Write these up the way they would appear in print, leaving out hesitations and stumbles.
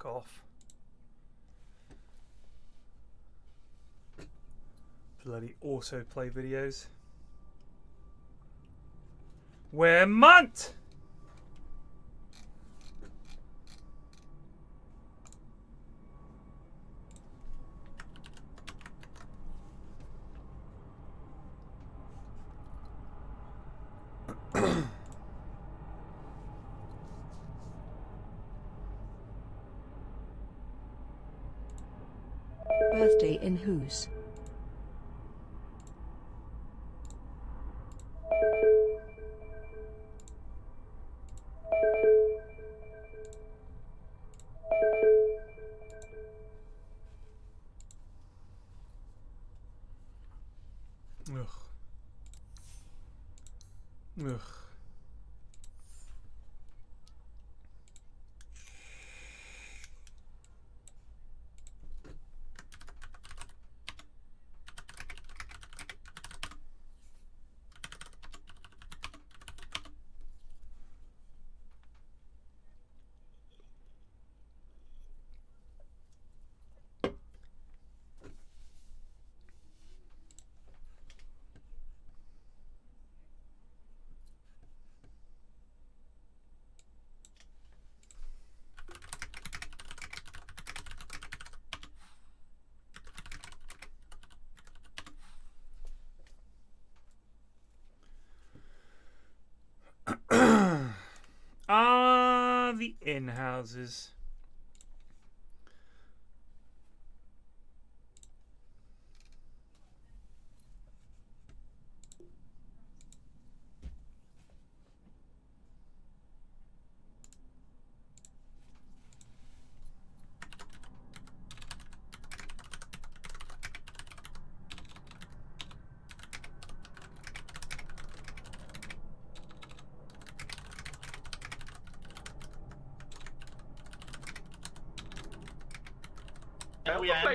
off. Bloody autoplay videos. Where Munt? Birthday Inhouse. Ugh. Ugh. The in-houses.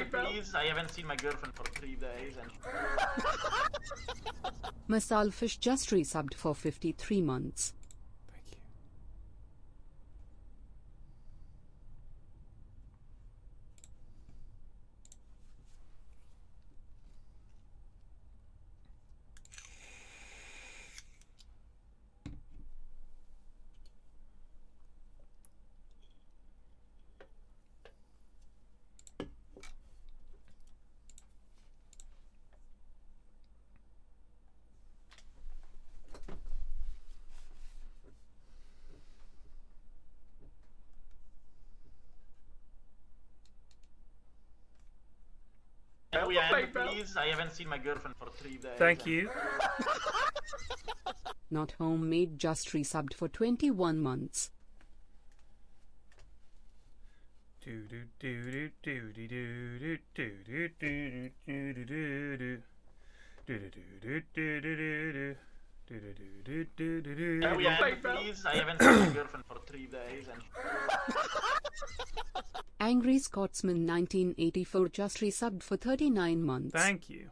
Please, I haven't seen my girlfriend for 3 days. And Masalfish just resubbed for 53 months. Thank you. please, I haven't seen my girlfriend for 3 days. Thank you. Not Homemade just resubbed for 21 months. Do do do do do do do do do do do do do. Please, I haven't seen my girlfriend for 3 days. And Angry Scotsman 1984 just resubbed for 39 months. Thank you.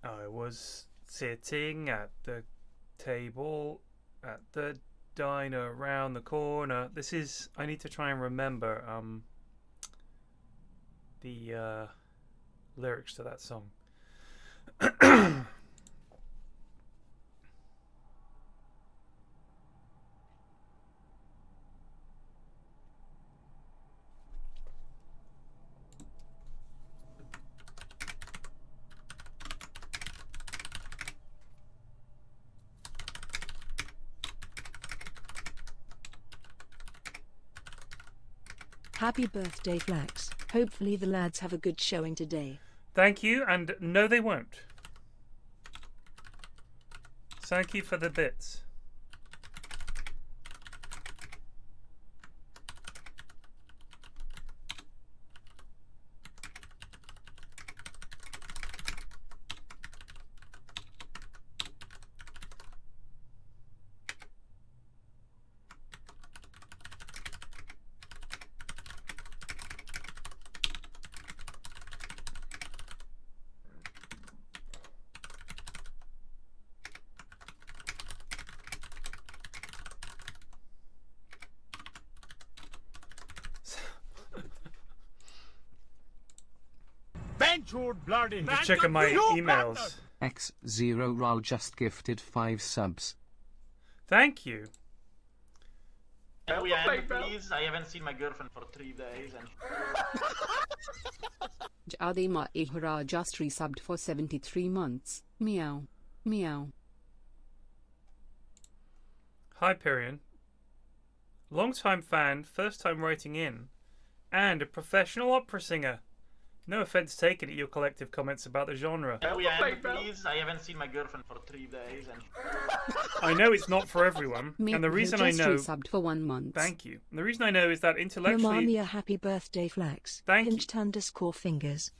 I was sitting at the table at the diner around the corner. This is, I need to try and remember the lyrics to that song. Happy birthday, Flax. Hopefully the lads have a good showing today. Thank you, and no they won't. Thank you for the bits. I'm just checking my emails. X0 Ral just gifted 5 subs. Thank you. Please, I haven't seen my girlfriend for 3 days. And... Jadima Ihra just resubbed for 73 months. Meow. Meow. Hi, Pyrion. Long-time fan, first time writing in, and a professional opera singer. No offense taken at your collective comments about the genre. Please, I haven't seen my girlfriend for 3 days. And... I know it's not for everyone, and the reason I know... resubbed for 1 month. Thank you. And the reason I know is that intellectually... Romania, happy birthday, Flax. Thank you. _fingers.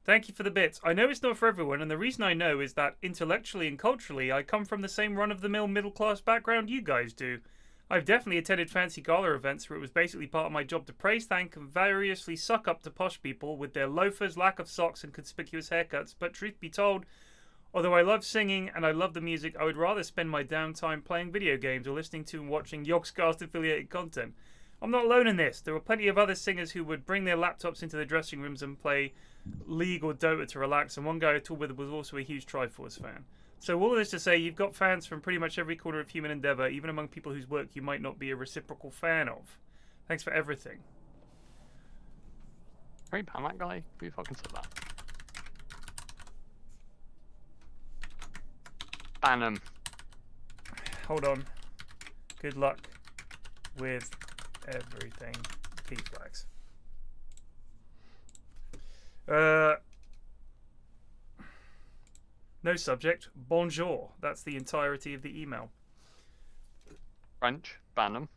Thank you for the bits. I know it's not for everyone, and the reason I know is that intellectually and culturally, I come from the same run-of-the-mill middle-class background you guys do. I've definitely attended fancy gala events where it was basically part of my job to praise, thank, and variously suck up to posh people with their loafers, lack of socks, and conspicuous haircuts. But truth be told, although I love singing and I love the music, I would rather spend my downtime playing video games or listening to and watching Y.O.S.O-affiliated content. I'm not alone in this. There were plenty of other singers who would bring their laptops into the dressing rooms and play League or Dota to relax, and one guy I talked with was also a huge Triforce fan. So all of this to say, you've got fans from pretty much every corner of human endeavour, even among people whose work you might not be a reciprocal fan of. Thanks for everything. Can we ban that guy? Who fucking said that? Ban him. Hold on. Good luck with everything, PFlax. No subject. Bonjour. That's the entirety of the email. French. Ban him.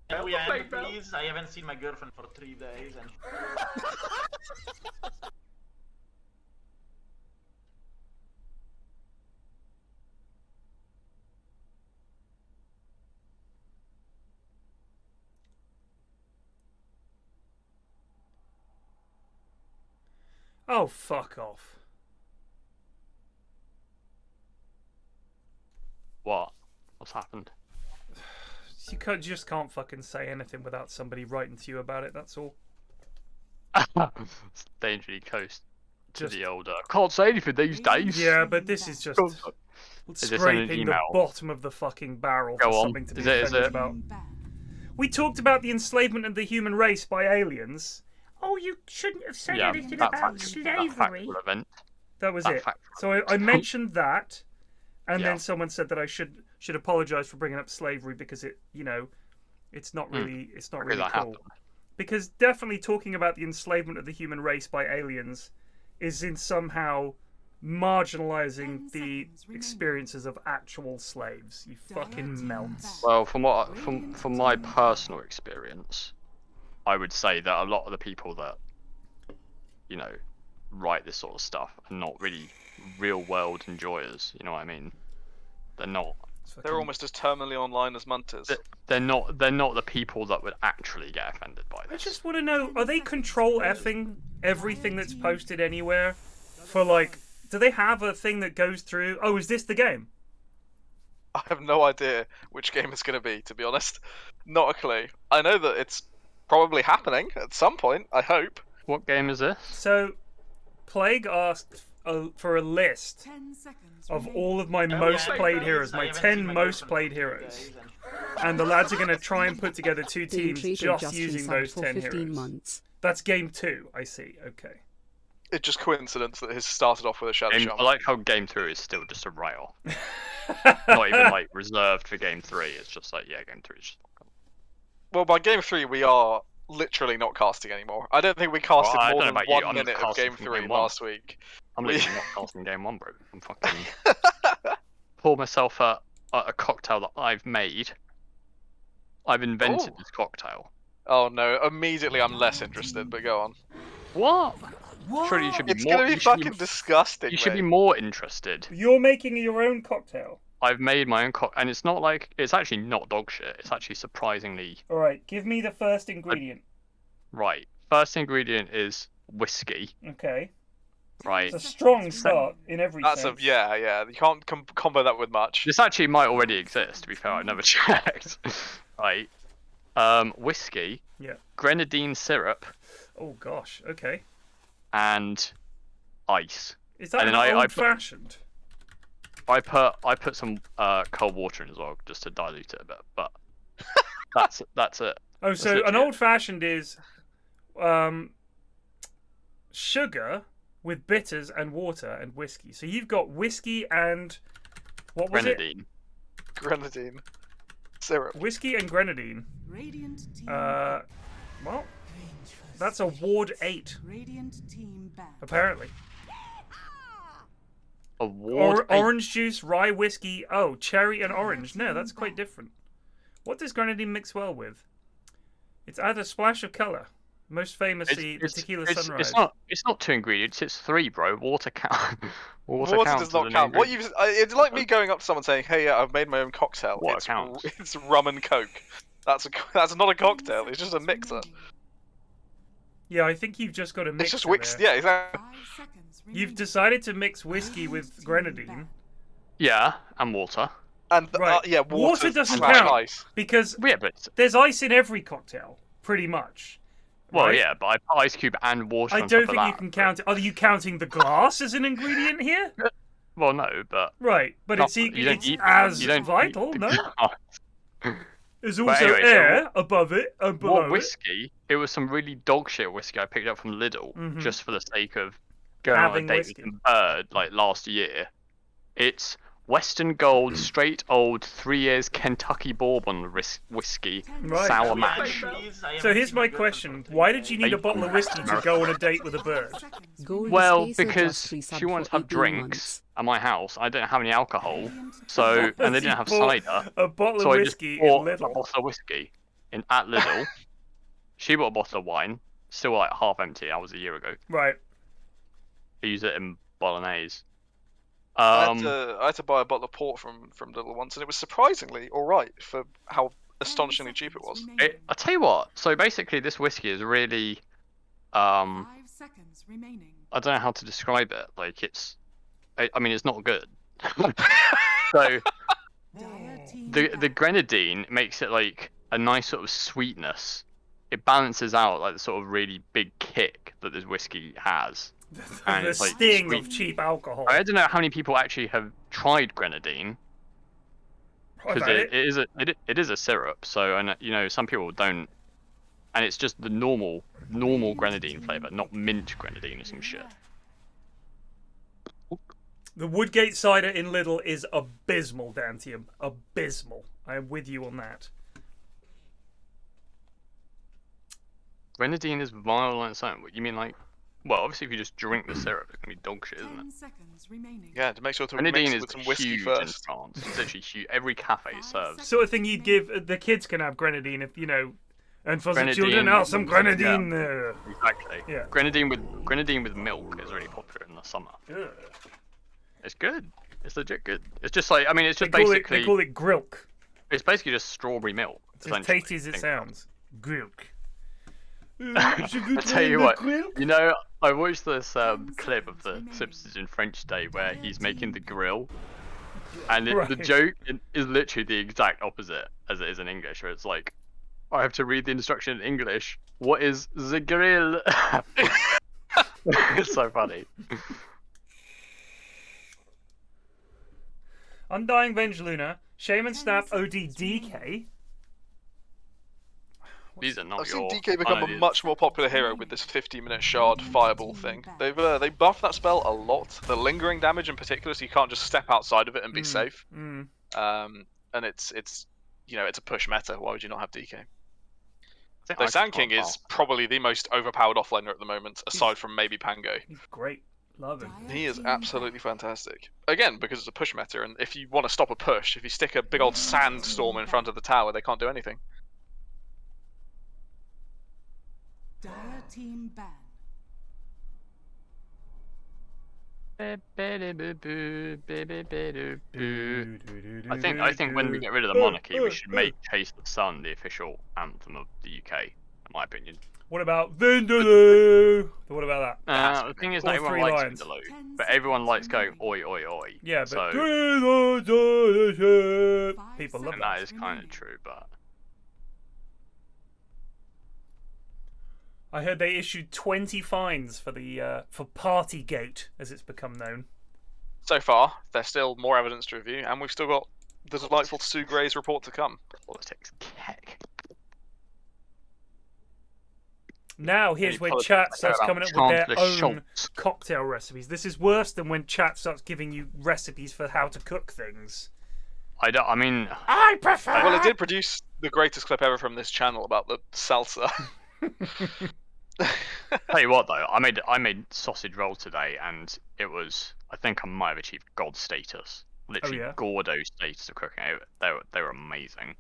Please, I haven't seen my girlfriend for 3 days. And... Oh, fuck off. What? What's happened? You just can't fucking say anything without somebody writing to you about it, that's all. It's dangerously close to the old... can't say anything these days. Yeah, but this is just scraping the bottom of the fucking barrel for something to be offended about. We talked about the enslavement of the human race by aliens. Oh, you shouldn't have said anything about slavery. That was it. So I mentioned that, and then someone said that I should apologise for bringing up slavery because it, you know, it's not really cool. Happened. Because definitely talking about the enslavement of the human race by aliens is in somehow marginalising the experiences of actual slaves. You fucking melt. Well, from my personal experience, I would say that a lot of the people that, you know, write this sort of stuff are not really real world enjoyers. You know what I mean? They're not. They're almost as terminally online as Munters. They're not the people that would actually get offended by this. I just want to know, are they control effing everything that's posted anywhere? For like, do they have a thing that goes through? Oh, is this the game? I have no idea which game it's going to be, to be honest. Not a clue. I know that it's probably happening at some point, I hope. What game is this? So, Plague asked for a list of all of my most played heroes, my 10 most played heroes. And the lads are going to try and put together 2 teams just using those 10 heroes. Months. That's game 2, I see, okay. It's just coincidence that his started off with a Shadow Shaman. I like how game 2 is still just a write-off. Not even like reserved for game 3, it's just like, yeah, game 3 is just... Well, by game 3 we are literally not casting anymore. I don't think we casted more than 1 minute of game 3 last week. I'm literally not casting game 1, bro. I'm fucking... pour myself a cocktail that I've made. I've invented this cocktail. Oh no, immediately I'm less interested, but go on. What? Surely you should be it's gonna be fucking disgusting, You should be more interested. You're making your own cocktail? I've made my own cocktail, and it's not like... It's actually not dog shit. It's actually surprisingly... Alright, give me the first ingredient. Right. First ingredient is whiskey. Okay. Right. It's a strong start in every sense. Yeah. You can't combo that with much. This actually might already exist, to be fair. I've never checked. Right. Whiskey. Yeah. Grenadine syrup. Oh gosh. Okay. and ice. Is that And an then I old-fashioned? I put some cold water in as well, just to dilute it a bit. But that's it. Oh, so an literally it. old-fashioned is sugar with bitters and water and whiskey. So you've got whiskey and what was Grenadine. Grenadine. Syrup. it? Whiskey and grenadine. Radiant team. Well, that's a Ward 8 Radiant team banned. apparently. A ward. Orange juice, rye whiskey. Oh, cherry and orange. No, that's quite different. What does grenadine mix well with? It's add a splash of color. Most famously, the tequila sunrise. It's not 2 ingredients. It's 3, bro. Water count. Water does not count. What you've it's like me going up to someone saying, "Hey, yeah, I've made my own cocktail." Water counts. It's rum and coke. That's not a cocktail. It's just a mixer. Yeah, I think you've just got to mix. It's just it whiskey. there. Yeah, exactly. 5 seconds You've remaining. decided to mix whiskey with grenadine Yeah, and water. And Right. yeah, Water doesn't slash count. ice. because Yeah, but there's ice in every cocktail, pretty much. well, right? yeah, but I put ice cube and water. I on don't top think of you that. can count it. Are you counting the glass as an ingredient here? Well, no, but Right, but not- it's, you don't it's eat- as you don't vital, eat no? the glass. There's But also anyway, so air above it and below What it. whiskey? It was some really dog shit whiskey I picked up from Lidl Mhm. just for the sake of going Having on a date whiskey. with some bird like last year. It's Western Gold, straight old 3 years Kentucky Bourbon whiskey, Right. sour Please, mash. please, I So haven't here's seen my girlfriend question. for Why 3 did you need a Eight bottle of whiskey to go on a date with a bird? Gold Well, Spacer because just resub she wanted to for have 18 drinks months. at my house. I didn't have any alcohol, so and they didn't have You bought cider, a bottle so of I just whiskey in bought a Lidl. bottle of whiskey at Lidl. She bought a bottle of wine, still like half empty. That was a year ago. Right. I use it in bolognese. I had to buy a bottle of port from Lidl once, and it was surprisingly all right for how astonishingly cheap it was. I tell you what. So basically, this whiskey is really, 5 seconds remaining. I don't know how to describe it. Like I mean, it's not good. So Dire team the banned. grenadine makes it like a nice sort of sweetness. It balances out like the sort of really big kick that this whiskey has. And The it's like sting sweet. of cheap alcohol. I don't know how many people actually have tried grenadine I've because had it is a syrup. So and you know some people don't, and it's just the normal grenadine flavor, not mint grenadine or some shit. The Woodgate cider in Lidl is abysmal, Dantium. Abysmal. I am with you on that. Grenadine is vile on its own. What you mean like? Well, obviously if you just drink the syrup, it's gonna be dog shit, isn't it? 10 seconds remaining. Yeah, to make sure to Grenadine mix it is with some whiskey huge in first. France. It's literally huge. Every cafe serves. Sort of thing you'd give the kids can have grenadine if you know, and for the Grenadine. children, have some grenadine. Exactly. Yeah. Grenadine with milk is really popular in the summer. It's good. It's legit good. It's just like I mean, it's just basically they call it grilk. it's basically just strawberry milk. It's as essentially, tasty as it think sounds. Grilk. I tell you what, you know, I watched this clip of the Simpsons in French Day where he's making the grill, and the Right. joke is literally the exact opposite as it is in English, where it's like, I have to read the instruction in English. What is the grill? It's so funny. Undying Venge Luna, Shaman Snap ODDK. These are not I've seen your. DK become a ideas. much more popular hero with this 50-minute shard fireball thing. They buffed that spell a lot. The lingering damage in particular, so you can't just step outside of it and be safe. Mm. And it's you know it's a push meta. Why would you not have DK? I think Though I Sand just King can't is probably the most overpowered offlaner at the moment, aside from maybe Pango. He's great. Love him. He is absolutely fantastic. Again, because it's a push meta, and if you want to stop a push, if you stick a big old sandstorm in front of the tower, they can't do anything. Dire team ban. I think when we get rid of the monarchy, we should make Chase the Sun the official anthem of the UK. In my opinion. What about Vindaloo? What about that? The thing is, All not everyone three likes lines. Vindaloo, but everyone likes going oi oi oi. Yeah, but so, people love and that. that is kind of true, but I heard they issued 20 fines for the for Partygate, as it's become known. So far, there's still more evidence to review, and we've still got the delightful Sue Gray's report to come. Politics keck. Now here's Any where politics chat I starts care coming up about with their Chancellor own Schultz. cocktail recipes. This is worse than when chat starts giving you recipes for how to cook things. I mean, I prefer. Well, it did produce the greatest clip ever from this channel about the salsa. tell you what though, I made sausage roll today, and it was, I think I might have achieved God status, literally yeah? Gordo status of cooking. They were amazing.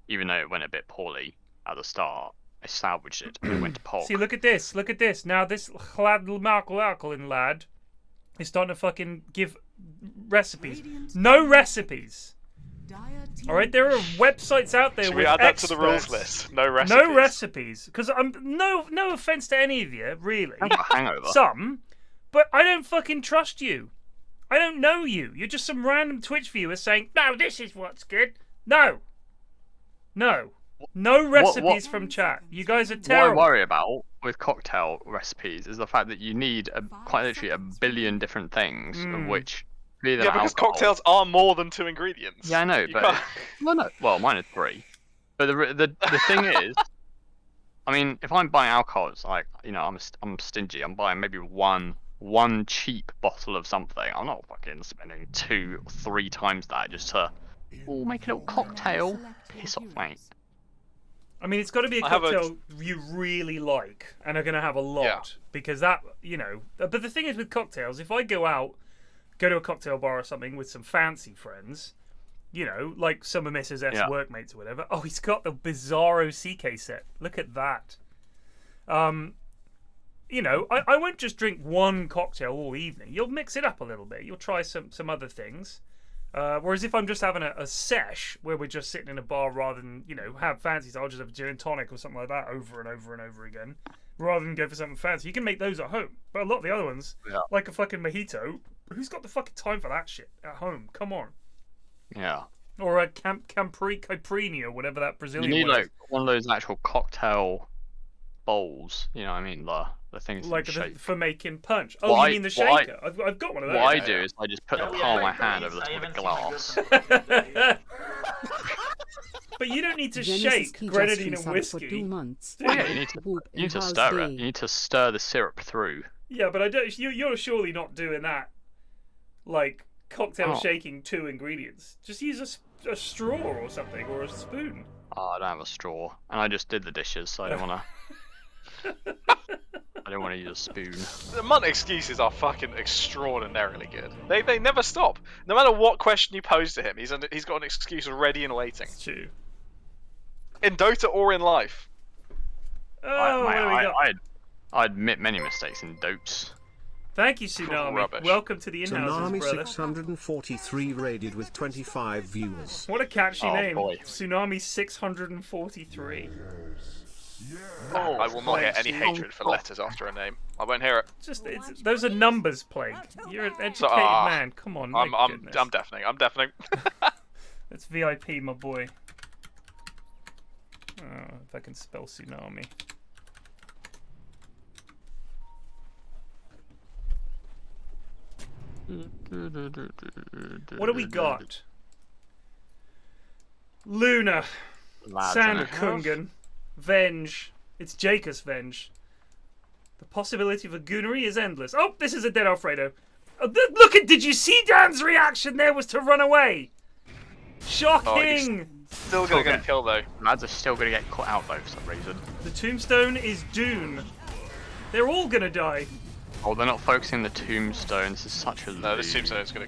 Even though it went a bit poorly at the start, I salvaged it and it went to pot. See, look at this. Look at this. Now this Alkaline lad is starting to fucking give recipes. No recipes. All right, there are websites out there Should with we add that to the rules experts. list? No recipes. No recipes, because I'm no offense to any of you, really. I've got a hangover. Some, but I don't fucking trust you. I don't know you. You're just some random Twitch viewer saying, "No, this is what's good." No recipes from chat. You guys are terrible. What I worry about with cocktail recipes is the fact that you need quite literally a billion different things, of which Yeah, because cocktails are more than 2 ingredients. Yeah, I know, You but can't- well, mine is 3. But the thing is, I mean, if I'm buying alcohol, it's like, you know, I'm stingy. I'm buying maybe one cheap bottle of something. I'm not fucking spending 2 or 3 times that just to make a little cocktail. Piss off, mate. I mean, it's got to be a I have a- cocktail you really like and are going to have a lot. Because that, you know... But the thing is with cocktails, if I go to a cocktail bar or something with some fancy friends, you know, like some of Mrs. S workmates or whatever. Oh, he's got the Bizarro CK set. Look at that. You know, I won't just drink one cocktail all evening. You'll mix it up a little bit. You'll try some other things. Whereas if I'm just having a sesh where we're just sitting in a bar rather than, you know, have fancies, I'll just have a gin and tonic or something like that over and over and over again. Rather than go for something fancy. You can make those at home. But a lot of the other ones, like a fucking mojito, who's got the fucking time for that shit at home? Come on. Yeah. Or a Caipirinha or whatever that Brazilian You need one like is. one of those actual cocktail bowls. You know what I mean? The things Like that you shake. for making punch. Oh, you mean the shaker? I've got one of those. What I do is I just put the palm of my hand over the top of the glass. But you don't need to Genesis shake Key grenadine just and resubbed for whiskey. 2 months. Well, yeah, you need to stir it. You need to stir the syrup through. Yeah, but I don't. You're surely not doing that. Like cocktail Oh. shaking 2 ingredients. Just use a straw or something or a spoon. Oh, I don't have a straw, and I just did the dishes, so I don't wanna. I don't want to use a spoon. The Munt excuses are fucking extraordinarily good. They never stop. No matter what question you pose to him, he's got an excuse ready and waiting. It's true. In Dota or in life. Oh, what do we got? I admit many mistakes in Dotes. Thank you, Tsunami. Rubbish. Welcome to the in-houses, Tsunami brother. 643 rated with 25 viewers. What a catchy Oh, name. boy. Tsunami 643. I will not get any thanks. hatred for letters after a name. I won't hear it. Those are numbers, Plague. You're an educated man. Come on, my goodness. I'm deafening. I'm deafening. That's VIP, my boy. Oh, if I can spell Tsunami. What do we got? Luna, Lads, innit? Sandkungen, Venge. It's Jacob's Venge. The possibility of a goonery is endless. Oh, this is a dead Alfredo. Look at! Did you see Dan's reaction? There was to run away. Shocking. Still gonna get killed though. Lads are still gonna get caught out though for some reason. The tombstone is Dune. They're all gonna die. Oh, they're not focusing on the tombstone. This is such a No, this tombstone is gonna.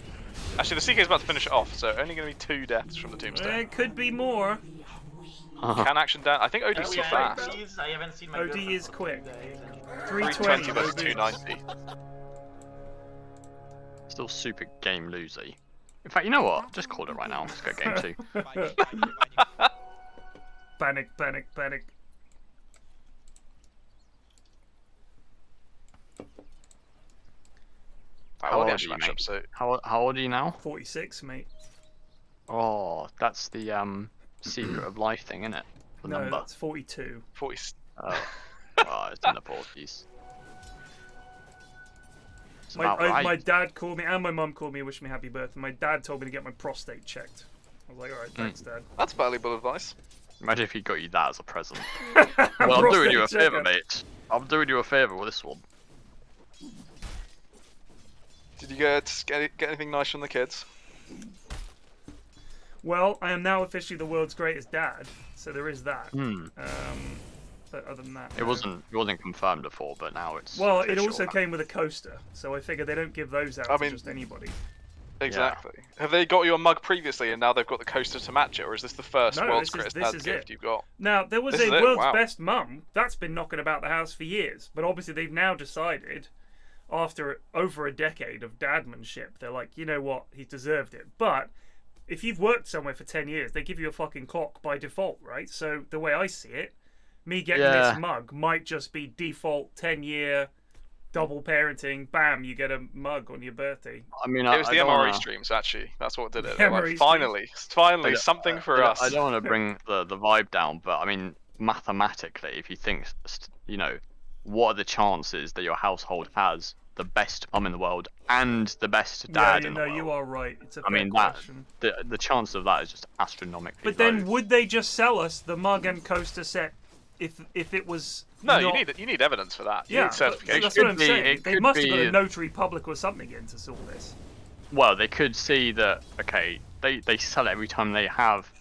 Actually, the CK is about to finish it off, so only gonna be 2 deaths from the tombstone. There could be more. Can action down. I think OD's too fast. I haven't seen my OD girlfriend is for quick. 320 320 versus OD. 290. Still super game loosey. In fact, you know what? Just call it right now. Let's go game 2. Panic, panic, panic. How old are actually you, match mate? up, so How old are you now? 46, mate. Oh, that's the secret of life thing, isn't it? The No, number. that's 42. 40. Oh. Oh, it's in the Porties. It's about right. My dad called me and my mum called me and wished me happy birthday. My dad told me to get my prostate checked. I was like, alright, thanks, Dad. That's valuable advice. Imagine if he got you that as a present. Well, I'm doing you a favour, mate. I'm doing you a favour with this one. Did you get anything nice from the kids? Well, I am now officially the world's greatest dad, so there is that. Hmm. But other than that, It wasn't confirmed before, but now it's. Well, it official. also came with a coaster, so I figure they don't give those out to just anybody. Exactly. Yeah. Have they got you a mug previously, and now they've got the coaster to match it, or is this the first world's greatest dad gift you've got? Now there was a world's best mum that's been knocking about the house for years, but obviously they've now decided, after over a decade of dadmanship, they're like, you know what, he deserved it. But if you've worked somewhere for 10 years, they give you a fucking clock by default, right? So the way I see it, me getting this mug might just be default 10-year double parenting. Bam, you get a mug on your birthday. I mean, it was the MRE streams actually. That's what did it. Like, finally, something for us. I don't want to bring the vibe down, but I mean, mathematically, if you think, you know, what are the chances that your household has the best mum in the world and the best dad in the world? You are right. It's a fair I mean, question. the chance of that is just astronomically But low. then, would they just sell us the mug and coaster set if it was? No, not... you need evidence for that. You yeah, need certification. That's what I'm saying. They must have got a notary public or something in to sort this. Well, they could see that. Okay, they sell it every time they have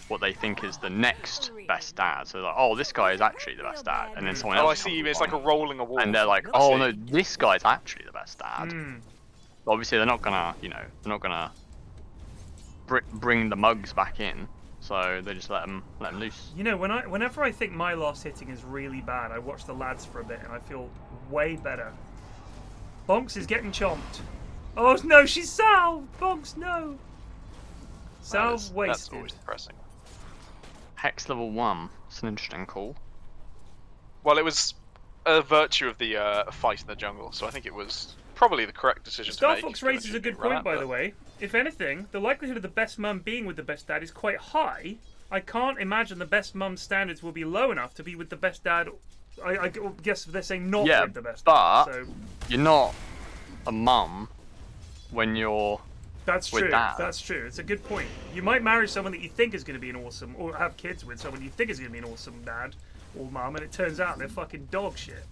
what they think is the next best dad. So they're like, oh, this guy is actually the best dad, and then someone else. Oh, I see. It's like a rolling award. And they're like, oh no, this guy's actually the best dad. But obviously, they're not gonna, bring the mugs back in. So they just let them loose. You know, whenever I think my last hitting is really bad, I watch the lads for a bit and I feel way better. Bonks is getting chomped. Oh no, she's salved! Bonks, no! Salve wasted. That's always depressing. Hex level 1. It's an interesting call. Well, it was a virtue of the fight in the jungle, so I think it was probably the correct decision to make. Starfox raises a good point, by the way. If anything, the likelihood of the best mum being with the best dad is quite high. I can't imagine the best mum standards will be low enough to be with the best dad. I guess they're saying not with the best dad. So you're not a mum when you're That's with true. dad. That's true. It's a good point. You might marry someone that you think is going to be an awesome, or have kids with someone you think is going to be an awesome dad or mum, and it turns out they're fucking dog shit.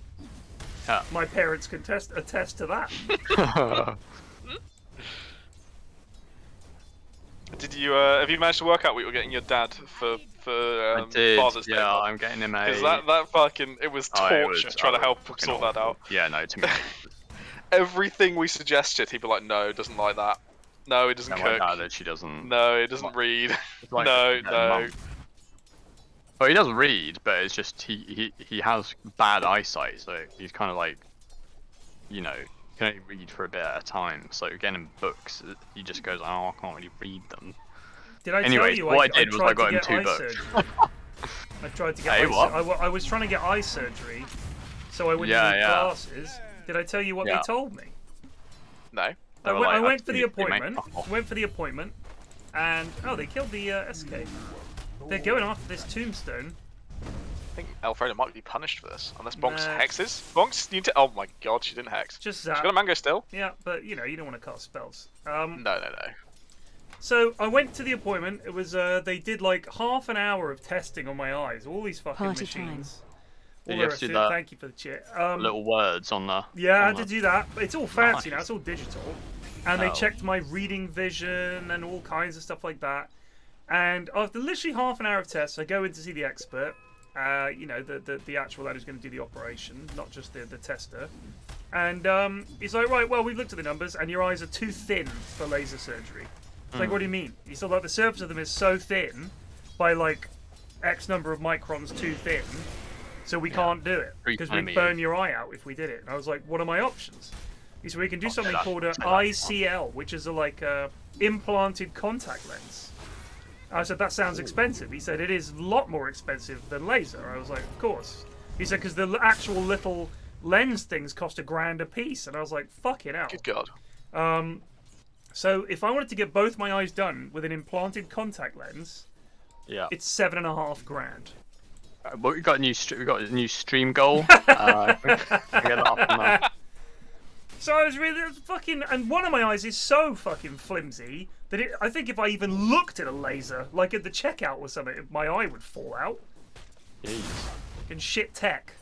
Yeah. My parents can attest to that. Did you have you managed to work out what you were getting your dad for I did, Father's Day? Yeah, I'm getting him a. Because that fucking it was torture trying to help sort that out. Yeah, no, to me. Everything we suggested, he'd be like, no, doesn't like that. No, he doesn't cook. Like that she doesn't. No, he doesn't read. Like no. Well, he doesn't read, but it's just he has bad eyesight, so he's kind of like, you know, he can only read for a bit at a time. So getting books, he just goes, oh, I can't really read them. Did I tell you what I did was I got him 2 books. I tried to get I was trying to get eye surgery, so I wouldn't need glasses. Did I tell you what they told me? No. I went for the appointment. And they killed the SK. They're going after this tombstone. I think Alfredo might be punished for this, unless Bonks hexes. Bonks need to. Oh my god, she didn't hex. Just She's got a mango still. Yeah, but you know you don't want to cast spells. No. So I went to the appointment. It was they did like half an hour of testing on my eyes. All these fucking machines. Did you have to do that? Thank you for the chit. Little words on the. Yeah, I had to do that. But it's all fancy now. It's all digital. And they checked my reading vision and all kinds of stuff like that. And after literally half an hour of tests, I go in to see the expert. You know, the actual lad who's going to do the operation, not just the tester. And he's like, right, well, we've looked at the numbers, and your eyes are too thin for laser surgery. It's like, what do you mean? He said, like, the surface of them is so thin, by like X number of microns too thin, so we can't do it because we'd burn your eye out if we did it. And I was like, what are my options? He said, we can do something called an ICL, which is a implanted contact lens. I said, that sounds expensive. He said, it is a lot more expensive than laser. I was like, of course. He said, because the actual little lens things cost $1,000 a piece. And I was like, fuck it out. Good God. So if I wanted to get both my eyes done with an implanted contact lens, it's $7,500. But we got a new stream goal. Get that up on that. So I was fucking, and one of my eyes is so fucking flimsy that I think if I even looked at a laser, like at the checkout or something, my eye would fall out. Jeez. Fucking shit tech.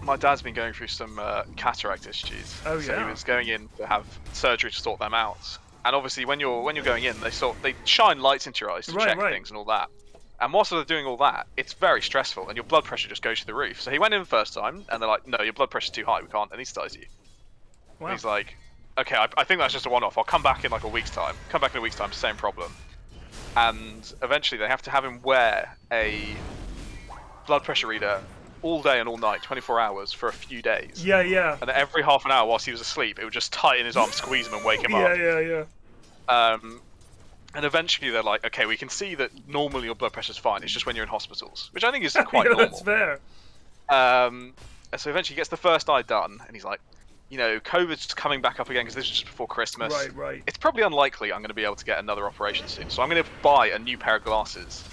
My dad's been going through some cataract issues. Oh, So yeah. he was going in to have surgery to sort them out. And obviously, when you're going in, they shine lights into your eyes to check things and all that. And whilst they're doing all that, it's very stressful, and your blood pressure just goes to the roof. So he went in the first time, and they're like, "No, your blood pressure's too high. We can't anaesthetize you." Wow. And he's like, "Okay, I think that's just a one-off. I'll come back in like a week's time. Come back in a week's time, same problem." And eventually, they have to have him wear a blood pressure reader all day and all night, 24 hours for a few days. Yeah, yeah. And every half an hour whilst he was asleep, it would just tighten his arm, squeeze him, and wake him up. Yeah. And eventually they're like, okay, we can see that normally your blood pressure's fine. It's just when you're in hospitals, which I think is quite yeah, normal. That's fair. So eventually he gets the first eye done, and he's like, you know, COVID's coming back up again because this is just before Christmas. Right. It's probably unlikely I'm going to be able to get another operation soon, so I'm going to buy a new pair of glasses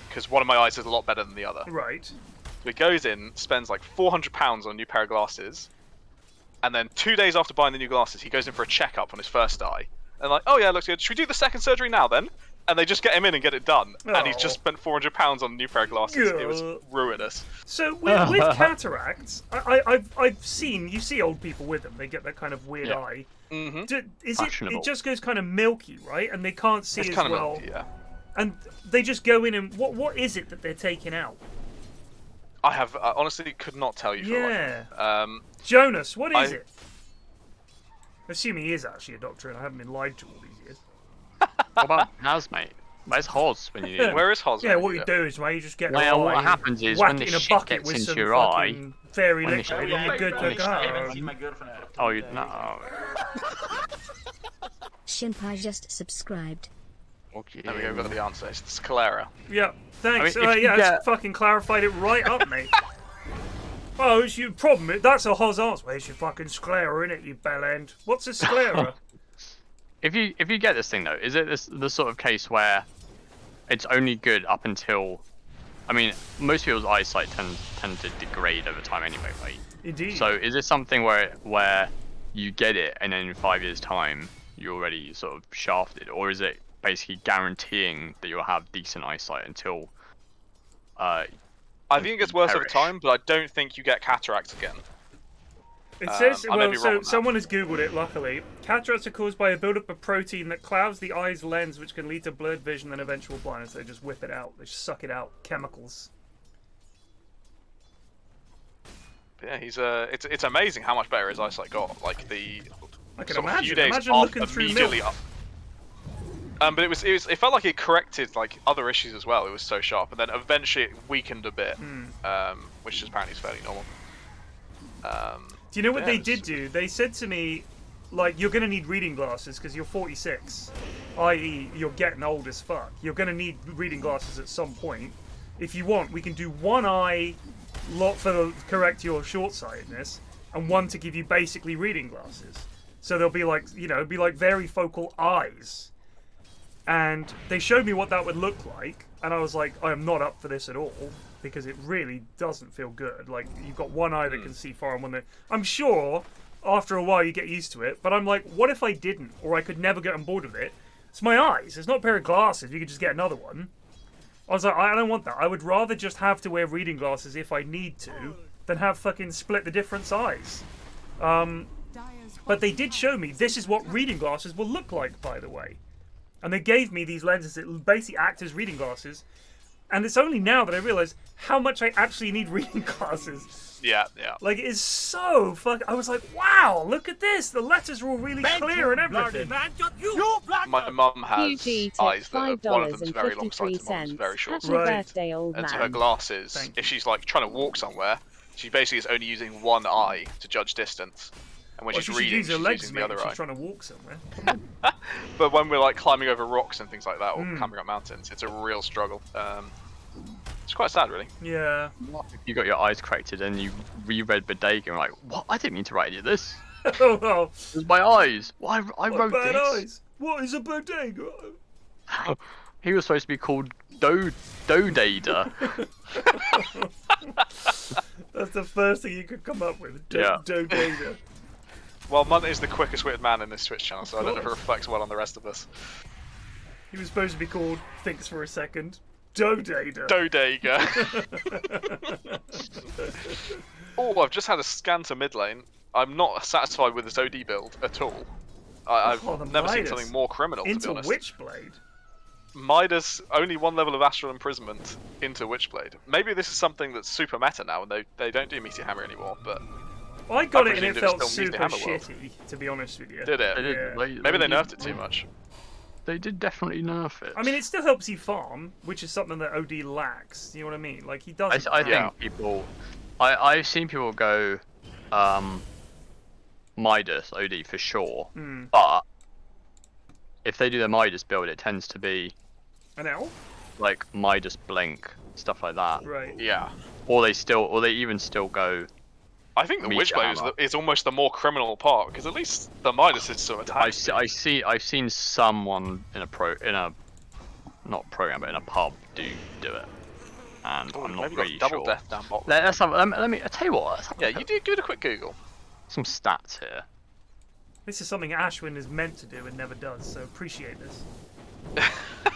because one of my eyes is a lot better than the other. Right. So he goes in, spends like £400 on a new pair of glasses, and then 2 days after buying the new glasses, he goes in for a checkup on his first eye. And like, oh yeah, looks good. Should we do the second surgery now then? And they just get him in and get it done. And he's just spent £400 on a new pair of glasses. It was ruinous. So with cataracts, I've seen, you see old people with them. They get that kind of weird eye. Mm-hmm. It just goes kind of milky, right? And they can't see It's as kind of well. milky, yeah. And they just go in and what is it that they're taking out? I have honestly could not tell you. Yeah. Jonas, what is it? Assuming he is actually a doctor and I haven't been lied to all these years. What about Haz, mate? Where's Hoz when you need him? Where is Hoz? Yeah, what you do is, mate, you just get Well, what eye, happens is whack when the it in a shit bucket gets with into some your eye, fucking fairy when the liquid, shit and you're good to I haven't go. seen my girlfriend for 2 Oh, you days. no. Shinpai just subscribed. Okay. There we go, we've got the answer. It's sclera. Yeah, thanks. I mean, if you Yeah, get- it's fucking clarified it right up, mate. Oh, it's your problem. That's a Hoz answer. Well, it's your fucking sclera, innit, you bellend? What's a sclera? If you get this thing though, is it the sort of case where it's only good up until? I mean, most people's eyesight tend to degrade over time anyway, right? Indeed. So is it something where you get it and then in 5 years' time you're already sort of shafted, or is it basically guaranteeing that you'll have decent eyesight until? I think it gets worse over perish? time, but I don't think you get cataracts again. It says, I may well, be wrong so on that. someone has googled it, luckily. Cataracts are caused by a buildup of protein that clouds the eye's lens, which can lead to blurred vision and eventual blindness. They just whip it out. They just suck it out. Chemicals. But yeah, he's it's amazing how much better his eyesight got. Like the I can sort of few imagine. days Imagine after, looking through immediately milk. up. But it felt like it corrected like other issues as well. It was so sharp, and then eventually it weakened a bit, which is apparently is fairly normal. Do you know what yeah, they it's- did do? They said to me, like, you're going to need reading glasses because you're 46, i.e. you're getting old as fuck. You're going to need reading glasses at some point. If you want, we can do one eye correct your short-sightedness and one to give you basically reading glasses. So they'll be like, it'd be like varifocal eyes. And they showed me what that would look like, and I was like, I am not up for this at all, because it really doesn't feel good. Like, you've got one eye that can see far and one that... I'm sure after a while you get used to it, but I'm like, what if I didn't? Or I could never get on board with it? It's my eyes. It's not a pair of glasses. You could just get another one. I was like, I don't want that. I would rather just have to wear reading glasses if I need to than have fucking split the different size. But they did show me this is what reading glasses will look like, by the way. And they gave me these lenses that basically act as reading glasses. And it's only now that I realise how much I actually need reading glasses. Yeah. Like, it is so fucking... I was like, wow, look at this. The letters are all really clear and everything. My mum has QG eyes that tips are, one of them's very $5.53. long-sighted, one's very short. Happy birthday, old And so man. her glasses, Thank if she's like trying to walk somewhere, she basically is only using one eye to judge distance. And when Well, she's she should reading, use her she's legs, using mate, the if other she's eye. trying to walk somewhere. But when we're like climbing over rocks and things like that, or climbing up mountains, it's a real struggle. It's quite sad, really. Yeah. You got your eyes corrected and you reread Bodega and like, what? I didn't mean to write any of this. Oh, well. It was my eyes. Well, I wrote Bad this. eyes. What is a bodega? He was supposed to be called Dodada. That's the first thing you could come up with. Yeah. Dodada. Well, Munt is the quickest witted man in this Twitch channel, so I don't know if it reflects well on the rest of us. He was supposed to be called, thinks for a second, Dodada. Dodega. Oh, I've just had a scan to mid lane. I'm not satisfied with this OD build at all. I've Oh, the never seen Midas. something more criminal, to be Into honest. Witchblade. Midas, only one level of astral imprisonment into Witchblade. Maybe this is something that's super meta now, and they don't do Meteor Hammer anymore, but... I got it and presumed it it was felt still super Meteor Hammer world. shitty, to be honest with you. Did it? Yeah. Maybe they nerfed it too much. They did definitely nerf it. I mean, it still helps you farm, which is something that OD lacks. You know what I mean? Like, he doesn't. I think people... I've seen people go Midas OD for sure, but if they do their Midas build, it tends to be an elf, like Midas Blink, stuff like that. Right. Yeah. Or they even still go. I think the Meteor Witchblade Hammer. is almost the more criminal part, because at least the Midas is some attack. I've seen someone in a not program but in a pub do it, and I'm not maybe really got double sure. death down bottom. Let me. I tell you what. Yeah, you do give it a quick Google. Some stats here. This is something Ashwin is meant to do and never does, so appreciate this.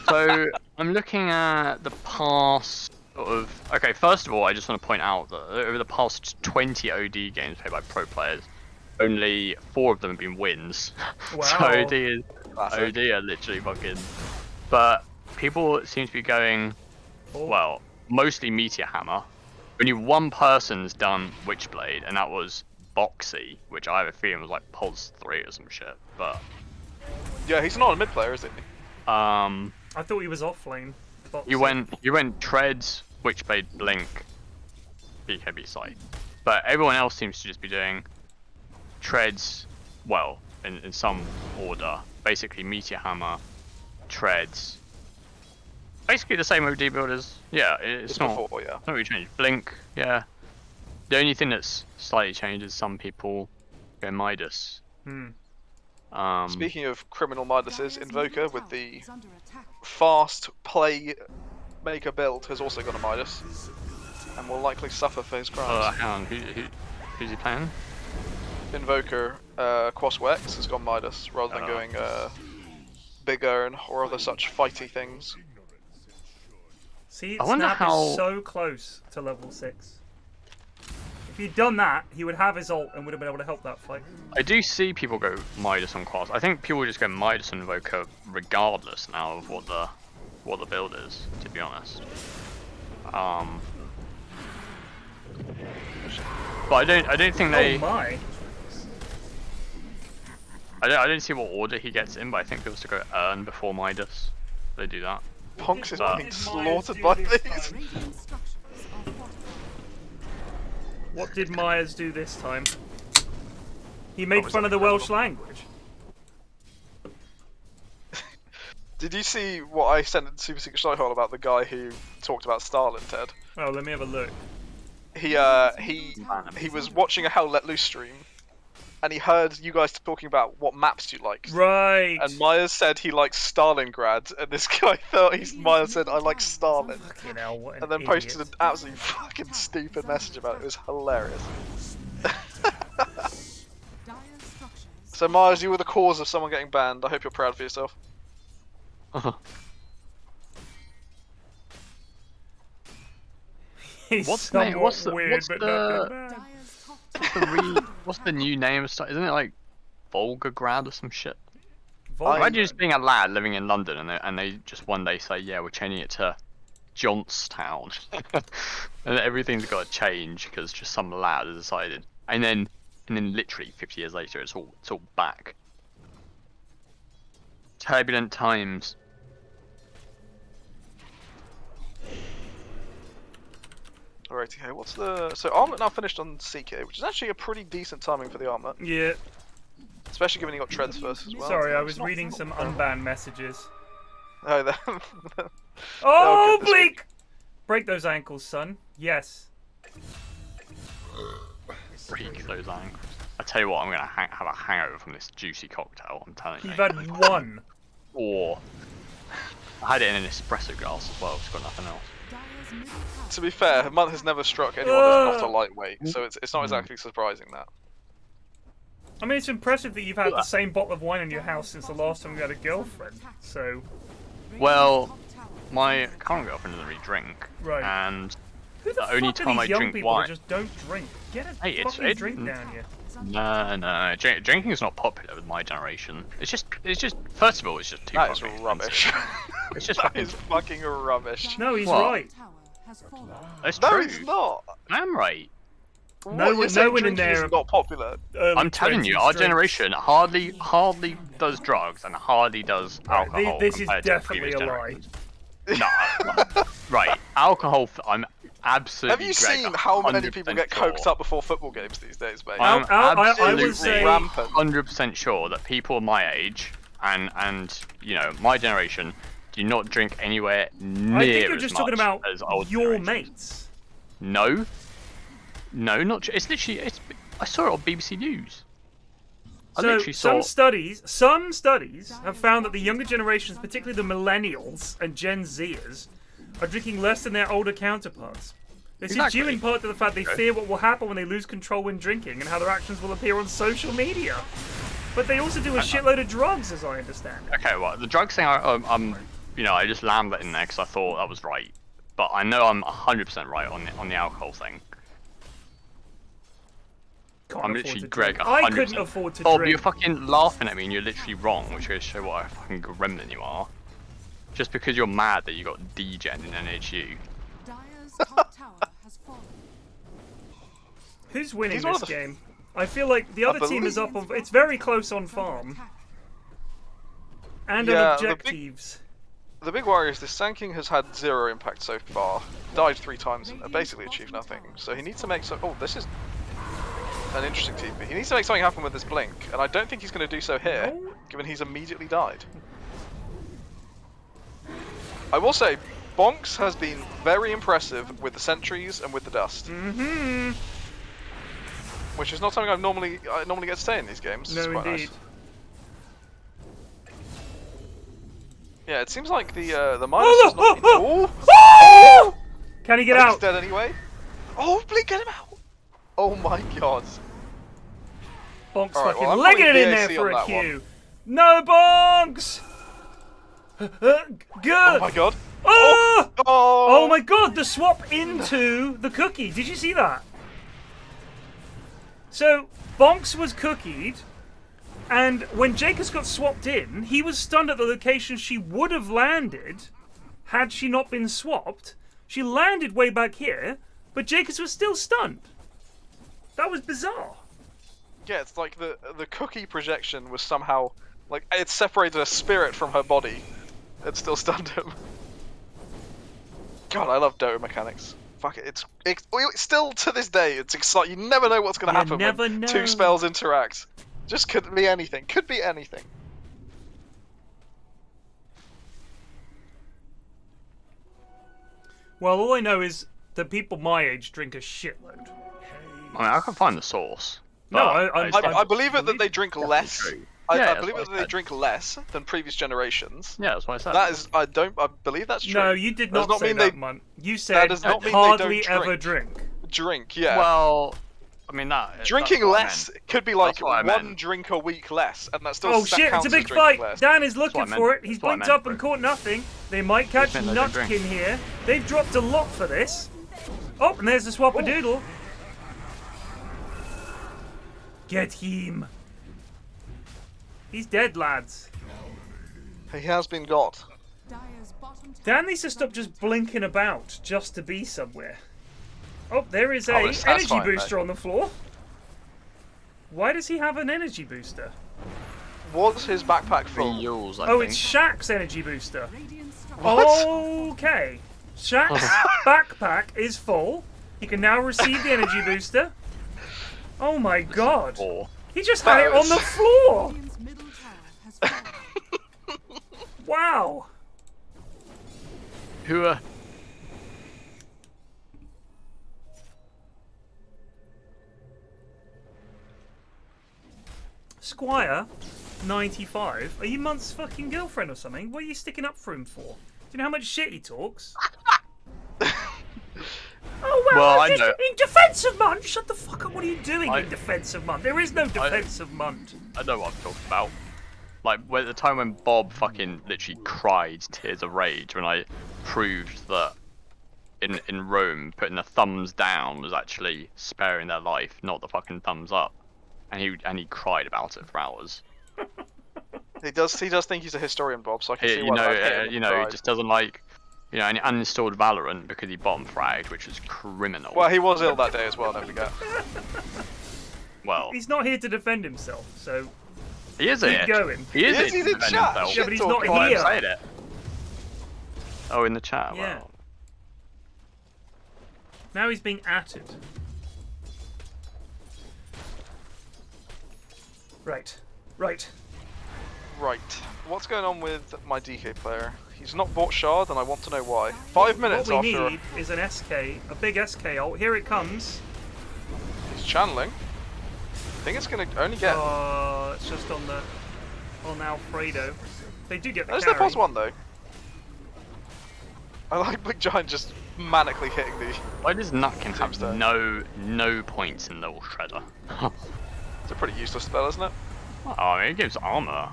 So I'm looking at the past sort of. Okay, first of all, I just want to point out that over the past 20 OD games played by pro players, only 4 of them have been wins. Wow. So OD Classic. are literally fucking. But people seem to be going, well, mostly Meteor Hammer. Only one person's done Witchblade, and that was Boxy, which I have a feeling was like Pulse 3 or some shit. But Yeah, he's not a mid player, is he? I thought he was off lane. you went Treads, Witchblade, Blink, BKB Sight. But everyone else seems to just be doing Treads, well, in some order. Basically Meteor Hammer, Treads. Basically the same OD build as, yeah, it's not, before, yeah. not really changed. Blink, yeah. The only thing that's slightly changed is some people go Midas. Speaking of criminal Midases, Invoker with the fast play maker build has also got a Midas, and will likely suffer for his crimes. Hang on, who's he playing? Invoker, Quos-Wex has gone Midas, rather than going Big Urn or other such fighty things. See, I wonder Snap how- is so close to level 6. If he'd done that, he would have his ult and would have been able to help that fight. I do see people go Midas on Quas. I think people just go Midas on Invoker regardless now of what the build is, to be honest. But I don't think they. Oh my! I don't see what order he gets in, but I think people still go Urn before Midas. They do that. Ponks is But- being slaughtered by these. What did Myers do this time? He made fun of the Welsh language. Did you see what I sent in Super Secret Shite Hole about the guy who talked about Starlin, Ted? Oh, let me have a look. He was watching a Hell Let Loose stream, and he heard you guys talking about what maps you like. Right. And Myers said he likes Stalingrad, and this guy thought Myers said I like Stalin, Fucking hell, what an and then idiot. posted an absolutely fucking stupid message about it. It was hilarious. So Myers, you were the cause of someone getting banned. I hope you're proud for yourself. He's What's somewhat weird, what's but the not what's the new name of stuff? Isn't it like Volgograd or some shit? Volgograd. Imagine just being a lad living in London and they just one day say, yeah, we're changing it to Johnstown, and everything's got to change because just some lad has decided, and then literally 50 years later, it's all back. Turbulent times. Alright, okay, what's the... So Armlet now finished on CK, which is actually a pretty decent timing for the Armlet. Yeah. Especially given he got Treads first as well. Sorry, I was reading some unbanned messages. Oh, Oh, Bleak! Break those ankles, son. Yes. Break those ankles. I tell you what, I'm gonna have a hangover from this juicy cocktail. I'm telling you. You've had one. Or I had it in an espresso glass as well. It's got nothing else. Dire's middle tower To be fair, Munt has never struck anyone that's not a lightweight, so it's not exactly surprising that. I mean, it's impressive that you've had the same bottle of wine in your house since the last time you had a girlfriend. So, Well, my current girlfriend doesn't really drink, right. and Who the the only fuck are time these I young drink people wine. that just don't drink? Get a Hey, fucking it's- drink down here. No. Drinking is not popular with my generation. It's just. First of all, it's just too. That is fucking rubbish. It's just That fucking. is fucking rubbish. No, he's What? right. tower has fallen. It's No, true. it's not. I am right. No What, one- you're saying no one in drinking is there- not popular. Early I'm telling you, 20s our drinks. generation hardly does drugs and hardly does Right, alcohol. this is compared to definitely previous a lie. generations. No, right. Alcohol. I'm absolutely. Have you Greg, seen how many 100% people get sure. coked up before football games these days, mate? I'm I absolutely would say- rampant. 100% sure that people my age and you know my generation do not drink anywhere near I think you're as just much talking about as old your generations. mates. No, not. It's literally. I saw it on BBC News. I So literally saw. some studies have found that the younger generations, particularly the millennials and Gen Zers, are drinking less than their older counterparts. This is due Exactly. in part to the fact they fear what will happen when they lose control when drinking and how their actions will appear on social media. But they also do a shitload of drugs, as I understand. Okay, well, the drugs thing, I just lammed that in there because I thought that was right. But I know I'm 100% right on the alcohol thing. Can't I'm afford literally to Greg. drink. 100%. I couldn't afford to Bob, drink. you're fucking laughing at me and you're literally wrong, which goes to show what a fucking gremlin you are. Just because you're mad that you got D-Gen in NHU. Dire's top tower has fallen. Who's winning He's one this of the- game? I feel like the other team is up on. It's very close on farm and Yeah, on the big- objectives. The big worry is this Sanking has had 0 impact so far. Died 3 times and basically achieved nothing. So he needs to make some. Oh, this is an interesting TP. He needs to make something happen with this blink, and I don't think he's going to do so here, given he's immediately died. I will say, Bonks has been very impressive with the sentries and with the dust. Mm-hmm. Which is not something I normally get to say in these games. It's No, quite indeed. nice. Yeah, it seems like the minus has not been. Oh! Can he get He's out? dead anyway. Oh, Blink, get him out! Oh my god. Bonks Alright, fucking well, I'm legging it putting in there VAC for on a that Q. No Bonks! Good! Oh my god. Oh! Oh! Oh my god, the swap into the cookie. Did you see that? So, Bonks was cookied, and when Jacobs got swapped in, he was stunned at the location she would have landed had she not been swapped. She landed way back here, but Jacobs was still stunned. That was bizarre. Yeah, it's like the cookie projection was somehow like it separated a spirit from her body. It still stunned him. God, I love Dota mechanics. Fuck it, it's still to this day it's exciting. You never know what's going to happen never when know. 2 spells interact. Just could be anything. Could be anything. Well, all I know is that people my age drink a shitload. I mean, I can find the source. No, but I believe it that they drink definitely less. true. I that's believe what it that I they said. drink less than previous generations. Yeah, that's what I said. That is, I believe that's true. No, you did Does not say mean that, they man. You said does not mean they hardly don't ever drink. drink. Yeah. Well, I mean that. Drinking that's what I less meant. could be like That's what I one meant. drink a week less, and that still Oh that shit, it's counts a as big drinking fight. less. Dan is what looking I meant. for it. He's That's what I blinked meant, up and bro. caught nothing. They might catch meant they don't Nutkin drink. here. They've dropped a lot for this. Oh, and there's the swap-a-doodle. Get him. He's dead, lads. He has been got. Dire's bottom tower Dan needs to stop just blinking about just to be somewhere. Oh, there is a that's energy fine, booster mate. on the floor. Why does he have an energy booster? Was his backpack Three full? yules, I Oh, think. it's Shaq's energy booster. radiant structure. What? Okay. Shaq's backpack is full. He can now receive the energy booster. Oh my god. Or He just had it on the floor. Radiant's middle tower has fallen. Wow. who are. Squire, 95. Are you Munt's fucking girlfriend or something? What are you sticking up for him for? you know how much shit he talks? Oh Well, I I know. in defense of Munt. Shut the fuck up. What are you doing in defense of Munt? There is no defense of Munt. I know what I'm talking about. Like the time when Bob fucking literally cried tears of rage when I proved that in Rome putting the thumbs down was actually sparing their life, not the fucking thumbs up, and he cried about it for hours. He does think he's a historian, Bob. So I can see why that hit him he just doesn't like. And he uninstalled Valorant because he bottom fragged, which is criminal. Well, he was ill that day as well, don't forget. Well, he's not here to defend himself, so he is keep going. He is he's in chat. Yeah, but he's not I'm here. saying it. Oh, in the chat. Yeah. Wow. Now he's being atted. Right. What's going on with my DK player? He's not bought Shard, and I want to know why. 5 minutes What we after... need is an SK, a big SK ult. Here it comes. He's channeling. I think it's going to only get... Oh, it's just on Alfredo. They do get the There's carry. their plus one, though. I like Big Giant just manically hitting the... Why does Nutkin have no points in Little Shredder? It's a pretty useless spell, isn't it? Oh, I mean, it gives armor.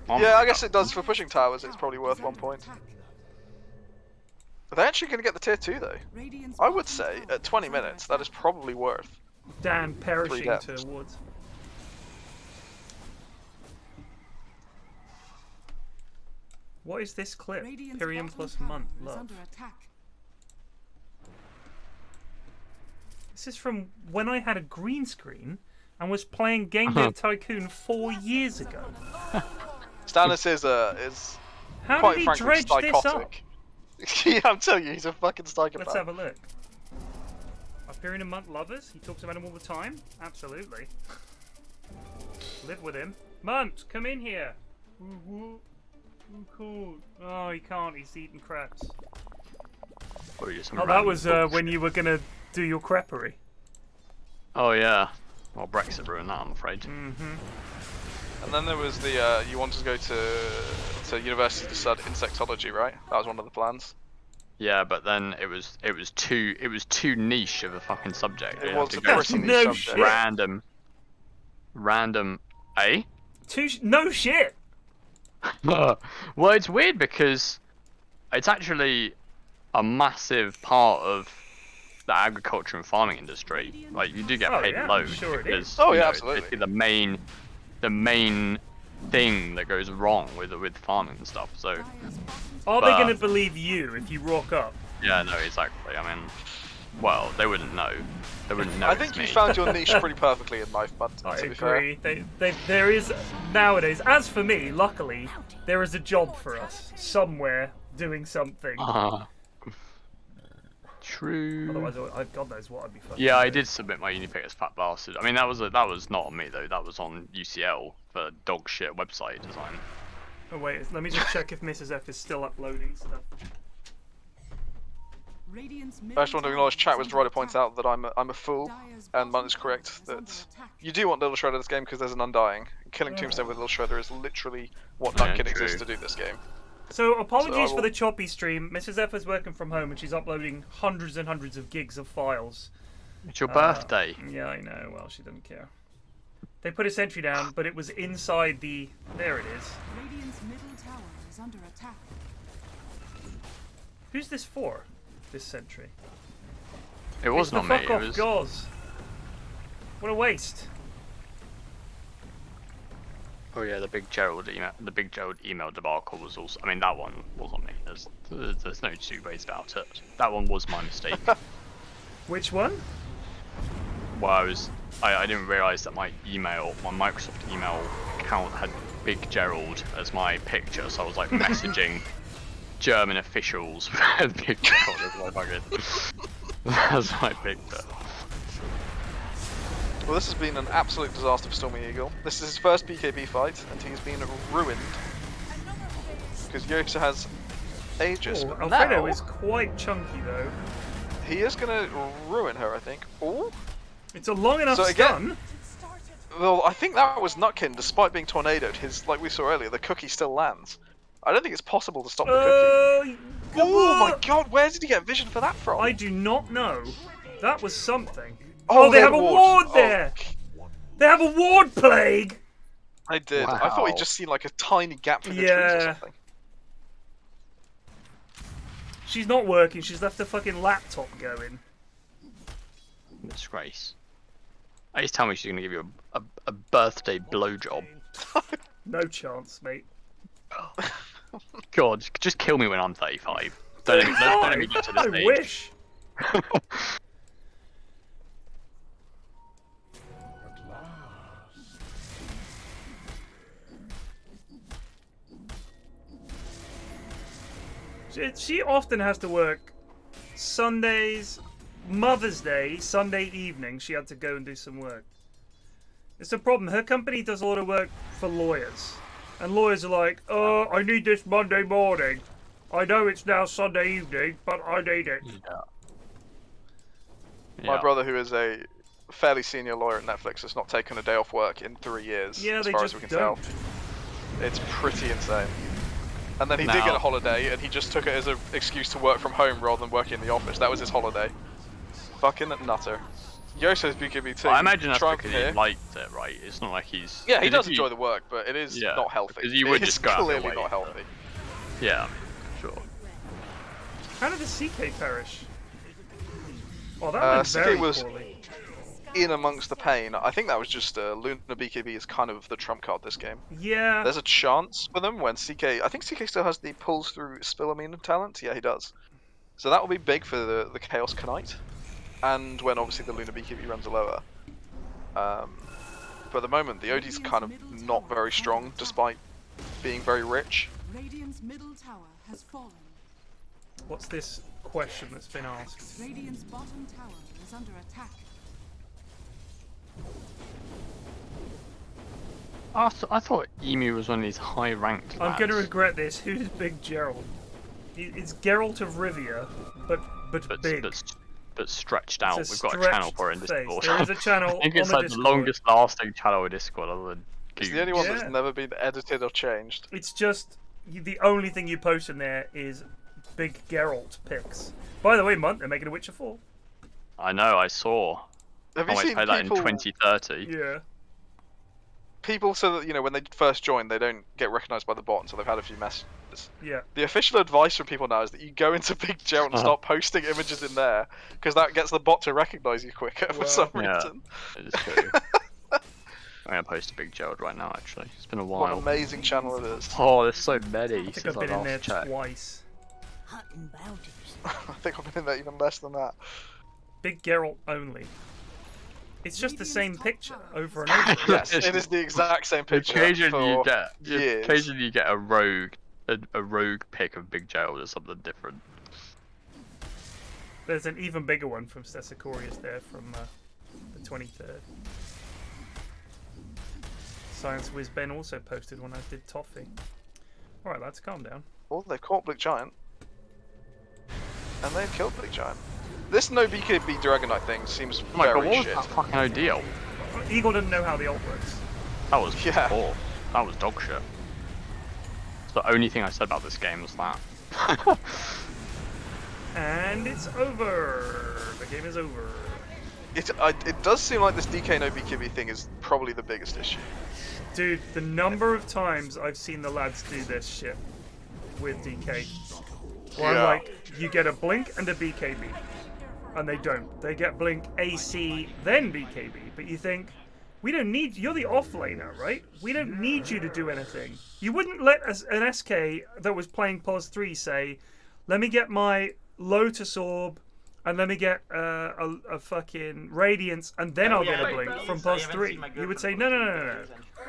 Yeah, I guess it does for pushing towers. It's probably worth 1 point. Are they actually going to get the tier 2 though? I would say at 20 minutes that is probably worth. Dan perishing deaths. towards. What is this clip? Pyrion plus Munt love. This is from when I had a green screen and was playing Game Dev Tycoon 4 years ago. Stannis is How quite did he frankly dredge this up? psychotic. Yeah, I'm telling you, he's a fucking psychopath. Let's have a look. Are Pyrion and Munt lovers? He talks about him all the time? Absolutely. Live with him. Munt, come in here. Ooh, cool. Oh, he can't. He's eating crabs. Oh, that was when you were gonna do your creperie. Oh yeah. Well, Brexit ruined that, I'm afraid. Mm-hmm. And then there was the you wanted to go to university to study insectology, right? That was one of the plans. Yeah, but then it was too niche of a fucking subject. It You was have a to go pretty to niche no subject. shit. random. No shit. Well, it's weird because it's actually a massive part of the agriculture and farming industry. Like, you do get paid loads. Sure it is. Oh, yeah, you know, absolutely. It's the main thing that goes wrong with farming and stuff. So Are they going to believe you if you rock up? yeah, no, exactly. I mean, well, they wouldn't know. They wouldn't know. I think you found your niche pretty perfectly in life, but I to be agree. fair. There is nowadays. As for me, luckily, there is a job for us somewhere doing something. True. Otherwise, God knows what I'd be fucking. Yeah, I doing. did submit my uni pick as Fat Bastard. I mean, that was not on me though. That was on UCL for dog shit website design. Oh wait, let me just check if Mrs. F is still uploading stuff. I just want to acknowledge chat was right to point out that I'm a fool, and Munt is correct that you do want Little Shredder this game because there's an Undying. Killing Tombstone with Little Shredder is literally what Yeah, Nutkin true. exists to do this game. So apologies So for the choppy stream. Mrs. F is working from home and she's uploading hundreds and hundreds of gigs of files. It's your birthday. Yeah, I know. Well, she doesn't care. They put a sentry down, but it was inside the. There it is. Radiant's middle tower is under attack. Who's this for? This sentry. It was It's not the me. fuck It off was. Gauze. What a waste. Oh yeah, the big Gerald email debacle was also. I mean, that one was on me. There's no two ways about it. That one was my mistake. Which one? Well, I didn't realise that my Microsoft email account had Big Gerald as my picture, so I was like messaging German officials with Big Gerald as my fucking. That's my picture. Well, this has been an absolute disaster for Stormy Eagle. This is his first BKB fight, and he's been ruined. Because Y.O.S.O has ages. Oh, but Alfredo now, is quite chunky though. he is going to ruin her, I think. Ooh. It's a long enough So again- stun. Well, I think that was Nutkin, despite being tornadoed. His, like we saw earlier, the cookie still lands. I don't think it's possible to stop the cookie. Oh my god, where did he get vision for that from? I do not know. That was something. Oh, they have a ward there! They have a ward plague! I did. Wow. I thought he'd just seen like a tiny gap through the trees or something. She's not working, she's left her fucking laptop going. Disgrace. Please tell me she's going to give you a birthday blowjob. No chance, mate. God, just kill me when I'm 35. Don't let me get to this I stage. wish. She often has to work Sundays, Mother's Day, Sunday evening. She had to go and do some work. It's a problem. Her company does a lot of work for lawyers. And lawyers are like, oh, I need this Monday morning. I know it's now Sunday evening, but I need it. My brother, who is a fairly senior lawyer at Netflix, has not taken a day off work in 3 years, Yeah, as they far just as we can don't. tell. It's pretty insane. And then he did get a holiday, and he just took it as an excuse to work from home rather than working in the office. That was his holiday. Fucking nutter. Y.O.S.O's BKB too. Well, I imagine that's because he liked it, right? It's not like he's... Yeah, he does enjoy the work, but it is not healthy. Because you would It's just go out of your clearly way, not healthy. Yeah, sure. How did the CK perish? Oh, that went very CK was poorly. in amongst the pain. I think that was just Luna BKB is kind of the trump card this game. Yeah. There's a chance for them when CK... I think CK still has the pulls through Spillamine talent. Yeah, he does. So that will be big for the Chaos Knight. And when obviously the Luna BKB runs lower. But at the moment, the OD's kind of not very strong, despite being very rich. Radiant's middle tower has fallen. What's this question that's been asked? Radiant's bottom tower is under attack. I thought Emu was one of these high-ranked I'm lads. going to regret this. Who's Big Gerald? It's Geralt of Rivia, but big. But stretched out. It's a We've got a channel stretched for it in face. Discord. There is a channel I think on it's the like Discord. the longest lasting channel in Discord other than It's Goose. the only one that's never been edited or changed. It's just the only thing you post in there is Big Geralt pics. By the way, Munt, they're making a Witcher 4. I know, I saw. Have I you might seen play that in people? 2030. Yeah. People, so that when they first join, they don't get recognised by the bot until they've had a few messages. Yeah. The official advice from people now is that you go into Big Gerald and start posting images in there, because that gets the bot to recognise you quicker for some reason. It is true. I'm gonna post a Big Gerald right now. Actually, it's been a What while. an amazing channel it is. Oh, there's so many. I think I've been in there twice. I think I've been in there even less than that. Big Geralt only. It's just the same picture over and over. Yes, it is the exact same picture. Occasionally years. you get a rogue pic of Big Gerald or something different. There's an even bigger one from Stesicorius there from the 23rd. Science Whiz Ben also posted when I did Toffee. Alright lads, calm down. Oh, they've caught Big Giant. And they've killed Big Giant. This no BKB Dragonite thing seems Oh my god, very what was shit. that fucking ODL? Eagle didn't know how the ult works. That was poor. That was dog shit. It's the only thing I said about this game was that. And it's over. The game is over. It does seem like this DK no BKB thing is probably the biggest issue. Dude, the number of times I've seen the lads do this shit with DK. Where I'm like, you get a blink and a BKB. And they don't. They get blink, AC, then BKB. But you think, we don't need... You're the offlaner, right? We don't need you to do anything. You wouldn't let an SK that was playing POS 3 say, let me get my Lotus Orb, and let me get a fucking Radiance, and then I'll get a blink from POS 3. You would say, no.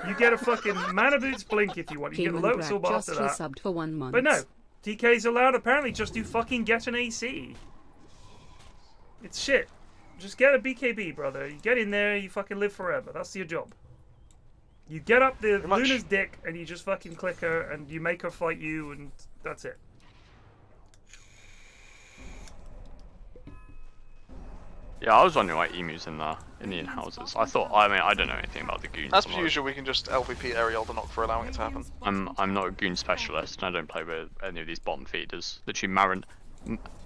You get a fucking Mana Boots blink if you want. You get a Lotus Orb after that. Subbed for 1 month. But no. DK's allowed apparently just to fucking get an AC. It's shit. Just get a BKB, brother. You get in there, you fucking live forever. That's your job. You get up the Luna's dick and you just fucking click her and you make her fight you and that's it. Yeah, I was wondering why Emu's in the in-houses. I thought, I mean, I don't know anything about the goons. As per usual, we can just LVP Ariel the knock for allowing it to happen. I'm not a goon specialist, and I don't play with any of these bottom feeders. Literally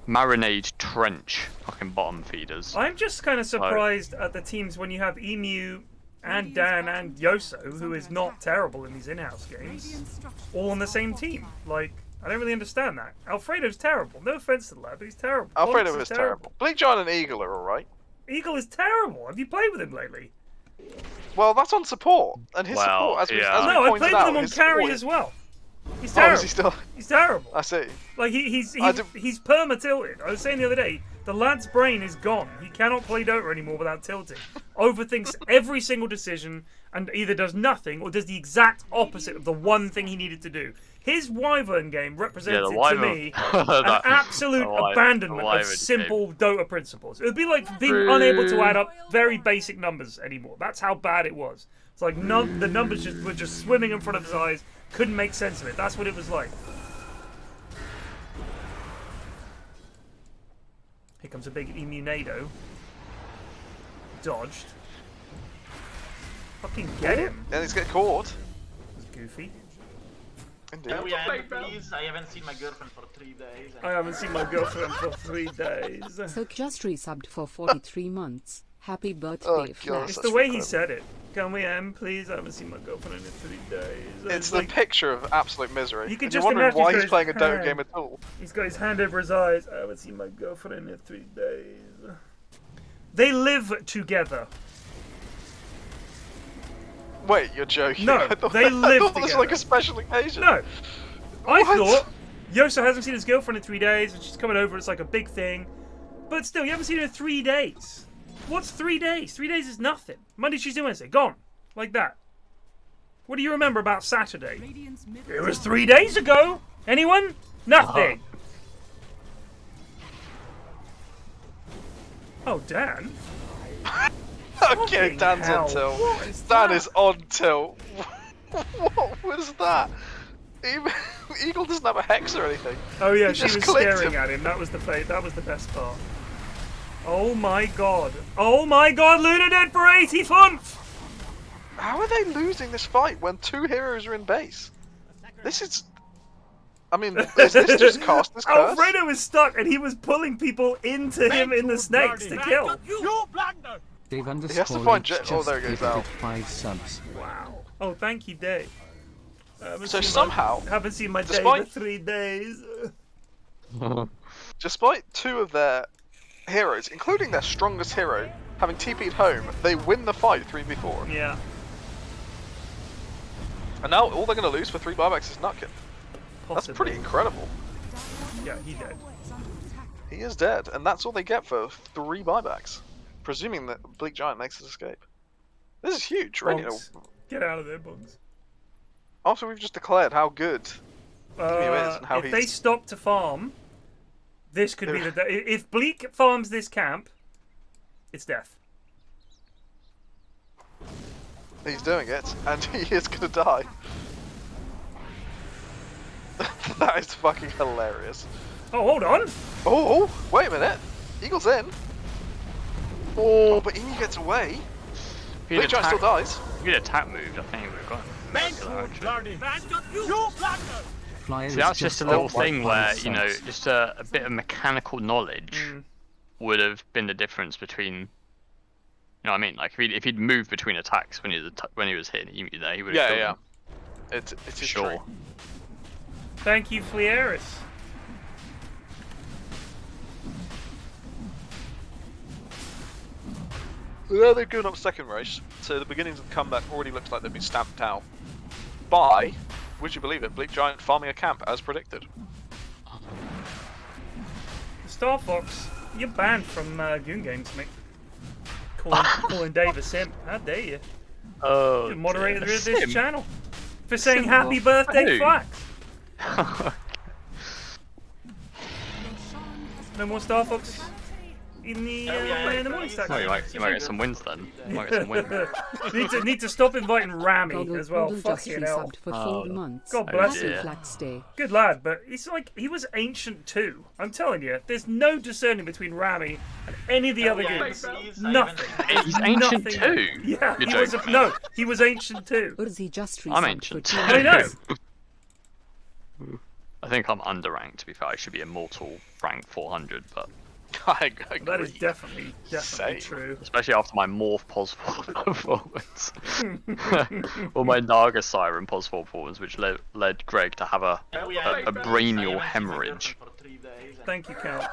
marinade trench fucking bottom feeders. I'm just kind of surprised at the teams when you have Emu and Dan and Y.O.S.O, who is not terrible in these in-house games, all on the same team. Like, I don't really understand that. Alfredo's terrible. No offense to the lad, but he's terrible. Alfredo Pontus is terrible. Bleak Giant and Eagle are alright. Eagle is terrible. Have you played with him lately? Well, that's on support, and his support, as we No, I pointed played out, with him on his carry support as well. He's Oh, terrible. is he still? He's terrible. I see. Like he's perma tilted. I was saying the other day, the lad's brain is gone. He cannot play Dota anymore without tilting. Overthinks every single decision and either does nothing or does the exact opposite of the one thing he needed to do. His Wyvern game represented to me an absolute abandonment of simple Dota principles. It would be like being unable to add up very basic numbers anymore. That's how bad it was. It's like the numbers were just swimming in front of his eyes. Couldn't make sense of it. That's what it was like. Here comes a big Emunado. Dodged. Fucking get him. And he's getting caught. It's goofy. Indeed. Please, I haven't seen my girlfriend for 3 days. I haven't seen my girlfriend for 3 days. So just resubbed for 43 months. Happy birthday, Flash. It's the way he said it. Can we end, please? I haven't seen my girlfriend in 3 days. It's the picture of absolute misery. You can And just you're wondering imagine why he's he's playing a got his Dota hand. game at all. He's got his hand over his eyes. I haven't seen my girlfriend in 3 days. They live together. Wait, you're joking? No, I thought, they live I thought this was together. like a special occasion. No. I What? thought Y.O.S.O hasn't seen his girlfriend in 3 days and she's coming over. It's like a big thing. But still, you haven't seen her in 3 days. What's 3 days? 3 days is nothing. Monday, Tuesday, Wednesday. Gone. Like that. What do you remember about Saturday? It was 3 days ago. Anyone? Nothing. Oh, Dan. Okay, Dan's hell. on tilt. What is Dan that? is on tilt. What was that? Eagle doesn't have a hex or anything. Oh yeah, He she just was clicked staring him. at him. That was the best part. Oh my god. Oh my god, Luna dead for 80 funds! How are they losing this fight when 2 heroes are in base? This is... I mean, is this just cast this curse? Alfredo was stuck and he was pulling people into him in the snakes to kill. Dave He has to underscore find H Jet. Oh, there he just goes out. gifted 5 subs. Wow. Oh, thank you, Dave. So somehow, haven't seen my Dave despite- for 3 days. despite 2 of their heroes, including their strongest hero, having TP'd home, they win the fight 3v4. Yeah. And now all they're going to lose for 3 buybacks is Nutkin. That's Possibly. pretty incredible. Yeah, he dead. He is dead, and that's all they get for 3 buybacks. Presuming that Bleak Giant makes his escape. This is huge, really. Bonks. Get out of there, Bugs. After we've just declared how good Emu is and how if they stop to farm, this could be the day. If Bleak farms this camp, it's death. he's doing it, and he is going to die. That is fucking hilarious. Oh, hold on. Oh, wait a minute. Eagle's in. Oh, but Emu gets away. Bleak Giant still dies. If he'd attack moved, I think he would have gone. Flyer See, is that's just a little gifted thing 5 where, subs. you know, just a bit of mechanical knowledge would have been the difference between, you know what I mean? Like, if he'd moved between attacks when he was hitting Emu there, he would have killed him. It's Sure. true. Thank you, Flieris. Well, they've given up second race, so the beginnings of the comeback already looks like they've been stamped out by, would you believe it, Bleak Giant farming a camp as predicted. Star Fox, you're banned from Goon Games, mate. Calling Dave a simp. How dare you? Oh, You're moderator dear. of this Simp? channel. For saying Simp happy what? birthday, Who? Flax. No more Star Fox. in the morning stack. Well, you might get some wins then. You might get some wins. need to stop inviting Rami Goggle as well. just Fucking hell. resubbed for 4 months. God bless Happy him. Flax Day. Good lad, but he's like he was ancient too. I'm telling you, there's no discerning between Rami and any of the other games. Nothing. He's ancient Nothing. too. Yeah, You're joking. he was ancient too. Urzi just I'm resubbed ancient. for 2 I know. I think I'm underranked. To be fair, I should be immortal rank 400, but I agree. That is definitely Same. true. especially after my morph pos 4 performance, or my Naga Siren pos 4 performance, which led Greg to have a brainial hemorrhage. Thank you, Count.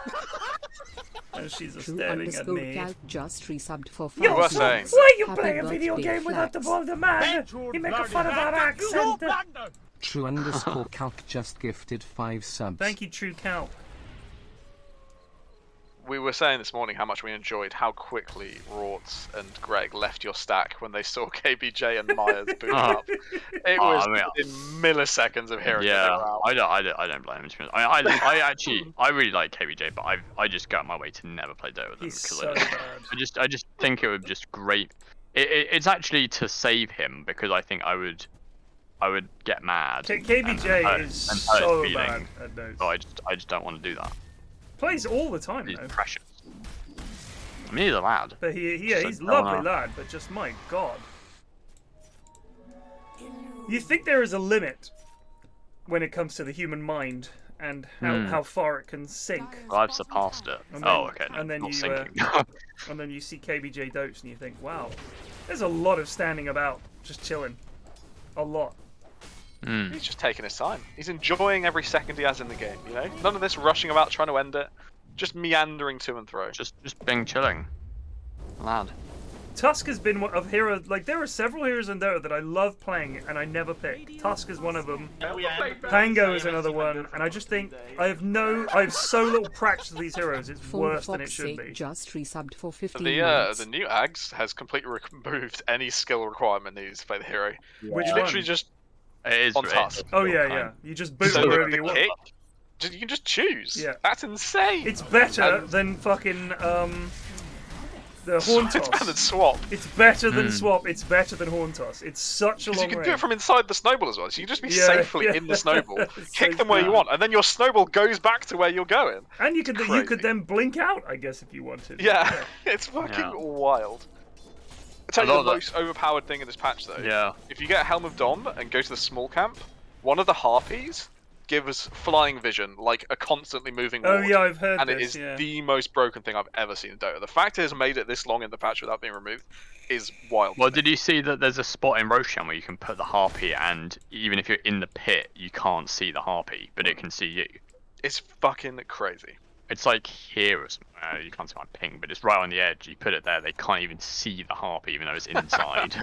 And she's True staring at underscore me. calc just resubbed for 5 Yo, were months. saying. why are you Happy playing a video birthday, game without the Flax. the man? You make fun of our accent. True underscore calc just gifted 5 subs. Thank you, True Count. We were saying this morning how much we enjoyed how quickly Rorts and Greg left your stack when they saw KBJ and Myers boot up. It was in milliseconds of hearing. Yeah, I don't blame him. To be honest. I really like KBJ, but I just go out my way to never play Dota with them. He's because so bad. I just think it would just great. It's actually to save him because I think I would get mad. KBJ is so bad at those. So I just don't want to do that. Plays all the time He's though. precious. I mean, he's a lad. But he's Just a don't lovely know. lad, but just my god. You think there is a limit when it comes to the human mind and how far it can sink. Well, I've surpassed it. And then- Okay. No, and then not you, sinking. And then you see KBJ Dotes and you think, wow, there's a lot of standing about, just chilling. A lot. He's just taking his time. He's enjoying every second he has in the game, you know? None of this rushing about trying to end it. Just meandering to and fro. Just being chilling. Lad. Tusk has been one of heroes. Like, there are several heroes in Dota that I love playing and I never pick. Tusk is one of them. Pango is another one, and I just think I have so little practice of these heroes. It's worse than it should be. Just resubbed for 15 The months. new Ags has completely removed any skill requirement needed to play the hero. Which You one? literally just It is. on task. Oh yeah. You just boot So wherever the you want. kick, you can just choose. Yeah. That's insane. It's better than fucking the Horn It's better than Toss. swap. It's better than swap. It's better than Horn Toss. It's such a Because long you can range. do it from inside the snowball as well. So you can just be Yeah, safely yeah. in the snowball, So kick them where you bad. want, and then your snowball goes back to where you're going. And you could Crazy. then blink out, I guess, if you wanted. Yeah, it's fucking wild. I'll tell you the most overpowered thing in this patch though. Yeah. If you get Helm of Dom and go to the small camp, one of the harpies gives flying vision, like a constantly moving Oh ward. yeah, I've heard And this. it is yeah. the most broken thing I've ever seen in Dota. The fact it has made it this long in the patch without being removed is wild. Well, did you see that there's a spot in Roshan where you can put the harpy, and even if you're in the pit, you can't see the harpy, but it can see you. It's fucking crazy. It's like here, or something. You can't see my ping, but it's right on the edge. You put it there, they can't even see the harpy, even though it's inside.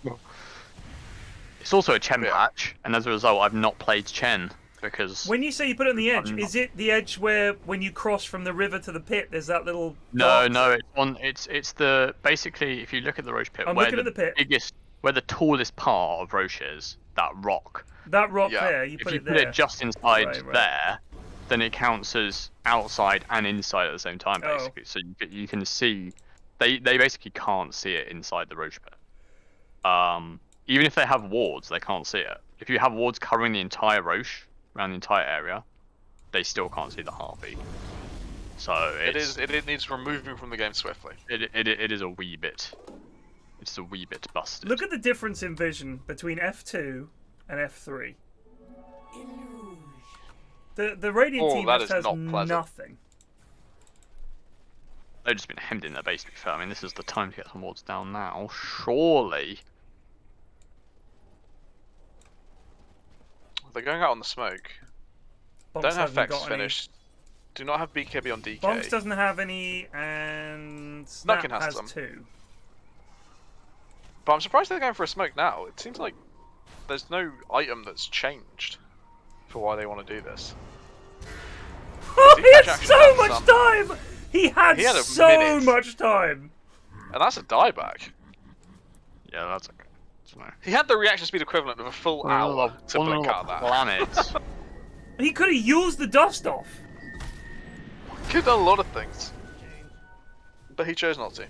It's also a Chen patch, and as a result, I've not played Chen because. When you say you put it on the edge, is it the edge where when you cross from the river to the pit, there's that little? No, dot? it's the basically if you look at the Roche pit, I'm where looking at the pit. where the tallest part of Roche is, that rock. That rock there, you put if you it put there. it just inside Right. there, then it counts as outside and inside at the same time, Oh. basically. So you can see, they basically can't see it inside the Roche pit. Even if they have wards, they can't see it. If you have wards covering the entire Roche, around the entire area, they still can't see the harpy. So it needs removing from the game swiftly. It is a wee bit. It's a wee bit busted. Look at the difference in vision between F2 and F3. The Radiant team that just is has not pleasant. nothing. They've just been hemmed in their base, to be fair. I mean, this is the time to get some wards down now. Surely. They're going out on the smoke. Bonks Don't have hasn't Vex got any. finished. Do not have BKB on DK. Bonks doesn't have any, and Snap Nutkin has has some. 2. But I'm surprised they're going for a smoke now. It seems like there's no item that's changed for why they want to do this. Oh, he had actually so had much some. time! He had He had a so minute. much time! And that's a dieback. Yeah, that's okay. He had the reaction speed equivalent of a full hour to blink out of that. Planet. He could have used the dust off. Could have done a lot of things. but he chose not to.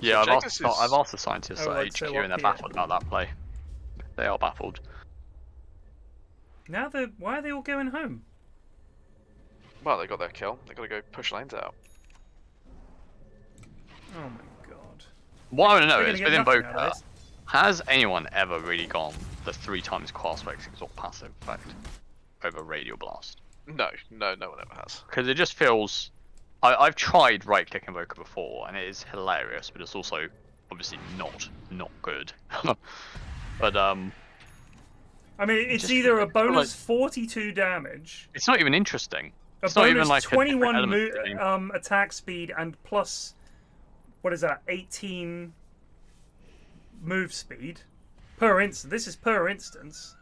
Yeah, So I've asked the scientists Oh, at right, so HQ up and they're here. baffled about that play. They are baffled. Now why are they all going home? Well, they got their kill. They got to go push lanes out. Oh my god. What I want to know They're is, gonna get with nothing out of Invoker, this. has anyone ever really gone the 3 times class-based exalt passive effect over Radial Blast? No one ever has. Because it just feels... I've tried right-click Invoker before, and it is hilarious, but it's also obviously not good. But I mean, it's just either a feels like- bonus 42 damage, it's not even interesting. a It's not even bonus like a different 21 element to the game. attack speed, and plus, what is that, 18 move speed per instance. This is per instance.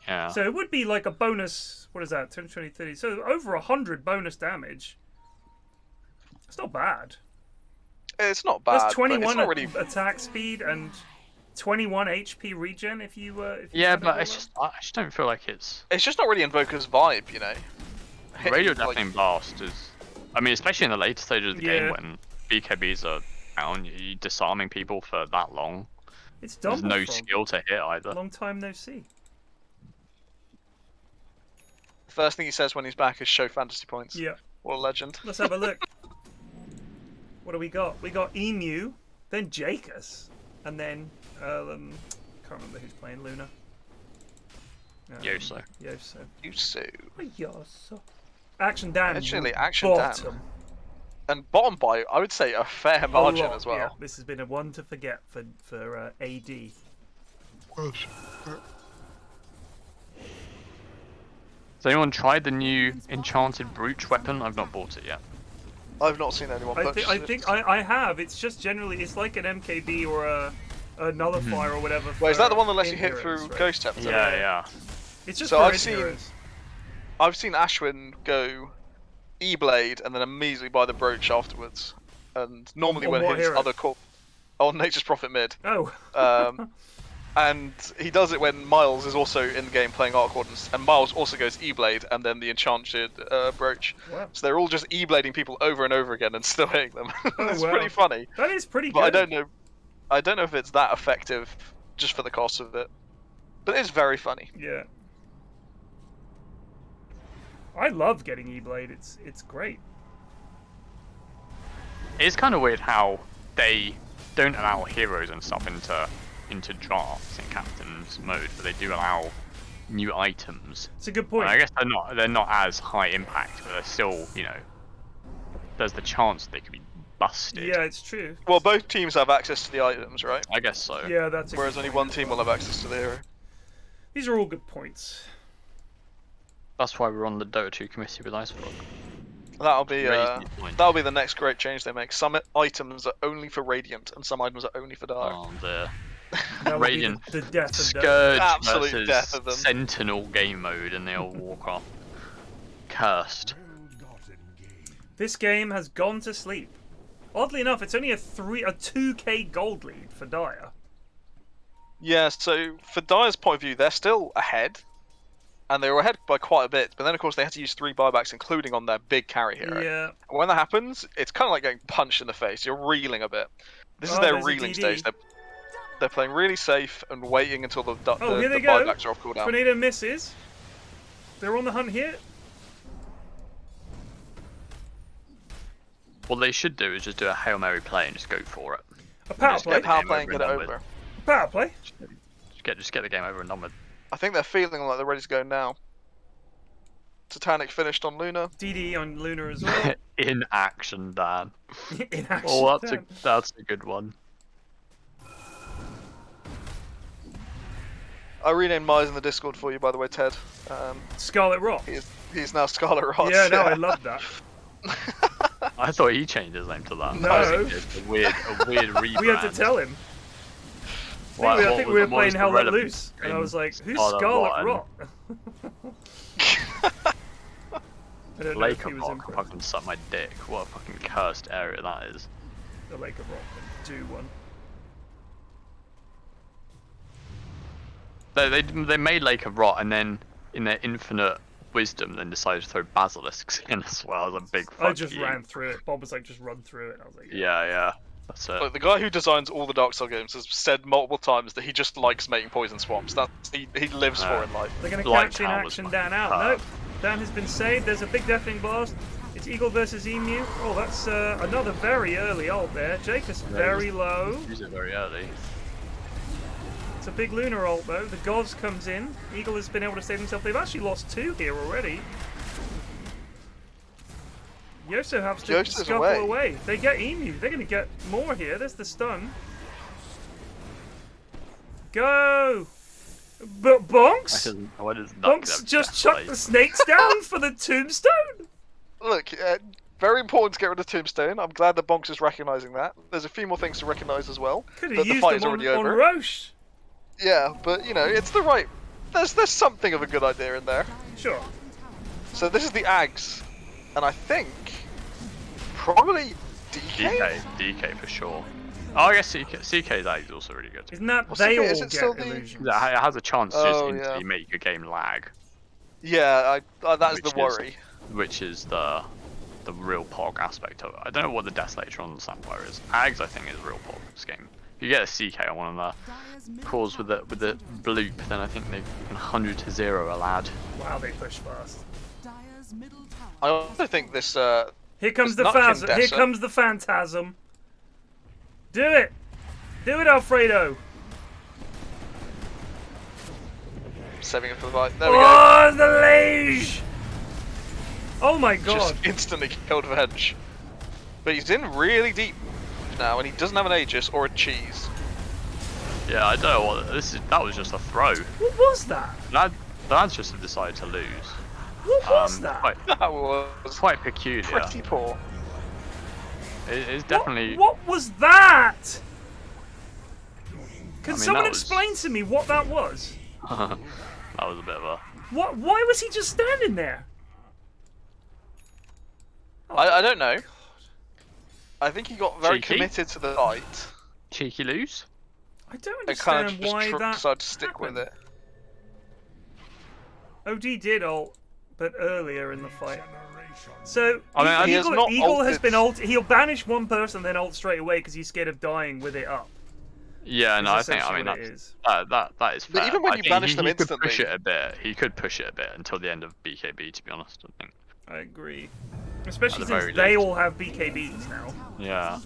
Yeah. So it would be like a bonus, what is that, 10, 20, 30, so over 100 bonus damage. It's not bad. It's not bad. That's but 21 it's not really... attack speed and 21 HP regen if you Yeah, add it but all it's up. I just don't feel like it's... It's just not really Invoker's vibe, you know. Radio Like, Deafening Blast is... I mean, especially in the later stages of the game Yeah. when BKBs are down, you're disarming people for that long. It's There's double no frog. skill to hit either. Long time no see. First thing he says when he's back is show fantasy points. Yeah. What a legend. Let's have a look. What do we got? We got Emu, then Jacus, and then can't remember who's playing Luna. Y.O.S.O. Y.O.S.O. Y.O.S.O. Action Dan. Actually, Action bottom. Dan. And bottom by, I would say, a fair A margin lot, as well. yeah. This has been a one to forget for AD. Has anyone tried the new enchanted brooch weapon? I've not bought it yet. I've not seen anyone purchase I think I have. It's just generally, it's like an MKB or a nullifier or whatever. Wait, is that the for one that lets you in hit heroes, through right? Ghost Tempter? Yeah. It's just So for I've in seen- heroes. I've seen Ashwin go E-Blade and then immediately buy the brooch afterwards. And normally On when what his hero? other on Nature's Prophet mid. Oh. And he does it when Miles is also in the game playing Arc Wardens, and Miles also goes E-Blade and then the enchanted brooch. Wow. So they're all just E-Blading people over and over again and still hitting them. Oh, It's wow. pretty funny. That is pretty But good. I don't know if it's that effective just for the cost of it. But it's very funny. Yeah. I love getting E-Blade. It's great. It's kind of weird how they don't allow heroes and stuff into drafts in Captain's mode, but they do allow new items. It's a good point. And I guess they're not as high impact, but they're still, you know, there's the chance they could be busted. Yeah, it's true. Well, both teams have access to the items, right? I guess so. Yeah, that's a Whereas good only point one as team well. will have access to the hero. These are all good points. That's why we're on the Dota 2 committee with Icefrog. That'll be Raise these points. that'll be the next great change they make. Some items are only for Radiant, and some items are only for Dark. Oh, the That would be Radiant the death of Scourge Absolute versus death of them. Sentinel game mode in the old Warcraft. Cursed. This game has gone to sleep. Oddly enough, it's only a 2k gold lead for Dire. Yeah, so for Dire's point of view, they're still ahead, and they were ahead by quite a bit. But then, of course, they had to use 3 buybacks, including on their big carry hero. Yeah. And when that happens, it's kind of like getting punched in the face. You're reeling a bit. This is Oh, their there's a reeling DD. stage. They're playing really safe and waiting until the Here they go. buybacks are off cooldown. Tornado misses. They're on the hunt here. What they should do is just do a Hail Mary play and just go for it. A power Just play. get the Power game play and get it done with. over. Power play. Just get the game over and done with. I think they're feeling like they're ready to go now. Titanic finished on Luna. DD on Luna as well. In action, Dan. In action. Oh, Dan. that's a good one. I renamed Myers in the Discord for you, by the way, Ted. Scarlet Rock. He's now Scarlet Ross. Yeah, no, I love that. I thought he changed his name to that. No. I think it's a weird rebrand. We had to tell him. I think we were playing Hell Let Loose, and I was like, "Who's Scarlet Rock?" I don't know if Lake he of was Rock impressed. fucking suck my dick. What a fucking cursed area that is. The Lake of Rock can do one. They made Lake of Rot, and then in their infinite wisdom, then decided to throw basilisks in as well as a big fuck I just you. ran through it. Bob was like, just run through it. And I was like, Yeah, that's it. Look, the guy who designs all the Dark Souls games has said multiple times that he just likes making poison swamps. That's he lives for in life. They're going to Light catch in Tower was action my- Dan out. Nope. Dan has been saved. There's a big deafening blast. It's Eagle versus Emu. Oh, that's another very early ult there. Jake is very low. Use it very early. It's a big lunar ult though. The Goz comes in. Eagle has been able to save himself. They've actually lost 2 here already. Y.O.S.O has to Y.O.S.O's scuffle away. away. They get Emu. They're going to get more here. There's the stun. Go! But Bonks? What is Bonks just chucked the snakes down for the tombstone? Look, very important to get rid of Tombstone. I'm glad that Bonks is recognising that. There's a few more things to recognise as well. Could But have the used fight them is on, already on over. Roche. Yeah, but you know, it's the right. There's something of a good idea in there. Sure. So this is the Ags, and I think probably DK. DK for sure. Oh, I guess CK's ag is also really good. Isn't that Well, they CK, all is it get still the- illusions? Yeah, it has a chance to just Oh, instantly yeah. make your game lag, Yeah, that's the Which is- worry. which is the real POG aspect of it. I don't know what the Desolator on the Sapphire is. Ags, I think, is real POG in this game. If you get a CK on one of the cores with the bloop, then I think they can 100 to 0 a lad. Wow, they push fast. Dire's middle tower. I also think this. Here comes the Nutkin phantasm. Here Dessa. comes the phantasm. Do it. Do it, Alfredo. Saving it for the fight. There we go. Oh, the Liege. Oh my god. Just instantly killed Venge. But he's in really deep now, and he doesn't have an Aegis or a cheese. Yeah, I don't know what this is. That was just a throw. What was that? Lads just have decided to lose. What was that? That was Quite peculiar. pretty poor. It's definitely. What was that? Can I mean, someone that was- explain to me what that was? That was a bit of a. What? Why was he just standing there? I don't know. I think he got very Cheeky? committed to the fight Cheeky lose? I don't and kind understand of why just that decided to stick with happened. it. OD did ult, but earlier in the fight. So I mean, he has not Eagle has ulted. been ult. He'll banish one person, then ult straight away because he's scared of dying with it up. Yeah, no, I Is think. I essentially mean, what it that's, is. that is fair. But even when I you think banish them he could instantly- push it a bit. He could push it a bit until the end of BKB. To be honest, I think. I agree. Especially At the since very they least. all have BKBs now. Yeah.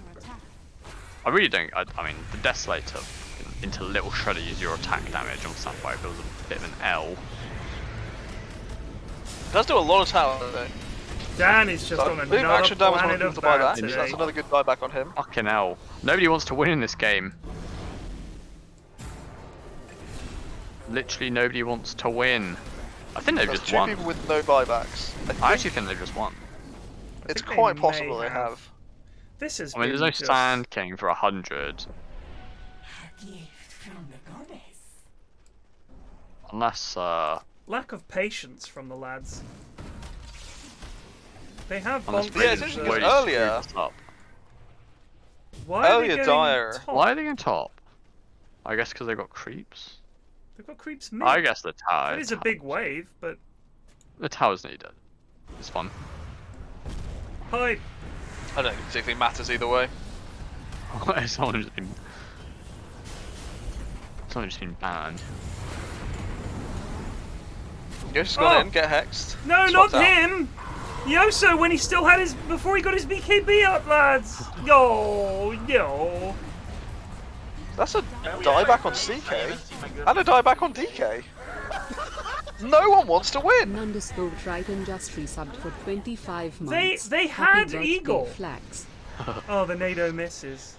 I really don't. I mean, the Desolator into little shredder your attack damage on Sapphire feels a bit of an L. Does do a lot of tower though. Dan is just So, on boom, another action damage planet on of to buy that. bad today. That's another good dieback on him. Fucking hell. Nobody wants to win in this game. Literally nobody wants to win. I think they've There's just 2 won. people with no buybacks. I actually think they've just won. It's think they quite may possible they have. have. This is. I mean, there's no Sand King for 100. Unless, Lack of patience from the lads. They have unless bonkers. Yeah, it's interesting Wade because screwed earlier- us up. Why are earlier they getting Dire- top? Why are they in top? I guess because they got creeps. They've got creeps mid. I guess the tower. It is a big wave, but The tower's needed. It's fun. hi. I don't think it matters either way. Someone's just been banned. You just gone Oh. in, get hexed. No, swapped not out. him. Y.O.S.O when he still had his before he got his BKB up, lads. Yo. That's a dieback on CK and a dieback on DK. No one wants to win. Underscore Triton just resubbed for 25 months. They Happy had birthday, Eagle. Flax. Oh, the NATO misses.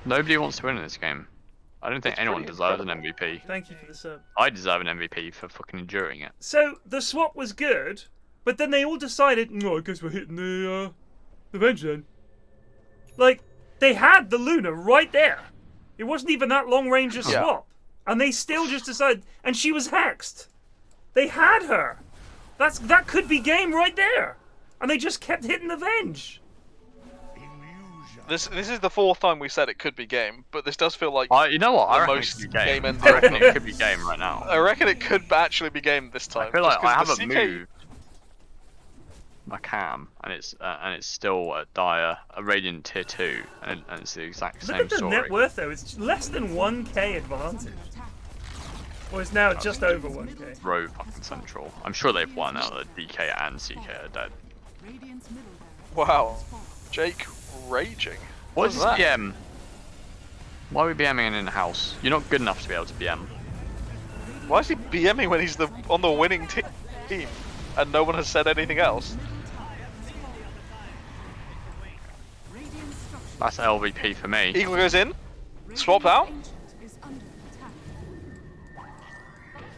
Nobody wants to win in this game. I don't think It's anyone pretty deserves an incredible. MVP. Thank you for the sub. I deserve an MVP for fucking enduring it. So the swap was good, but then they all decided, no, I guess we're hitting the Venge then. Like, they had the Luna right there. It wasn't even that long range a Yeah. swap. And they still just decided, and she was hexed. They had her. That could be game right there. And they just kept hitting the Venge. This is the 4th time we said it could be game, but this does feel like You know what? I the reckon most it could be game. game-ending. I reckon it could be game right now. I reckon it could actually be game this time. I feel just like I 'cause the haven't moved my cam, and it's still at dire a Radiant tier 2, and it's the exact Look same at the story. net worth though. It's less than 1k advantage. Well, it's now just over 1k. Row fucking central. I'm sure they've won out that DK and CK are dead. Wow, Jake raging. What is this that? BM? Why are we BMing an in-house? You're not good enough to be able to BM. Why is he BMing when he's on the winning team, and no one has said anything else? That's LVP for me. Eagle goes in, swap out.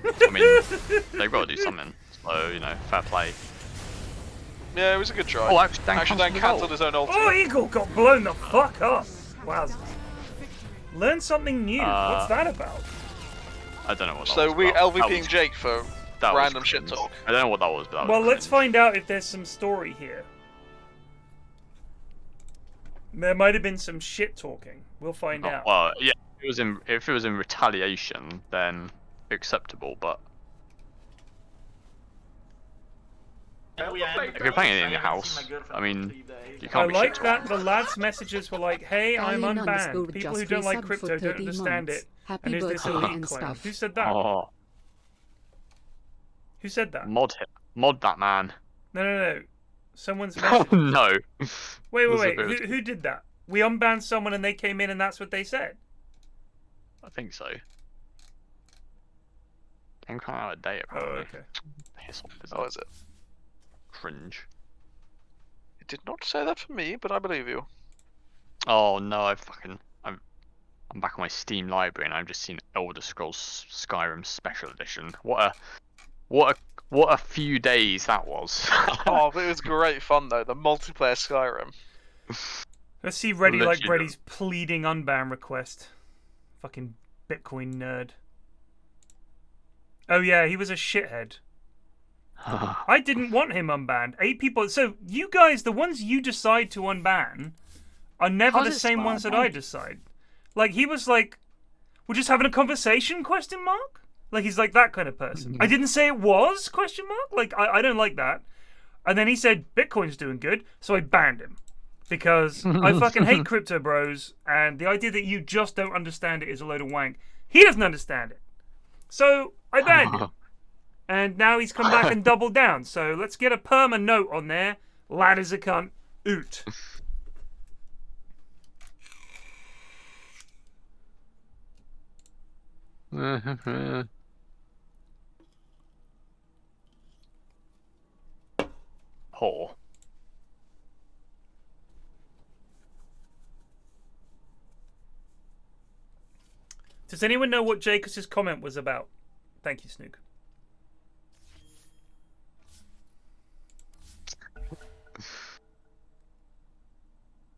I mean, they've got to do something. So, you know, fair play. Yeah, it was a good try. Oh, Action Dan cancelled his own ultimate. Oh, Eagle got blown the fuck up. Wow. Learn something new. What's that about? I don't know what that So was we about. LVPing Jake for that was random shit talk. I don't know what that was, but that Well, was let's find out if there's some story here. There might have been some shit talking. We'll find out. Well, yeah, if it was in retaliation, then acceptable, but if you're playing it in your house, I mean, you I can't be like shit that talking. the lads' messages were like, "Hey, I'm Alien unbanned. underscore People who just don't like resubbed crypto for don't 30 understand months. it." Happy And is this birthday elite and claim? stuff. Who said that? Oh, Who said that? mod that man. No. Someone's Oh message. no. Wait. Who did that? We unbanned someone and they came in and that's what they said. I think so. I'm kind of out of date, Oh, apparently. okay. Piss off, Oh, is it? Cringe. It did not say that for me, but I believe you. Oh no, I'm back on my Steam library and I've just seen Elder Scrolls Skyrim Special Edition. What a few days that was. Oh, but it was great fun though. The multiplayer Skyrim. Let's see Ready like Literally. Reddy's pleading unban request. Fucking Bitcoin nerd. Oh yeah, he was a shithead. I didn't want him unbanned. 8 people. So you guys, the ones you decide to unban, are never How's the it same smart, ones that man? I decide. Like he was like, "We're just having a conversation?" Question mark. Like he's like that kind of person. I didn't say it was question mark. Like I don't like that. And then he said Bitcoin's doing good, so I banned him because I fucking hate crypto bros, and the idea that you just don't understand it is a load of wank. He doesn't understand it, so I banned him. And now he's come back and doubled down. So let's get a perma note on there. Lad is a cunt. Oot. Poor. Does anyone know what Jacobs' comment was about? Thank you, Snook.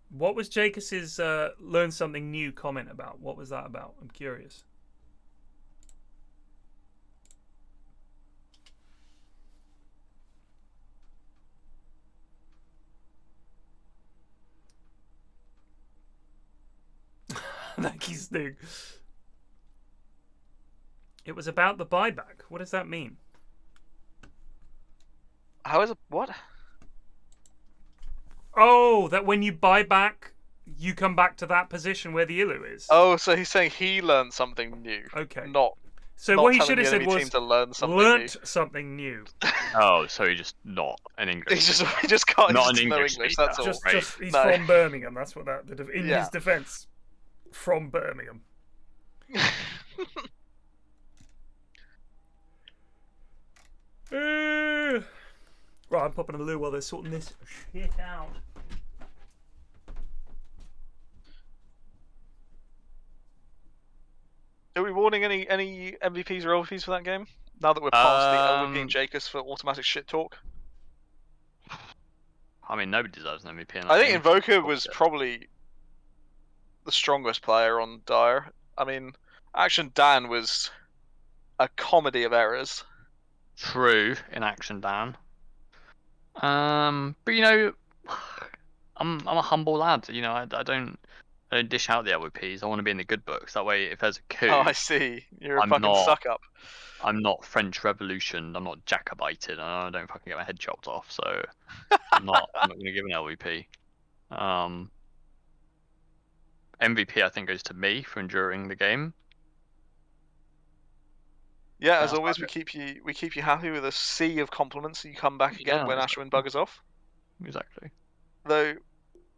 What was Jacobs' learn something new comment about? What was that about? I'm curious. Thank you, Snook. It was about the buyback. What does that mean? How is it? What? Oh, that when you buy back, you come back to that position where the Ilu is. Oh, so he's saying he learned something new. Okay. Not. So not what he telling should have the said enemy was, team to learn something learnt new. something new. Oh, so he just not an English. He just can't. Not He an just know English English. speaker. That's all. Just he's No. from Birmingham. That's what that. In Yeah. his defence, from Birmingham. Right, I'm popping a loo while they're sorting this shit out. Are we warning any MVPs or LVPs for that game? Now that we're past the LVP Jacobs for automatic shit talk. I mean, nobody deserves an MVP in that I think game. Invoker was probably the strongest player on Dire. I mean, Action Dan was a comedy of errors. True in Action Dan. But you know, I'm a humble lad. You know, I don't dish out the LVPs. I want to be in the good books. That way, if there's a coup, Oh, I see. You're a I'm fucking not- suck up. I'm not French Revolution. I'm not Jacobited. And I don't fucking get my head chopped off. So I'm not going to give an LVP. MVP I think goes to me for enduring the game. Yeah, as That's always, about we keep you happy with a sea of compliments. So you come back again Yeah, when Ashwin buggers off. Exactly. Though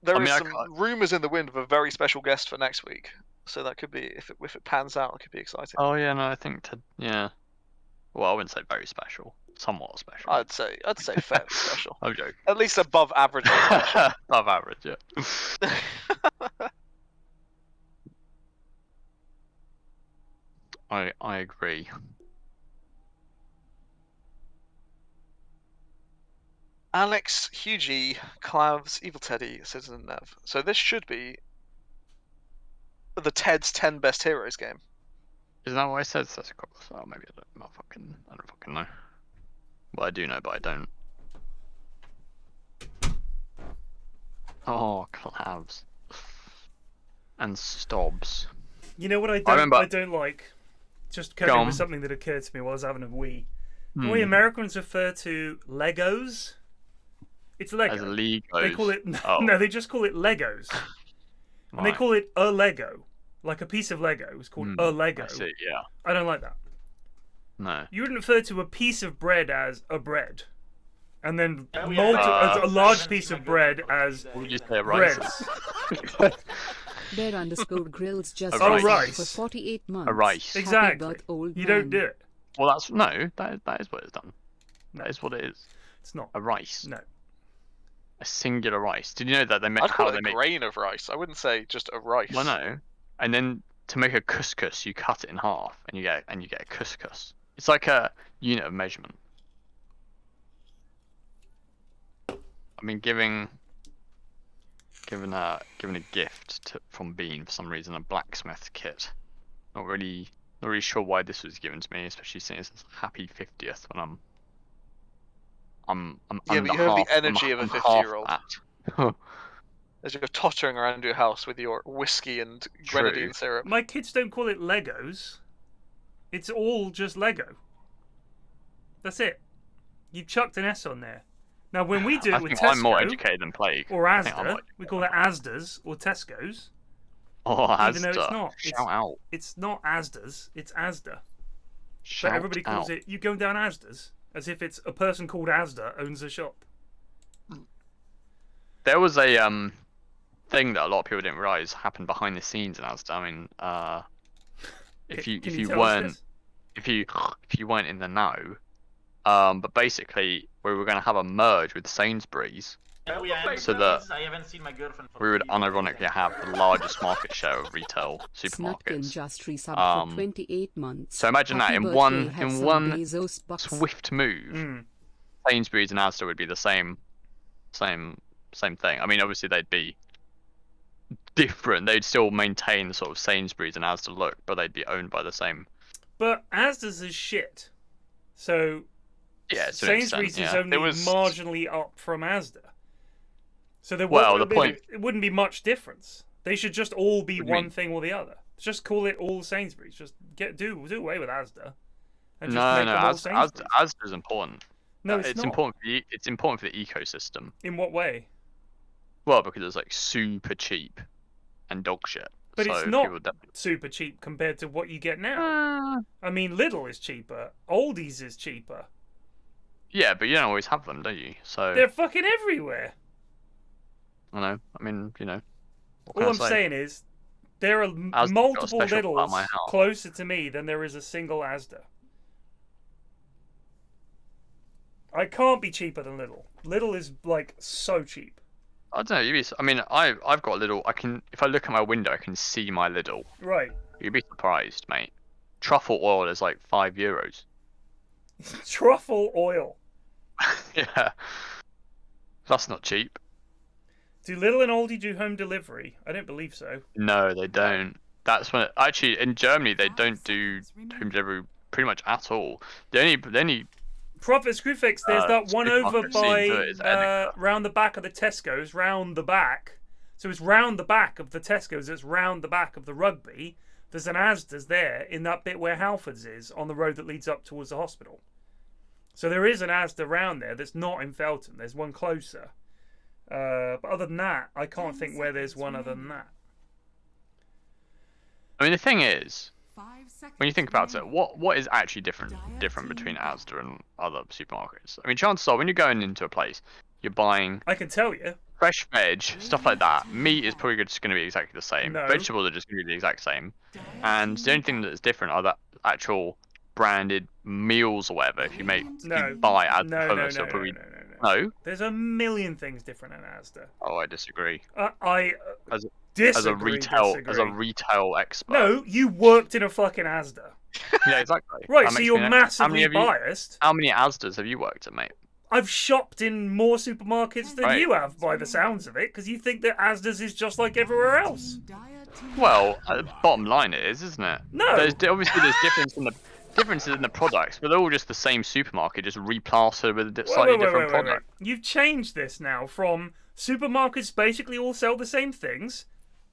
there is I some rumours in the wind of a very special guest for next week. So that could be, if it pans out, it could be exciting. Oh yeah, no, I think yeah. Well, I wouldn't say very special. Somewhat special. I'd say fairly special. I'm joking. At least above average. Above average, yeah. I agree. Alex, Hughie, Clavs, Evil Teddy, Citizen Nev. So this should be the Ted's 10 best heroes game. Isn't that what I said? That's a couple. Oh, maybe I don't fucking know. Well, I do know, but I don't. Oh, Clavs and Stobs. You know what I don't like? Just covering with something that occurred to me while I was having a wee. The way Americans refer to Legos, it's Lego. As Legos. They call it Oh. no, they just call it Legos, and they call it a Lego, like a piece of Lego is called a Lego. I see, yeah. I don't like that. No. You wouldn't refer to a piece of bread as a bread, and then a large piece of bread as what would you say, rice? breads. Bear_grills just rice for 48 months. A rice. Exactly. Happy birth, old You man. don't do it. Well, that's no. That is what it's done. That is what it is. It's not a rice. No. A singular rice. Did you know that they make I'd call how it they a make grain of rice. I wouldn't say just a rice. Well, no. And then to make a couscous, you cut it in half, and you get a couscous. It's like a unit of measurement. I mean, given a gift from Bean for some reason, a blacksmith kit. Not really sure why this was given to me, especially since it's happy 50th when I'm yeah, under but you have the half- energy of a I'm half 50-year-old. that. As you're tottering around your house with your whiskey and grenadine syrup. My kids don't call it Legos. It's all just Lego. That's it. You've chucked an S on there. Now, when we do it with Tesco, I'm more educated than Plague. or Asda, we call it Asda's or Tesco's. Oh, Asda. Even though it's not. Shout out. It's not Asda's, it's Asda. Shout but everybody calls out. it, you go down Asda's, as if it's a person called Asda owns a shop. There was a thing that a lot of people didn't realize happened behind the scenes in Asda. I mean, if you weren't in the know, but basically we were going to have a merge with Sainsbury's, so that I haven't seen my girlfriend for we would unironically have the largest market share of retail Nutkin supermarkets. just resubbed for 28 months. So imagine that Happy in birthday, have some one Bezos bucks. swift move, Sainsbury's and Asda would be the same thing. I mean, obviously they'd be different. They'd still maintain the sort of Sainsbury's and Asda look, but they'd be owned by the same. But Asda's is shit. So yeah, to an Sainsbury's extent, is yeah. only marginally up from Asda. So there it wouldn't be much difference. They should just all be one thing or the other. Just call it all Sainsbury's. Just do away with Asda. And just make them all Sainsbury's. Asda is important. No, it's not. important. It's important for the ecosystem. In what way? Well, because it's like super cheap and dog shit. But so it's not people super cheap compared to what you get now. I mean, Lidl is cheaper. Aldi's is cheaper. Yeah, but you don't always have them, do you? So they're fucking everywhere. I know. I mean, you know. All I'm saying is, there are multiple Lidls closer to me than there is a single Asda. I can't be cheaper than Lidl. Lidl is like so cheap. I don't know. I mean, I've got a Lidl. If I look at my window, I can see my Lidl. Right. You'd be surprised, mate. Truffle oil is like €5. Truffle oil. Yeah. That's not cheap. Do Lidl and Aldi do home delivery? I don't believe so. No, they don't. That's when actually in Germany they don't do home delivery pretty much at all. The only Prophet Screwfix, there's that one over supermarket scene to it is by Edinburgh. round the back of the Tesco's, round the back. So it's round the back of the Tesco's, it's round the back of the Rugby. There's an Asda's there in that bit where Halfords is, on the road that leads up towards the hospital. So there is an Asda round there that's not in Felton. There's one closer. But other than that, I can't think where there's one other than that. I mean, the thing is, when you think about it, what is actually different between Asda and other supermarkets? I mean, chances are when you're going into a place, you're buying I can tell you. fresh veg, stuff like that. Meat is probably just going to be exactly the same. No. Vegetables are just going to be the exact same. And the only thing that's different are the actual branded meals or whatever. If you buy Asda products, they'll probably... No. There's a million things different in Asda. Oh, I disagree. I Disagree. disagree. As a retail expert. No, you worked in a fucking Asda. Yeah, exactly. Right, That so makes you're me- massively biased. How many Asdas have you worked at, mate? I've shopped in more supermarkets than Right. you have, by the sounds of it, because you think that Asda's is just like everywhere else. Well, bottom line it is, isn't it? No. Obviously there's differences in the products, but they're all just the same supermarket, just replastered with a slightly different product. You've changed this now from supermarkets basically all sell the same things,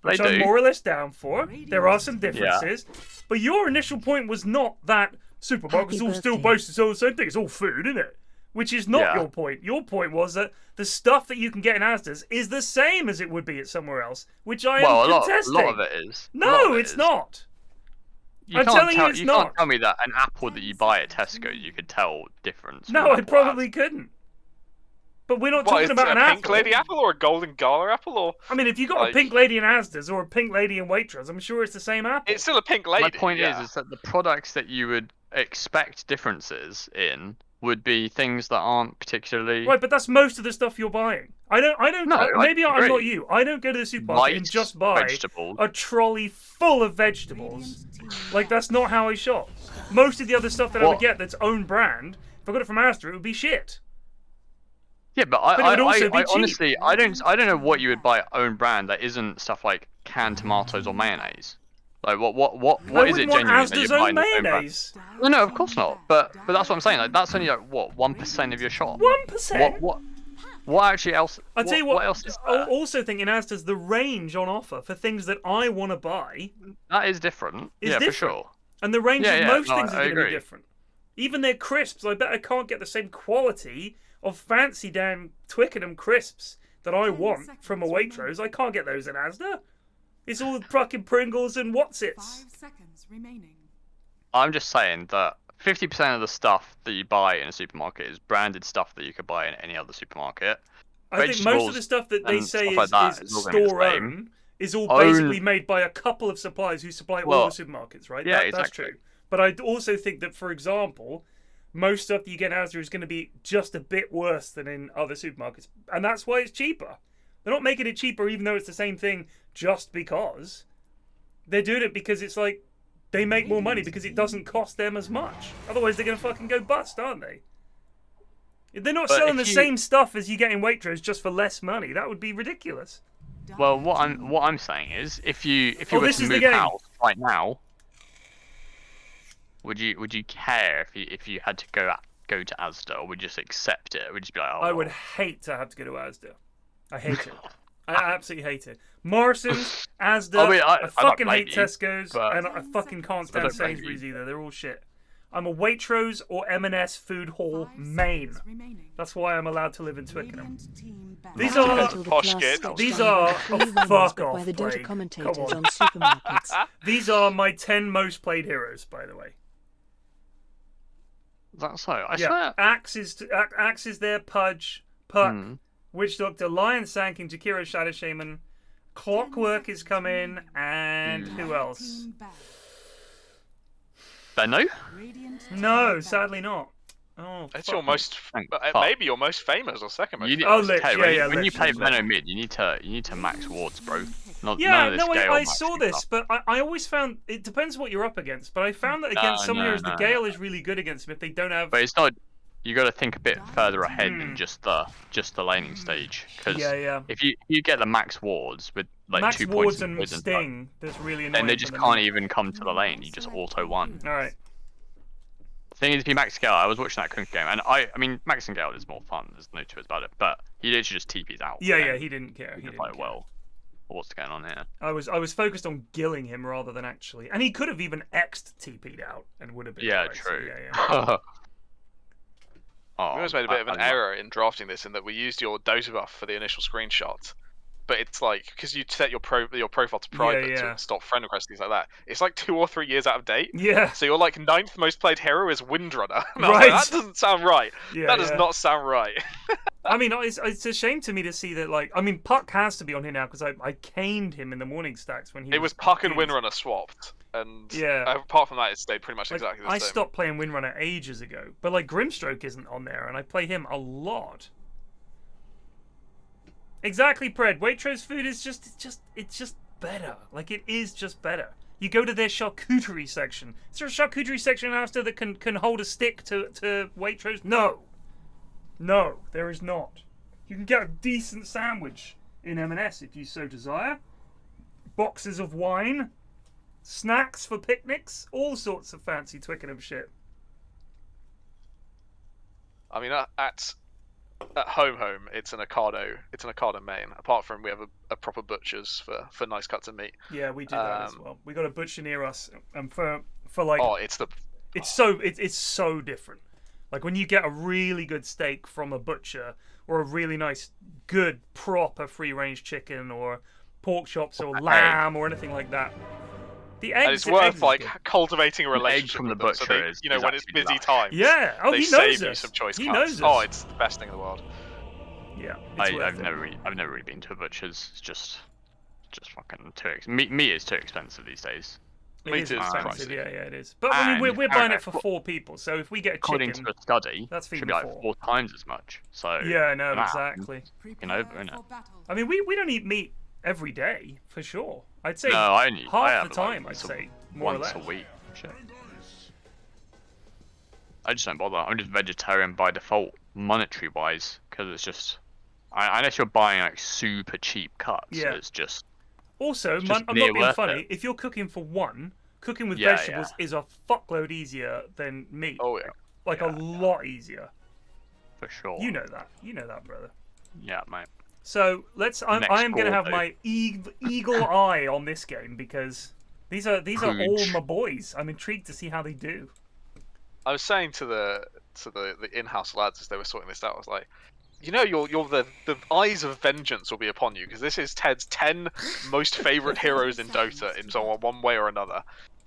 which They I'm do. more or less down for. There are some differences, but your initial point was not that supermarkets all still basically sell the same thing. It's all food, isn't it? Which is not your point. Your point was that the stuff that you can get in Asda's is the same as it would be at somewhere else, which I am contesting. A lot of it is. No, it's not. I'm telling you it's You not. can't tell me that an apple that you buy at Tesco, you could tell difference. No, I probably couldn't. But we're not talking about an a pink apple. lady apple or a golden gala apple or? I mean, if you got a pink lady in Asda's or a pink lady in Waitrose, I'm sure it's the same apple. It's still a pink lady. My point is that the products that you would expect differences in would be things that aren't particularly Right, but that's most of the stuff you're buying. Maybe I'm not you. I don't go to the supermarket and just buy vegetables. a trolley full of vegetables. Like, that's not how I shop. Most of the other stuff that I would get that's own brand, if I got it from Asda, it would be shit. Yeah, but it would also be I cheap. honestly, I don't know what you would buy own brand that isn't stuff like canned tomatoes or mayonnaise. Like what is it genuinely that you're buying own brand? No, of course not. But that's what I'm saying. Like that's only like what 1% of your shop. 1%. What actually else? I'll tell you what else is I there? also think in Asda's the range on offer for things that I want to buy That is different. is yeah, different. for sure. And the range of most things is I going to be agree. different. Even their crisps, I bet I can't get the same quality of fancy damn Twickenham crisps that I want from a Waitrose. I can't get those in Asda. It's all fucking Pringles and What's-Its. 5 seconds remaining. I'm just saying that 50% of the stuff that you buy in a supermarket is branded stuff that you could buy in any other supermarket. I think most of the stuff that they and say stuff like that is is all gonna be the store same. own is all basically made by a couple of suppliers who supply all the supermarkets, right? Yeah, That's exactly. true. But I also think that, for example, most stuff that you get in Asda is going to be just a bit worse than in other supermarkets. And that's why it's cheaper. They're not making it cheaper even though it's the same thing just because. They're doing it because it's like they make more money because it doesn't cost them as much. Otherwise they're going to fucking go bust, aren't they? If they're not selling the same stuff as you get in Waitrose just for less money, that would be ridiculous. Well, what I'm saying is, if you were this to is the move game. house right now, would you care if you had to go to Asda, or would you just accept it? Would you just be like, oh, I would hate to have to go to Asda. I hate it. I absolutely hate it. Morrison's, Asda, I mean, I I fucking don't hate blame you, Tesco's, but- and I fucking can't I stand don't blame Sainsbury's you. either. They're all shit. I'm a Waitrose or M&S food hall main. That's why I'm allowed to live in Twickenham. These are Posh kid. these are fuck off. by the Dota Blake. commentators Come on. on supermarkets. These are my 10 most played heroes, by the way. Is that so? I Yeah, swear. Axe is there. Pudge, Puck, Witch Doctor, Lion Sanking, Jakiro, Shadow Shaman, Clockwork is coming, and who else? Benno? No, sadly not. Oh, It's fuck. your most, Thank but fuck. maybe your most famous or second most. You famous. need, Lich, okay, yeah, when you Lich play is Benno mid, you need to max wards, bro. None Yeah, of this no, Gale I maxing saw this, stuff. but I always found it depends what you're up against. But I found that against some heroes, the Gale is really good against them if they don't have. But it's not. You got to think a bit further ahead than just the laning stage. Because Yeah. if you get the max wards with like Max 2 wards points of and poison, Sting, that's really annoying. then they for just them. can't even come to the lane. You just auto one. All right. The thing is, if you max Gale, I was watching that Kunk game, and I mean, maxing Gale is more fun. There's no two ways about it. But he literally just TP'd out. Yeah, he didn't care. He didn't quite care. well. What's going on here? I was focused on gilling him rather than actually, and he could have even X'd TP'd out and would have been. Yeah, right, true. So yeah. We almost made a bit of an error in drafting this in that we used your Dota buff for the initial screenshot. But it's like, because you set your profile to private to stop friend requests, things like that. It's like 2 or 3 years out of date. Yeah. So your like 9th most played hero is Windrunner. And I was Right. like, that doesn't sound right. Yeah, that does not sound right. I mean, it's a shame to me to see that, like, I mean, Puck has to be on here now because I caned him in the morning stacks when he. It was Puck and Windrunner swapped, and apart from that, it stayed pretty much exactly the same. I stopped playing Windrunner ages ago, but like Grimstroke isn't on there, and I play him a lot. Exactly, Pred. Waitrose food is it's just better. Like, it is just better. You go to their charcuterie section. Is there a charcuterie section in Astor that can hold a stick to Waitrose? No. No, there is not. You can get a decent sandwich in M&S if you so desire. Boxes of wine. Snacks for picnics. All sorts of fancy Twickenham shit. I mean, at home, it's an Ocado main. Apart from we have a proper butcher's for nice cuts of meat. Yeah, we do that as well. We got a butcher near us, and for like. Oh, it's so different. Like when you get a really good steak from a butcher, or a really nice, good proper free range chicken, or pork chops, or lamb, or anything like that. The eggs. And it's worth like cultivating a relationship from the with them, butcher so they, is when it's busy times. Yeah. Oh, they he knows save you us. some choice He cuts. knows us. Oh, it's the best thing in the world. Yeah. I've never really been to a butcher's. It's just fucking too expensive. Meat is too expensive these days. It is expensive, pricey. Yeah, it is. But I mean, we're buying it for 4 people, so if we get a chicken, according to a study, that's should be like 4 times as much. So yeah, no, exactly. Over, isn't it? I mean, we don't eat meat every day for sure. I'd say half the time. I'd say more or less. Once a week. Shit. I just don't bother. I'm just vegetarian by default, monetary wise, because it's just unless you're buying like super cheap cuts, it's just. Also, I'm not being funny. If you're cooking for one, cooking with vegetables is a fuckload easier than meat. Oh yeah, like a lot easier. For sure. You know that, brother. Yeah, mate. So I am going to have my eagle eye on this game because these are all my boys. I'm intrigued to see how they do. I was saying to the in-house lads as they were sorting this out, I was like, you know, the eyes of vengeance will be upon you because this is Ted's 10 most favorite heroes in Dota in one way or another.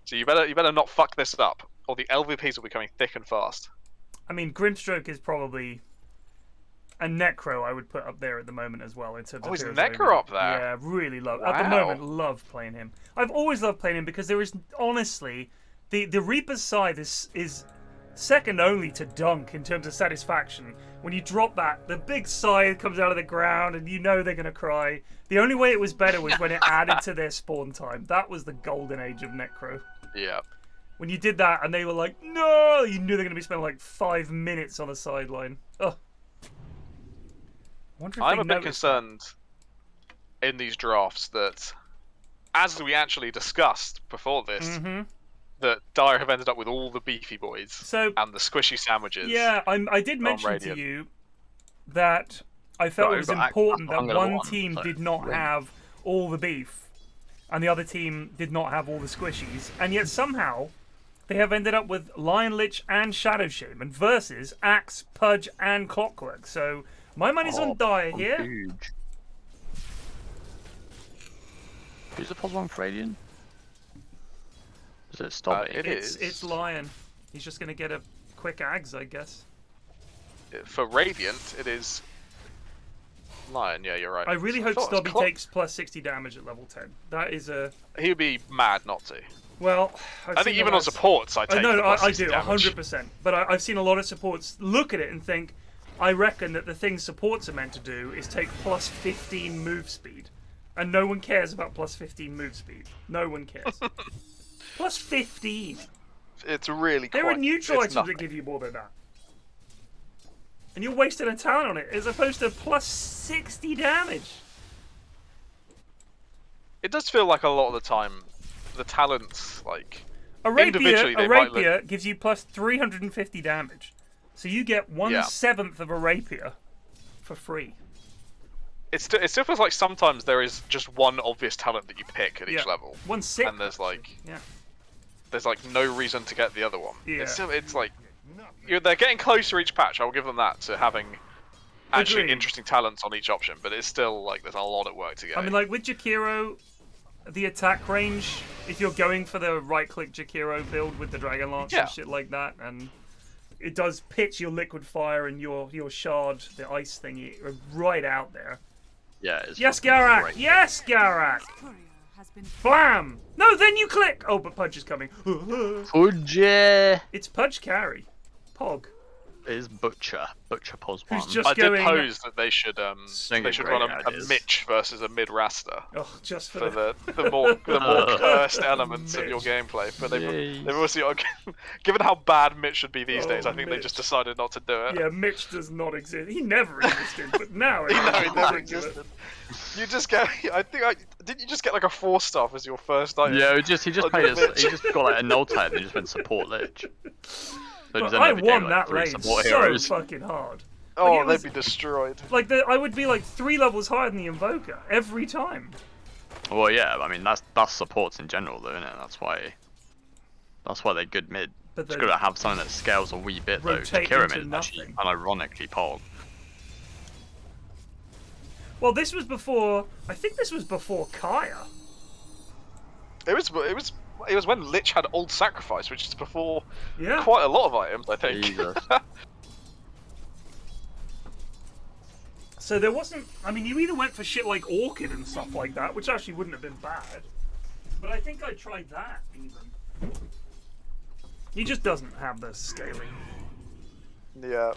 So you better not fuck this up, or the LVPs will be coming thick and fast. I mean, Grimstroke is probably a Necro I would put up there at the moment as well. In terms of is Necro up there? Yeah, really love. Wow. At the moment, love playing him. I've always loved playing him because there is honestly the Reaper's Scythe is second only to Dunk in terms of satisfaction. When you drop that, the big scythe comes out of the ground and you know they're going to cry. The only way it was better was when it added to their spawn time. That was the golden age of Necro. Yeah. When you did that and they were like, no, you knew they're going to be spending like 5 minutes on a sideline. Ugh. I'm a bit concerned in these drafts that, as we actually discussed before this, that Dire have ended up with all the beefy boys and the squishy sandwiches. Yeah, I did mention to you that I felt it was important that one team did not have all the beef and the other team did not have all the squishies, and yet somehow they have ended up with Lion Lich and Shadow Shaman versus Axe, Pudge, and Clockwork. So my money's on Dire here. Huge. Who's the +1 for Radiant? Does it stop it? It's Lion. He's just going to get a quick Ags, I guess. For Radiant, it is Lion. Yeah, you're right. I really hope Stubby takes +60 damage at level 10. That is a... He would be mad not to. Well, I think even on supports, I take I do, damage. 100%. But I've seen a lot of supports look at it and think, I reckon that the thing supports are meant to do is take +15 move speed. And no one cares about +15 move speed. No one cares. +15. It's really There are neutral items that give you more than that. And you're wasting a talent on it, as opposed to +60 damage. It does feel like a lot of the time, the talents, like... individually a they might look... rapier gives you plus 350 damage. So you get 1/7 of a rapier for free. It still feels like sometimes there is just one obvious talent that you pick at each level. 1/6. And there's like... Yeah. There's like no reason to get the other one. Yeah. It's like... They're getting closer each patch, I will give them that, to having actually Agreed. interesting talents on each option, but it's still like there's a lot of work to get. I mean, like with Jakiro, the attack range, if you're going for the right-click Jakiro build with the Dragon Lance and shit like that, and it does pitch your liquid fire and your shard, the ice thingy, right out there. Yeah. Yes, Garak! Yes, Garak! Blam! No, then you click! Oh, but Pudge is coming. Pudge! It's Pudge carry. Pog. Is Butcher. Butcher pos 1. Just I did going... pose that they should run a Mitch versus a mid Rasta. Oh, just for the more cursed elements of your gameplay. But they've obviously given how bad Mitch should be these days. I think they just decided not to do it. Yeah, Mitch does not exist. He never existed, but now he never existed. You just get. Didn't you just get like a 4-star as your first item? Yeah, he just played. He just got like a null tag and he just went support Lich. But I won that lane so fucking hard. Oh, they'd be destroyed. Like I would be like 3 levels higher than the Invoker every time. Well, yeah, I mean that's supports in general, though, isn't it? That's why they're good mid. But just gotta have something that scales a wee bit though. Ciaran is actually unironically Pog. Well, this was before. I think this was before Kaya. It was when Lich had Old Sacrifice, which is before Yeah. quite a lot of items, I think. Jesus. So there wasn't. I mean, you either went for shit like Orchid and stuff like that, which actually wouldn't have been bad. But I think I tried that even. He just doesn't have the scaling. Yeah.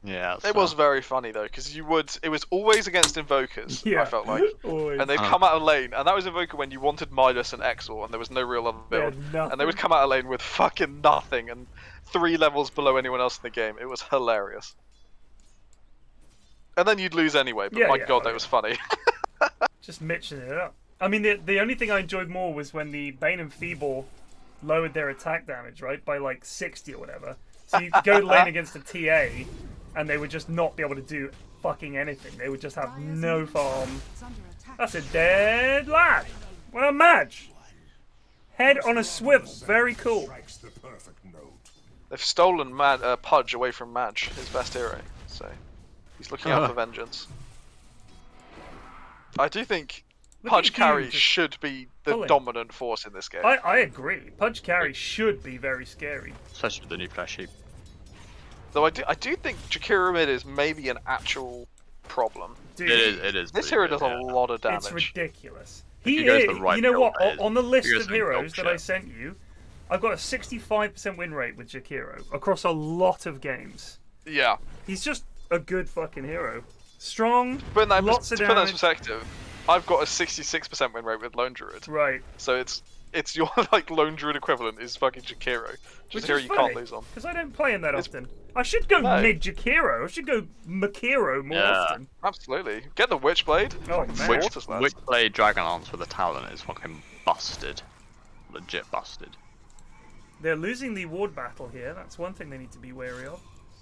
Yeah. It was very funny though, because it was always against Invokers, Yeah. I felt like. Always. And they'd come out of lane, and that was Invoker when you wanted Midas and Exor, and there was no real other build. And they would come out of lane with fucking nothing, and 3 levels below anyone else in the game. It was hilarious. And then you'd lose anyway, but my god, that was funny. Just mixing it up. I mean, the only thing I enjoyed more was when the Bane and Feeble lowered their attack damage, right, by like 60 or whatever. So you could go lane against a TA, and they would just not be able to do fucking anything. They would just have no farm. That's a dead lad. What a match. Head on a swivel. Very cool. They've stolen Pudge away from Madge, his best hero. So he's looking out for vengeance. I do think Pudge carry should be the dominant force in this game. I agree. Pudge carry should be very scary. Especially with the new flash heap. Though I do think Jakiro mid is maybe an actual problem. Dude, it is. This hero does a lot of damage. It's ridiculous. He is. goes the right you know what? build, On the list he goes of the heroes build that I shit. sent you, I've got a 65% win rate with Jakiro across a lot of games. Yeah. He's just a good fucking hero. Strong, But lots of to put that in damage. perspective, I've got a 66% win rate with Lone Druid. Right. So it's your like Lone Druid equivalent is fucking Jakiro. Just a hero you can't lose on. Because I don't play him that often. I should go mid Jakiro. I should go Makiro more often. Absolutely. Get the Witchblade. Oh, man. Witchblade Dragonlance with a Talon is fucking busted. Legit busted. They're losing the ward battle here. That's one thing they need to be wary of.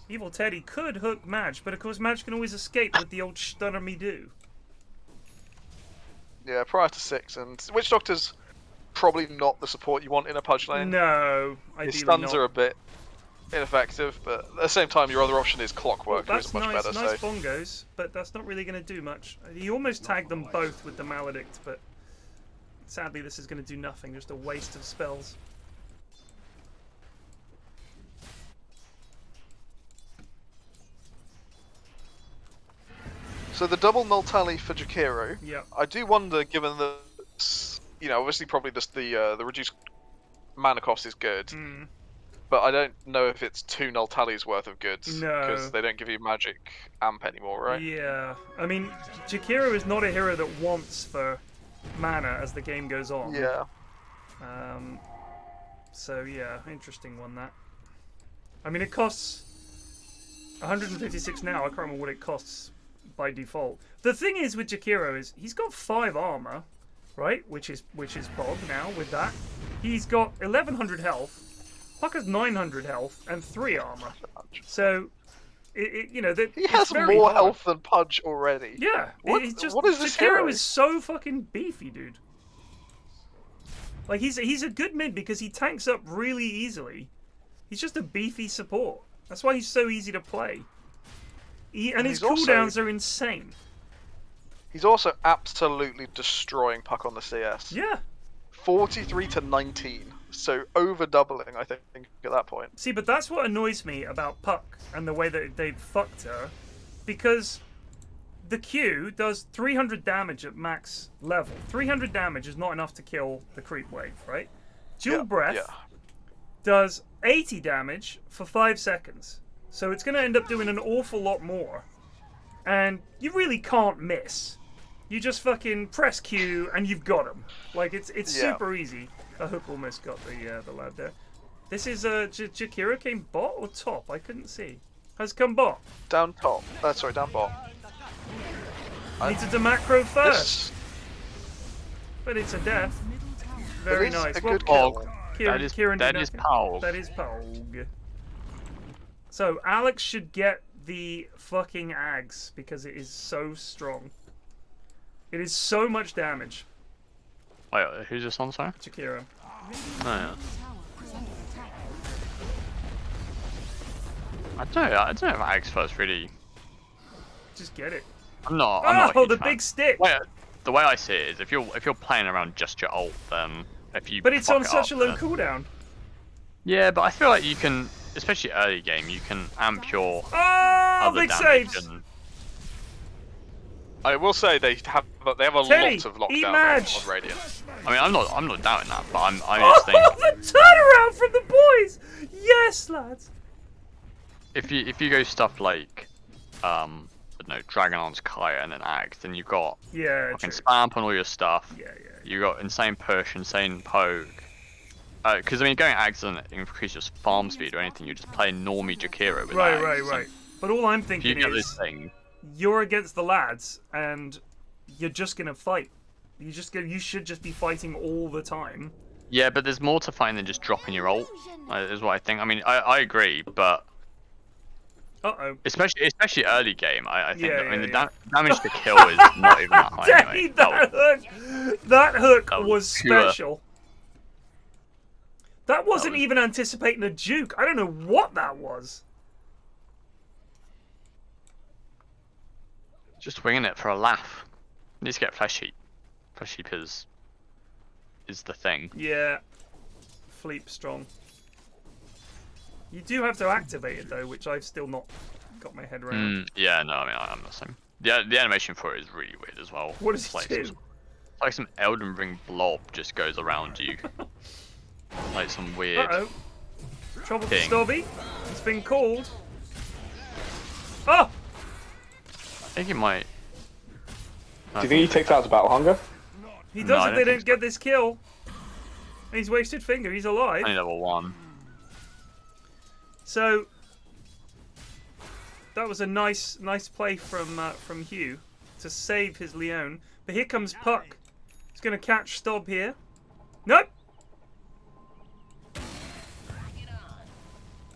Evil Teddy could hook Madge, but of course Madge can always escape with the old stunner me do. Yeah, prior to 6, and Witch Doctor's probably not the support you want in a Pudge lane. No, ideally His stuns not. are a bit ineffective, but at the same time, your other option is Clockwork, Well, which is that's much nice, better. nice So bongos, but that's not really going to do much. He almost tagged them both with the Maledict, but sadly this is going to do nothing, just a waste of spells. So the double null tally for Jakiro. Yeah. I do wonder, given the, obviously probably the reduced mana cost is good, but I don't know if it's 2 null tallies worth of goods because they don't give you magic amp anymore, right? Yeah, I mean, Jakiro is not a hero that wants for mana as the game goes on. Yeah. So yeah, interesting one that. I mean, it costs 156 now. I can't remember what it costs by default. The thing is with Jakiro is he's got 5 armor, right? Which is Bob now with that. He's got 1100 health. Puck has 900 health and 3 armor. So, you know, he has more health than Pudge already. Yeah, what is this Shakiro hero? is so fucking beefy, dude. Like he's a good mid because he tanks up really easily. He's just a beefy support. That's why he's so easy to play. And his cooldowns are insane. He's also absolutely destroying Puck on the CS. Yeah. 43 to 19. So over doubling, I think, at that point. See, but that's what annoys me about Puck and the way that they fucked her, because the Q does 300 damage at max level. 300 damage is not enough to kill the creep wave, right? Dual Breath does 80 damage for 5 seconds. So it's going to end up doing an awful lot more. And you really can't miss. You just fucking press Q and you've got him. Like, it's super easy. A hook almost got the lad there. This is Jakiro came bot or top? I couldn't see. Has come bot. Down top. Sorry, down bot. Needs a macro first. But it's a death. Very nice. A good kill. Ciaran that is Pog. That is Pog. So Alex should get the fucking Ags because it is so strong. It is so much damage. Wait, who's this on, sorry? Shakira. Oh, yeah. I don't know if Ags first really. Just get it. I'm not. Oh, the big stick. Wait, the way I see it is, if you're playing around just your ult, then if you. But it's on such a low cooldown. Yeah, but I feel like you can, especially early game, you can amp your other big damage. saves. And... I will say they have a lot of lockdown on Radiant. I mean, I'm not doubting that, but I'm just thinking. The turnaround from the boys. Yes, lads. If you go stuff like, I don't know, Dragonlance, Kaya, and then Ags, then you've got fucking spam on all your stuff. Yeah. You got insane push, insane poke. Because I mean, going Ags doesn't increase your farm speed or anything. You're just playing normie Jakiro with Ags. Right. But all I'm thinking is, you're against the lads, and you're just gonna fight. You should just be fighting all the time. Yeah, but there's more to fighting than just dropping your ult. Is what I think. I mean, I agree, but. Especially early game, I think. The damage to kill is not even that high. Anyway. That hook was special. That wasn't even anticipating a juke. I don't know what that was. Just winging it for a laugh. Needs to get flesh heap. Flesh heap is the thing. Yeah. Fleep strong. You do have to activate it though, which I've still not got my head around. Yeah, no, I mean I'm the same. The animation for it is really weird as well. What does it do? It's like some Elden Ring blob just goes around you. Like some weird. Trouble for Stobby. It's been called. Oh! I think it might. Do you think he takes out to Battle Hunger? He does if they don't get this kill. He's wasted finger. He's alive. Only level 1. So that was a nice play from Hugh to save his Leon. But here comes Puck. He's going to catch Stob here. Nope.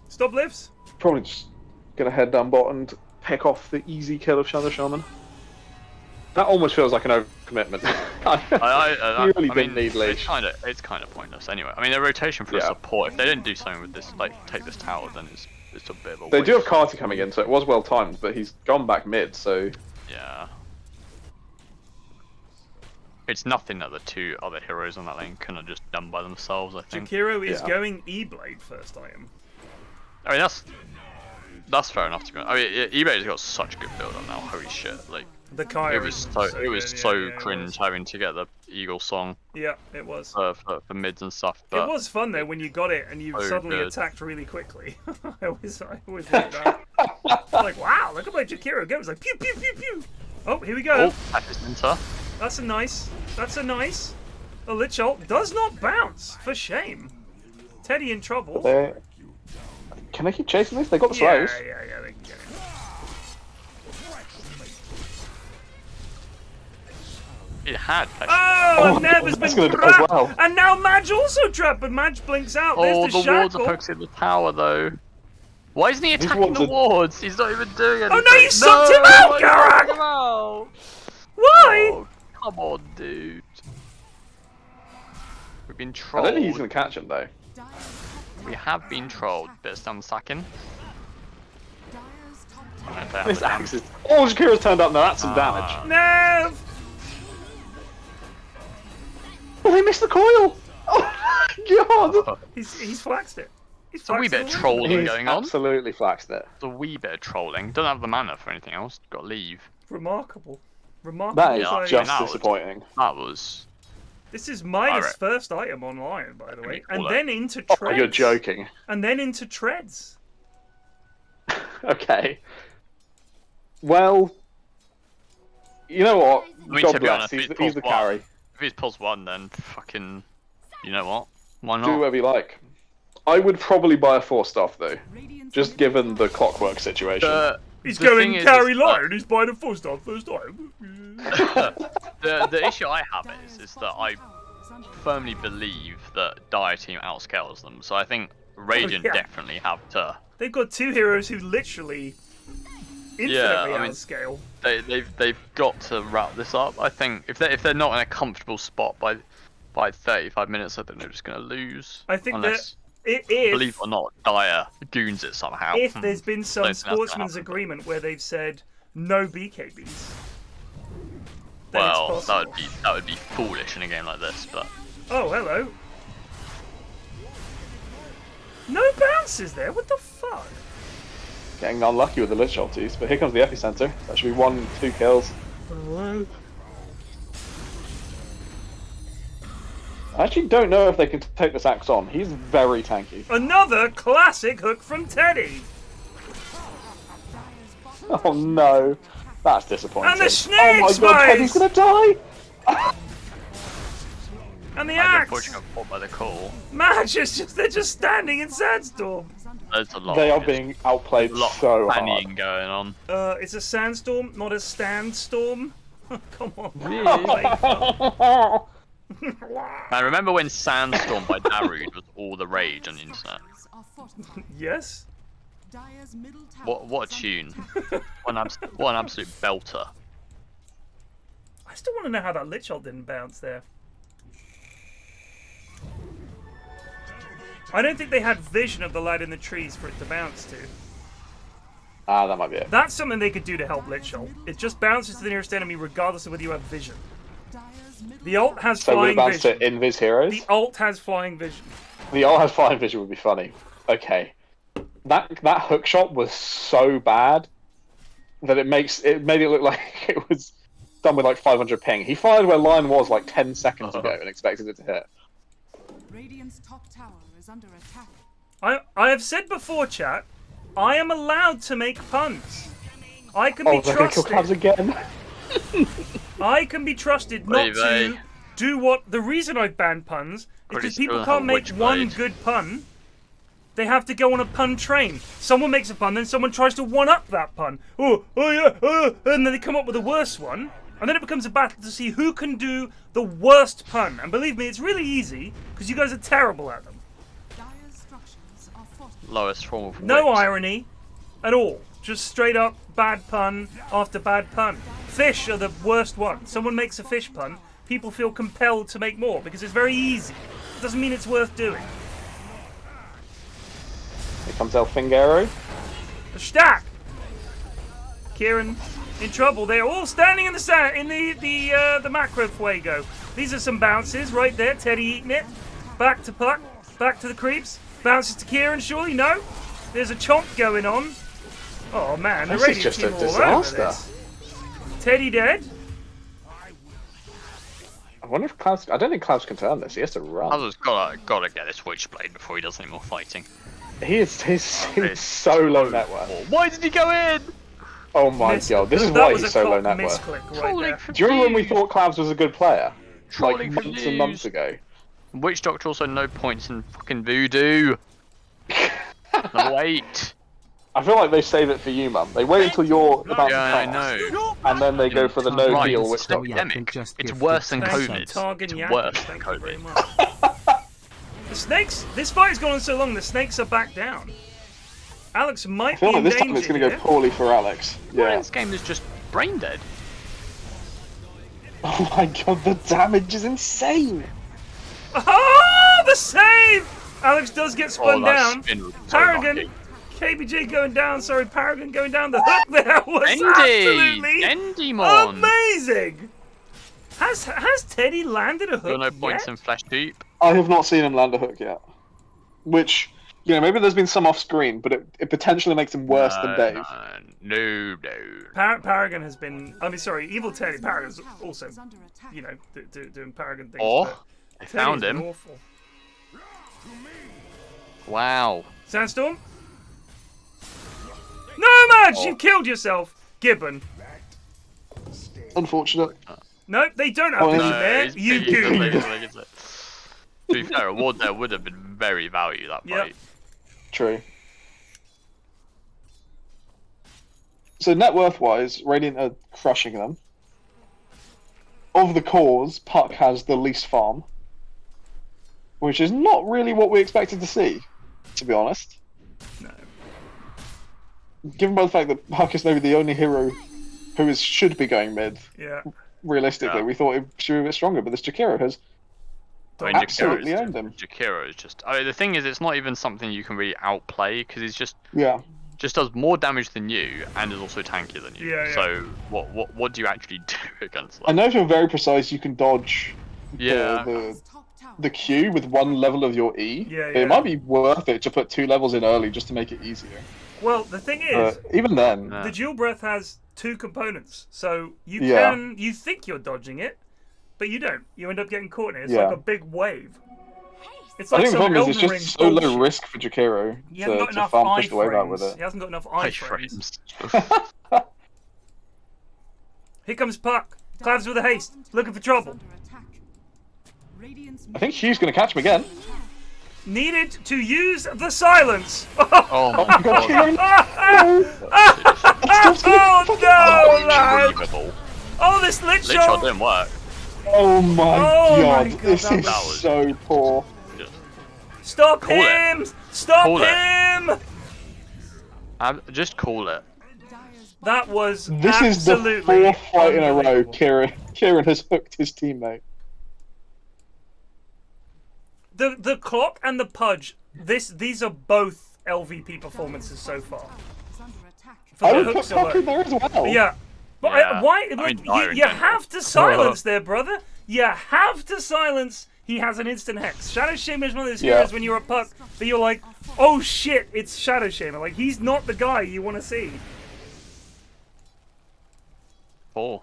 Stob lives. Probably just going to head down bot and pick off the easy kill of Shadow Shaman. That almost feels like an overcommitment. You really didn't need Lich. It's kind of pointless anyway. I mean, a rotation for a support. If they didn't do something with this, like take this tower, then it's a bit of a. They do have Carty coming in, so it was well timed, but he's gone back mid, so. Yeah. It's nothing that the two other heroes on that lane couldn't have just done by themselves. I think. Jakiro is going E-Blade first item. I mean that's fair enough to be honest. I mean, eBay's got such a good build on now. Holy shit! Like the Kaya it was so cringe having to get the Eagle song. Yeah, it was for mids and stuff. But it was fun though when you got it and you suddenly attacked really quickly. I always like that. Like wow, look at my Jakiro go. It was like pew pew pew pew. Oh, here we go. Oh, that is Minter. That's a nice. The Lich ult does not bounce. For shame. Teddy in trouble. Can they keep chasing this? They got the slows. Yeah, they can get it. It had Pecci. Oh, Nev has that's been gonna do as trapped! well. And now Madge also trapped, but Madge blinks out. There's Oh, the the wards shackle. are focusing the tower though. Why isn't he These attacking wards the are- wards? He's not even doing anything. Oh no, you sucked him out, why Garak! you sucked him out? Why? Oh, come on, dude. We've been I trolled. don't think he's gonna catch him though. We have been trolled. Bit of some sacking. This axe is. Oh, Shakira's turned up now. That's some damage. Nev! Oh, they missed the coil. Oh my god! He's flaxed it. He's It's a wee flaxed bit it of away. trolling He's going on. absolutely flaxed it. It's a wee bit of trolling. Don't have the mana for anything else. Got to leave. Remarkable. Remarkable. That is Yeah, play. just that was- disappointing. That was. This is Midas' Alright. first item online, by the way. And Call then into Oh, treads. you're joking. And then into treads. Okay. Well, you know what? I mean, God to be bless. honest, He's if the it's carry. plus one- If it's +1, then fucking. You know what? Why not? Do whatever you like. I would probably buy a 4-star though, just given the clockwork situation. He's The going thing is carry that- line. He's buying a 4-star first time. the issue I have is that I firmly believe that Dire Team outscales them. So I think Radiant yeah. definitely have to. They've got two heroes who literally infinitely I mean, outscale. They've got to wrap this up. I think if they're not in a comfortable spot by 35 minutes, I think they're just gonna lose. I think unless, that believe it or not, Dire goons it somehow. if there's been some Don't think that's gonna sportsman's happen. agreement where they've said no BKBs, then Well, it's that possible. would be foolish in a game like this, but Oh, hello. No bounces there. What the fuck? Getting unlucky with the Lich ultis, but here comes the epicenter. That should be 1-2 kills. I actually don't know if they can take this axe on. He's very tanky. Another classic hook from Teddy. Oh no, that's disappointing. And the Oh snake my god, Teddy's spies! gonna die! And the I axe. unfortunately got caught by the call. Match is just—they're just standing in Sandstorm. There's a lot. They are it's being outplayed a lot so of hard. fannying going on. It's a sandstorm, not a standstorm. Come on. I remember when Sandstorm by Darude was all the rage on the internet. Yes. What a tune! what an absolute belter. I still want to know how that Lich ult didn't bounce there. I don't think they had vision of the lad in the trees for it to bounce to. Ah, that might be it. That's something they could do to help Lich ult. It just bounces to the nearest enemy regardless of whether you have vision. The ult has So we flying bounced vision. it Invis heroes. The ult has flying vision. The ult has flying vision would be funny. Okay. That hook shot was so bad that it made it look like it was done with like 500 ping. He fired where line was like 10 seconds ago and expected it to hit. Radiant's top tower is under attack. I have said before, chat, I am allowed to make puns. I can Oh, be they're gonna kill Clavs trusted. again. I can be trusted not to Ray. do what. The reason I've banned puns is Pretty because people sure can't how make one Witchblade. good pun. They have to go on a pun train. Someone makes a pun, then someone tries to one-up that pun. Oh yeah, and then they come up with a worse one. And then it becomes a battle to see who can do the worst pun. And believe me, it's really easy, because you guys are terrible at them. Dire's structures are fortified. Lowest form of No wit. irony at all. Just straight up bad pun after bad pun. Fish are the worst one. Someone makes a fish pun, people feel compelled to make more, because it's very easy. It doesn't mean it's worth doing. Here comes Elfingero. A stack! Ciaran in trouble. They are all standing in the sand in the macro fuego. These are some bounces right there. Teddy eating it. Back to Puck. Back to the creeps. Bounces to Ciaran, surely? No. There's a chomp going on. Oh man, the This is Radiant just team a are all over disaster. this. Teddy dead. I wonder if Clavs. I don't think Clavs can turn this. He has to run. Others gotta get this Witchblade before he does any more fighting. He's so low net worth. Why did he go in? Oh my god, this is why he's so low net worth. Misclick right Trolling there. for Do you remember when we views. thought Clavs was a good player? Trolling Like for months and months views. ago. Witch Doctor also no points in fucking voodoo. No, wait. I feel like they save it for you, man. They wait until you're about to I pass, know. and then they go for the no Right, heal it's with an epidemic. It's worse than Thank you, COVID. Targan It's Yaki. worse than Thank you very COVID. much. The snakes. This fight has gone on so long. The snakes are back down. Alex I might feel be like in this time danger it's going to here. go poorly for Alex. Yeah. This game is just brain dead. Oh my god, the damage is insane! Oh, the save! Alex does get spun down. Spin was so Paragon, lucky. KBG going down. Sorry, Paragon going down. The hook there was Endy! absolutely Endymon! amazing. Has Teddy landed a hook You're no points yet? in Flesh Deep. I have not seen him land a hook yet. Which, you know, maybe there's been some off screen, but it potentially makes him worse than Dave. No. Paragon has been. I mean, sorry, Evil Teddy. Paragon's also, you know, doing Paragon things. Oh, but they Teddy's found been him. Awful. Wow. Sandstorm. No match! Oh. You killed yourself, Gibbon. Unfortunate. Nope, they don't have vision there. he's You pretty goon. good, isn't it? To be fair, a ward there would have been very valued that Yep. fight. True. So net worth wise, Radiant are crushing them. Of the cores, Puck has the least farm. Which is not really what we expected to see, to be honest. No. Given by the fact that Puck is maybe the only hero who should be going mid, Yeah. realistically, we thought it should be a bit stronger, but this Jakiro has I mean, absolutely owned him. Jakiro is just. I mean, the thing is, it's not even something you can really outplay because he's just Yeah. does more damage than you and is also tankier than you. Yeah. So what do you actually do against that? I know if you're very precise, you can dodge Yeah. the Q with one level of your E. Yeah, But yeah. it might be worth it to put 2 levels in early just to make it easier. Well, the thing is, Even then, the dual breath has 2 components, so you Yeah. you think you're dodging it, but you don't. You end up getting caught in it. It's Yeah. like a big wave. It's I like think the some problem is Elden it's just Ring so low bullshit. risk for Jakiro He hasn't got to enough farm push the wave out with iframes. it. He hasn't got enough Iframes. iframes. Here comes Puck. Clavs with a haste, looking for trouble. I think Hugh's going to catch him again. Needed to use the silence. Oh my god. Ciaran. Oh no, lad! Unbelievable. Oh, this lit Lich shot shot. didn't work. Oh my Oh god, my God, this that is was- so poor. Stop Call it. him! Stop Call it. him! Just call it. That was This is the absolutely 4th fight in a row unbelievable. Ciaran has hooked his teammate. The clock and the pudge. These are both LVP performances so far. For I the would put hooks Puck alone. in there as well. Yeah. But Yeah. why? I Like, mean, you Iron you Man. have to silence there, brother. You have to silence. He has an instant hex. Shadow Shamer is one of those Yeah. heroes when you're a Puck that you're like, oh shit, it's Shadow Shamer. Like, he's not the guy you want to see. 4.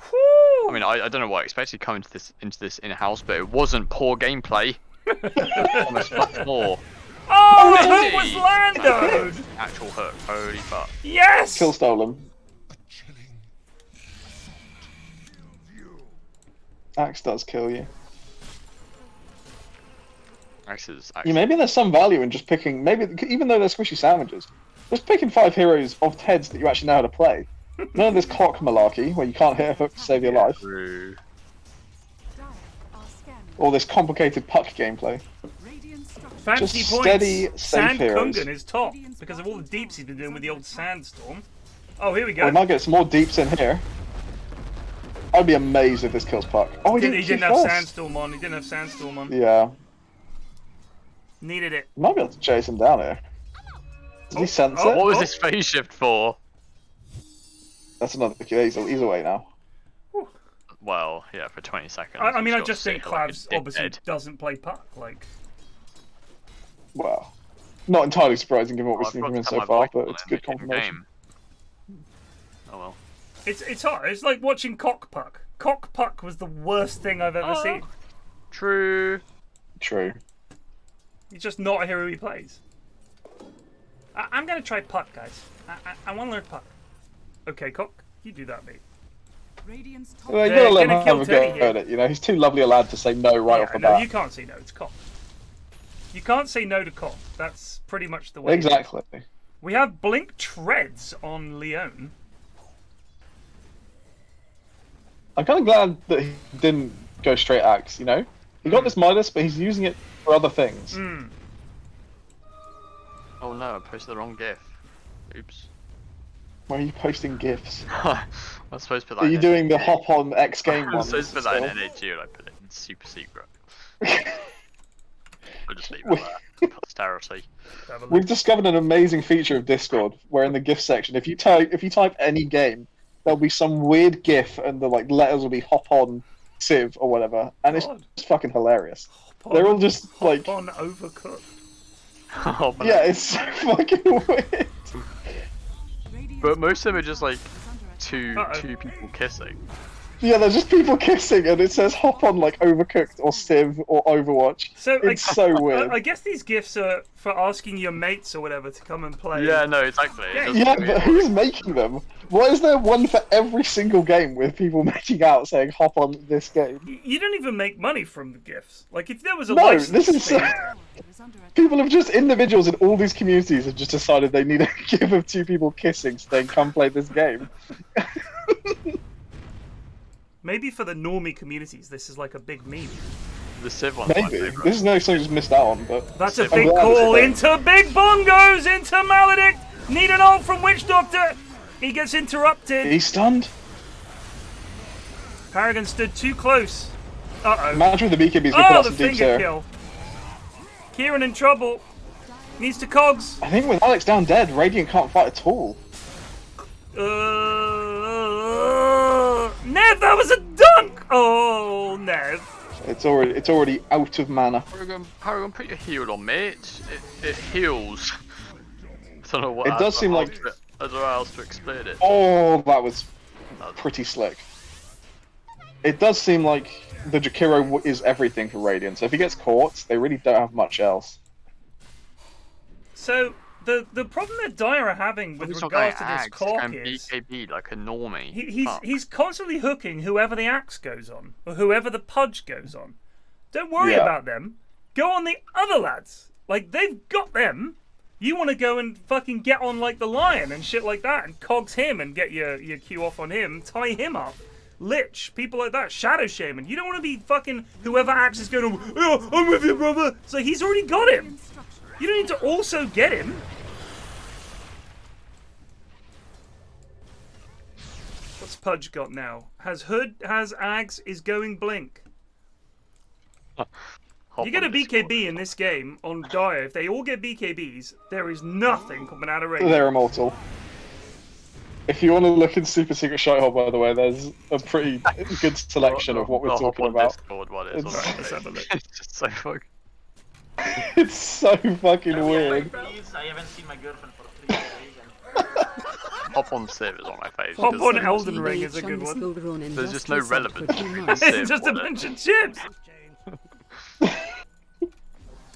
Whew. I mean, I don't know what I expected coming into this in-house, but it wasn't poor gameplay. Almost much more. Oh, the hook Indeed. was Lando! Actual hook. Holy fuck. Yes! Kill stolen. Axe does kill you. Axe's Yeah, maybe there's some value in just picking, maybe even though they're squishy sandwiches, just picking 5 heroes of Ted's that you actually know how to play. None of this clock malarkey where you can't hit a hook to save your life, True. or this complicated Puck gameplay. Fancy Just points. steady, safe Sand heroes. Kungan is top because of all the deeps he's been doing with the old Sandstorm. Oh, here we go. We might get some more deeps in here. I'd be amazed if this kills Puck. Oh, he He didn't have Sandstorm on. He didn't have Sandstorm on. Yeah, Needed it. might be able to chase him down here. Did he sense What it? was this phase shift for? That's another kill. He's away now. Well, yeah, for 20 seconds. I mean, I He's got just to think sit like a Clavs obviously dickhead. doesn't play Puck. Like, Well, not entirely surprising given what we've I've seen got from him to so have my far, black but on it's him good in confirmation. game. Oh well. it's hard. It's like watching Cock Puck. Cock Puck was the worst thing I've ever seen. True. True. He's just not a hero he plays. I'm gonna try Puck, guys. I want to learn Puck. Okay, Cock, you do that, mate. Well, you They're gotta let him gonna kill have a Teddy go here. at it, you know? He's too lovely a lad to say no right off the No, bat. you can't say no. It's Cock. You can't say no to Cock. That's pretty much the way. Exactly. We have Blink Treads on Leon. I'm kind of glad that he didn't go straight axe, you know? He got this Midas, but he's using it for other things. Oh no, I posted the wrong GIF. Oops. Why are you posting GIFs? I was supposed to put that Are you in doing the NAG. hop on X game I one? was supposed to put that in NAG and I put it in super secret. I'll just leave it there. Posterity. We've discovered an amazing feature of Discord where in the GIF section, if you type any game, there'll be some weird GIF and the like letters will be hop on Civ or whatever, and it's just fucking hilarious. They're all just like on Overcooked. Oh, yeah, it's so fucking weird. But most of them are just like two people kissing. Yeah, there's just people kissing, and it says hop on like Overcooked or Civ or Overwatch. So it's so weird. I guess these gifts are for asking your mates or whatever to come and play. Yeah, no, exactly. Yeah, but who's making them? Why is there one for every single game with people making out saying hop on this game? You don't even make money from the gifts. Like if there was a No, license this is fee, people have just individuals in all these communities have just decided they need a gif of two people kissing, so they can come play this game. maybe for the normie communities, this is like a big meme. The Civ one's my Maybe. favourite. This is no something just missed out on, but That's a I'm big glad call it's there. into big bongos, into Maledict. Need an ult from Witch Doctor. He gets interrupted. He's stunned. Paragon stood too close. Uh-oh. Imagine if the BKB's gonna put Oh, out the some deep finger here. kill. Ciaran in trouble. Needs to cogs. I think with Alex down dead, Radiant can't fight at all. Nev, that was a dunk! Oh, Nev. It's already out of mana. Paragon, put your heal on, mate. It heals. I don't know what. It does seem like. I don't know how else to explain it. Oh, that was pretty slick. It does seem like the Jakiro is everything for Radiant, so if he gets caught, they really don't have much else. So, the problem that Dire are having with regards to this cork is... BKB like a normie. He's constantly hooking whoever the axe goes on, or whoever the pudge goes on. Don't worry about them. Go on the other lads. Like, they've got them. You want to go and fucking get on like the lion and shit like that, and cogs him and get your Q off on him, tie him up. Lich, people like that, Shadow Shaman. You don't want to be fucking whoever axe is going to, oh, I'm with you, brother. So he's already got him. You don't need to also get him. What's Pudge got now? Has Hood, has Ags, is going Blink. You get a BKB in this game on Dire. If they all get BKBs, there is nothing coming out of range. They're immortal. If you want to look in Super Secret Shithole, by the way, there's a pretty good selection of what we're talking about. Discord, what it is. Let's have a look. It's just so fucking... It's so fucking weird. Please, I haven't seen my girlfriend for 3 days. Hop on Civ is on my favourite. Hop on Elden Ring is a good one. There's just no relevance. It's just a bunch of chips.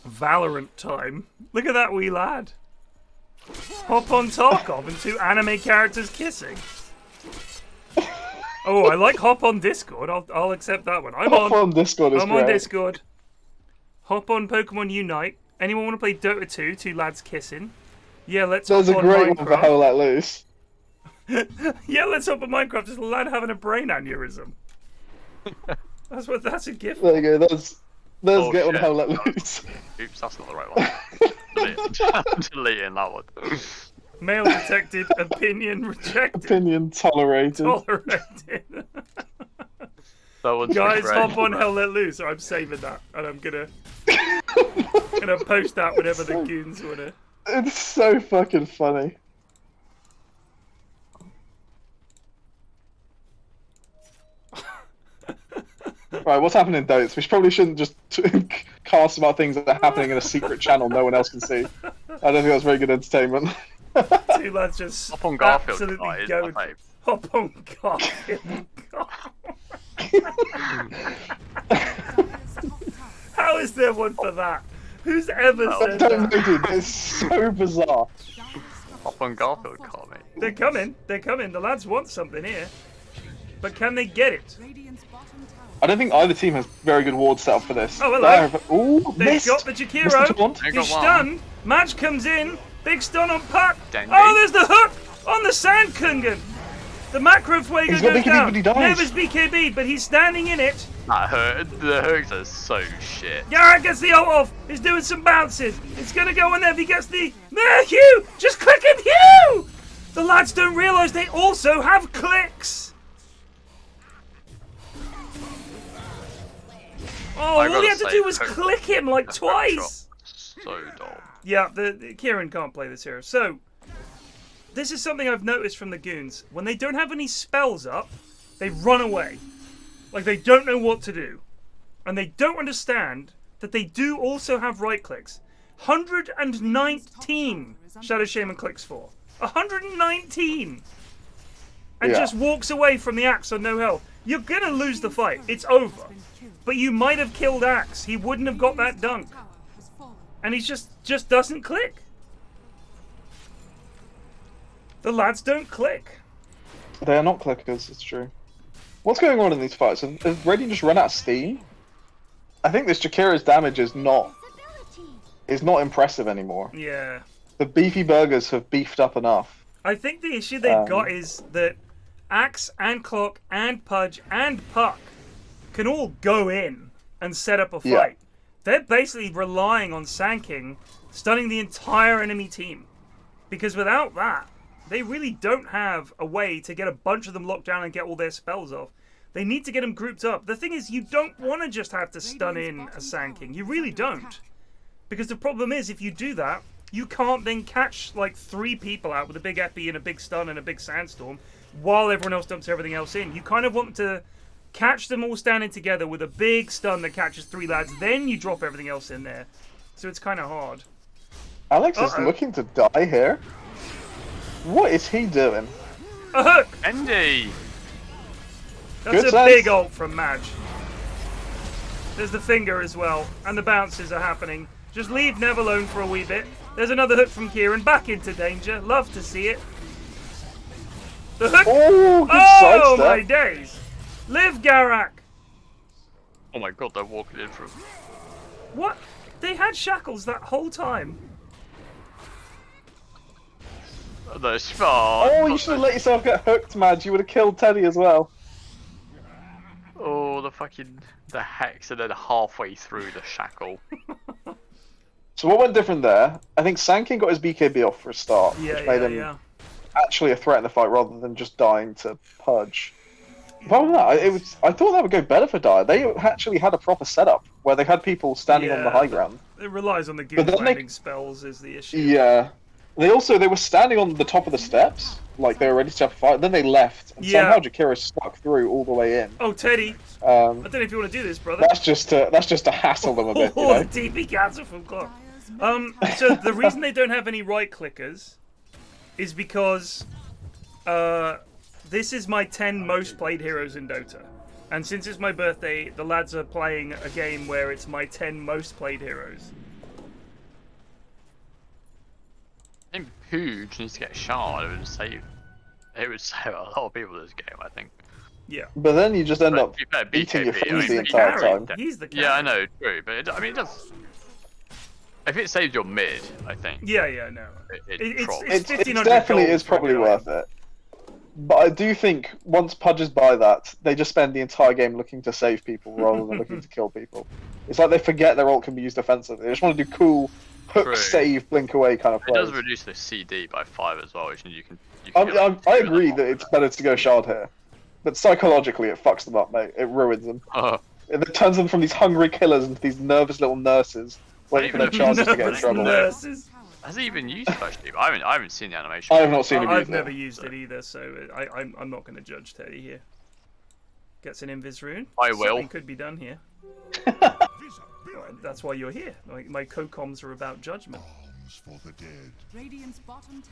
Valorant time. Look at that wee lad. Hop on Tarkov and 2 anime characters kissing. Oh, I like Hop on Discord. I'll accept that one. Hop on Discord is I'm great. on Discord. Hop on Pokemon Unite. Anyone want to play Dota 2? 2 lads kissing. Yeah, let's There's a hop on great Minecraft. one for Hell Let Loose. Yeah, let's hop on Minecraft. There's a lad having a brain aneurysm. That's a gift. There you go. There's get on shit. Hell Let Loose. Oops, that's not the right one. I'm deleting that one. Male detected, opinion rejected. Opinion tolerated. Tolerated. That one's Guys, great. hop on Hell Let Loose. I'm saving that, and I'm gonna post that whenever the goons wanna. It's so fucking funny. Right, what's happening in Dota? We probably shouldn't just cast about things that are happening in a secret channel no one else can see. I don't think that's very good entertainment. 2 lads just Hop on Garfield, absolutely guys, going. my fave. Hop on Garfield. How is there one for that? Who's ever I said don't that? know, dude. It's so bizarre. Hop on Garfield, can't we? They're coming. They're coming. The lads want something here. But can they get it? I don't think either team has very good wards set up for this. Oh, hello. Ooh, They've missed. got the Missed the Jakiro. taunt. He's stunned. Match comes in. Big stun on Puck. Dandy. Oh, there's the hook on the Sand Kungan. The macro Fuego He's got goes BKB, down. but he dies. Never's BKB, but he's standing in it. The hooks are so shit. Garrett gets the ult off. He's doing some bounces. It's gonna go on there if he gets the... There, Hugh! Just click him, Hugh! The lads don't realise they also have clicks. Oh, all he had to do was click him like twice. So dull. Yeah, the Ciaran can't play this hero. So, this is something I've noticed from the goons. When they don't have any spells up, they run away. Like they don't know what to do. And they don't understand that they do also have right clicks. 119 Shadow Shaman clicks for. 119! And just walks away from the axe on no health. You're gonna lose the fight. It's over. But you might have killed Axe. He wouldn't have got that dunk. And he just doesn't click. The lads don't click. They are not clickers, it's true. What's going on in these fights? Has Radiant just run out of steam? I think this Jakira's damage is not impressive anymore. Yeah. The beefy burgers have beefed up enough. I think the issue they've got is that Axe and Clock and Pudge and Puck can all go in and set up a fight. Yeah. They're basically relying on Sand King stunning the entire enemy team. Because without that, they really don't have a way to get a bunch of them locked down and get all their spells off. They need to get them grouped up. The thing is, you don't want to just have to stun in a Sand King. You really don't. Because the problem is, if you do that, you can't then catch like 3 people out with a big epi and a big stun and a big sandstorm while everyone else dumps everything else in. You kind of want to catch them all standing together with a big stun that catches 3 lads, then you drop everything else in there. So it's kind of hard. Alex is looking to die here. What is he doing? A hook! Andy! That's Good a big sense. ult from Madge. There's the finger as well, and the bounces are happening. Just leave Nev alone for a wee bit. There's another hook from Ciaran, back into danger. Love to see it. The hook! Oh, good Oh sidestep. my days! Live, Garak! Oh my god, they're walking in from... What? They had shackles that whole time. Those far. Oh, you should have let yourself get hooked, Madge. You would have killed Teddy as well. Oh, the hex and then halfway through the shackle. So what went different there? I think Sand King got his BKB off for a start, which made him actually a threat in the fight rather than just dying to Pudge. Apart from that, I thought that would go better for Dire. They actually had a proper setup where they had people standing on the high ground. It relies on the But good then landing spells is the issue. Yeah. They were standing on the top of the steps, like they were ready to start a fight, then they left, and somehow Jakira snuck through all the way in. Oh, Teddy. I don't know if you want to do this, brother. That's just to hassle them a bit, you know? The TP cancel from Clock. So the reason they don't have any right clickers is because this is my 10 most played heroes in Dota. And since it's my birthday, the lads are playing a game where it's my 10 most played heroes. I think Pooge needs to get a shard. It would save a lot of people this game, I think. Yeah. But then you just end up BKB, eating your freeze the the entire carry. time. He's the carry. Yeah, I know, true, but it does. If it saves your mid, I think. Yeah, no. It drops. It 1500 definitely gold is for probably a guy. worth it. But I do think once Pudges buy that, they just spend the entire game looking to save people rather than looking to kill people. It's like they forget their ult can be used offensively. They just want to do cool hook, True. save, blink away kind of It does plays. reduce the CD by 5 as well, which you can I agree that it's better to go shard here. But psychologically it fucks them up, mate. It ruins them. It turns them from these hungry killers into these nervous little nurses waiting for their chances to get in trouble. Nurses. Has he even used Flash Tube? I haven't seen the animation. I have not seen him use I've it. never used it either, so I'm not going to judge Teddy here. Gets an Invis rune. I will. Something could be done here. That's why you're here. My co-coms are about judgment.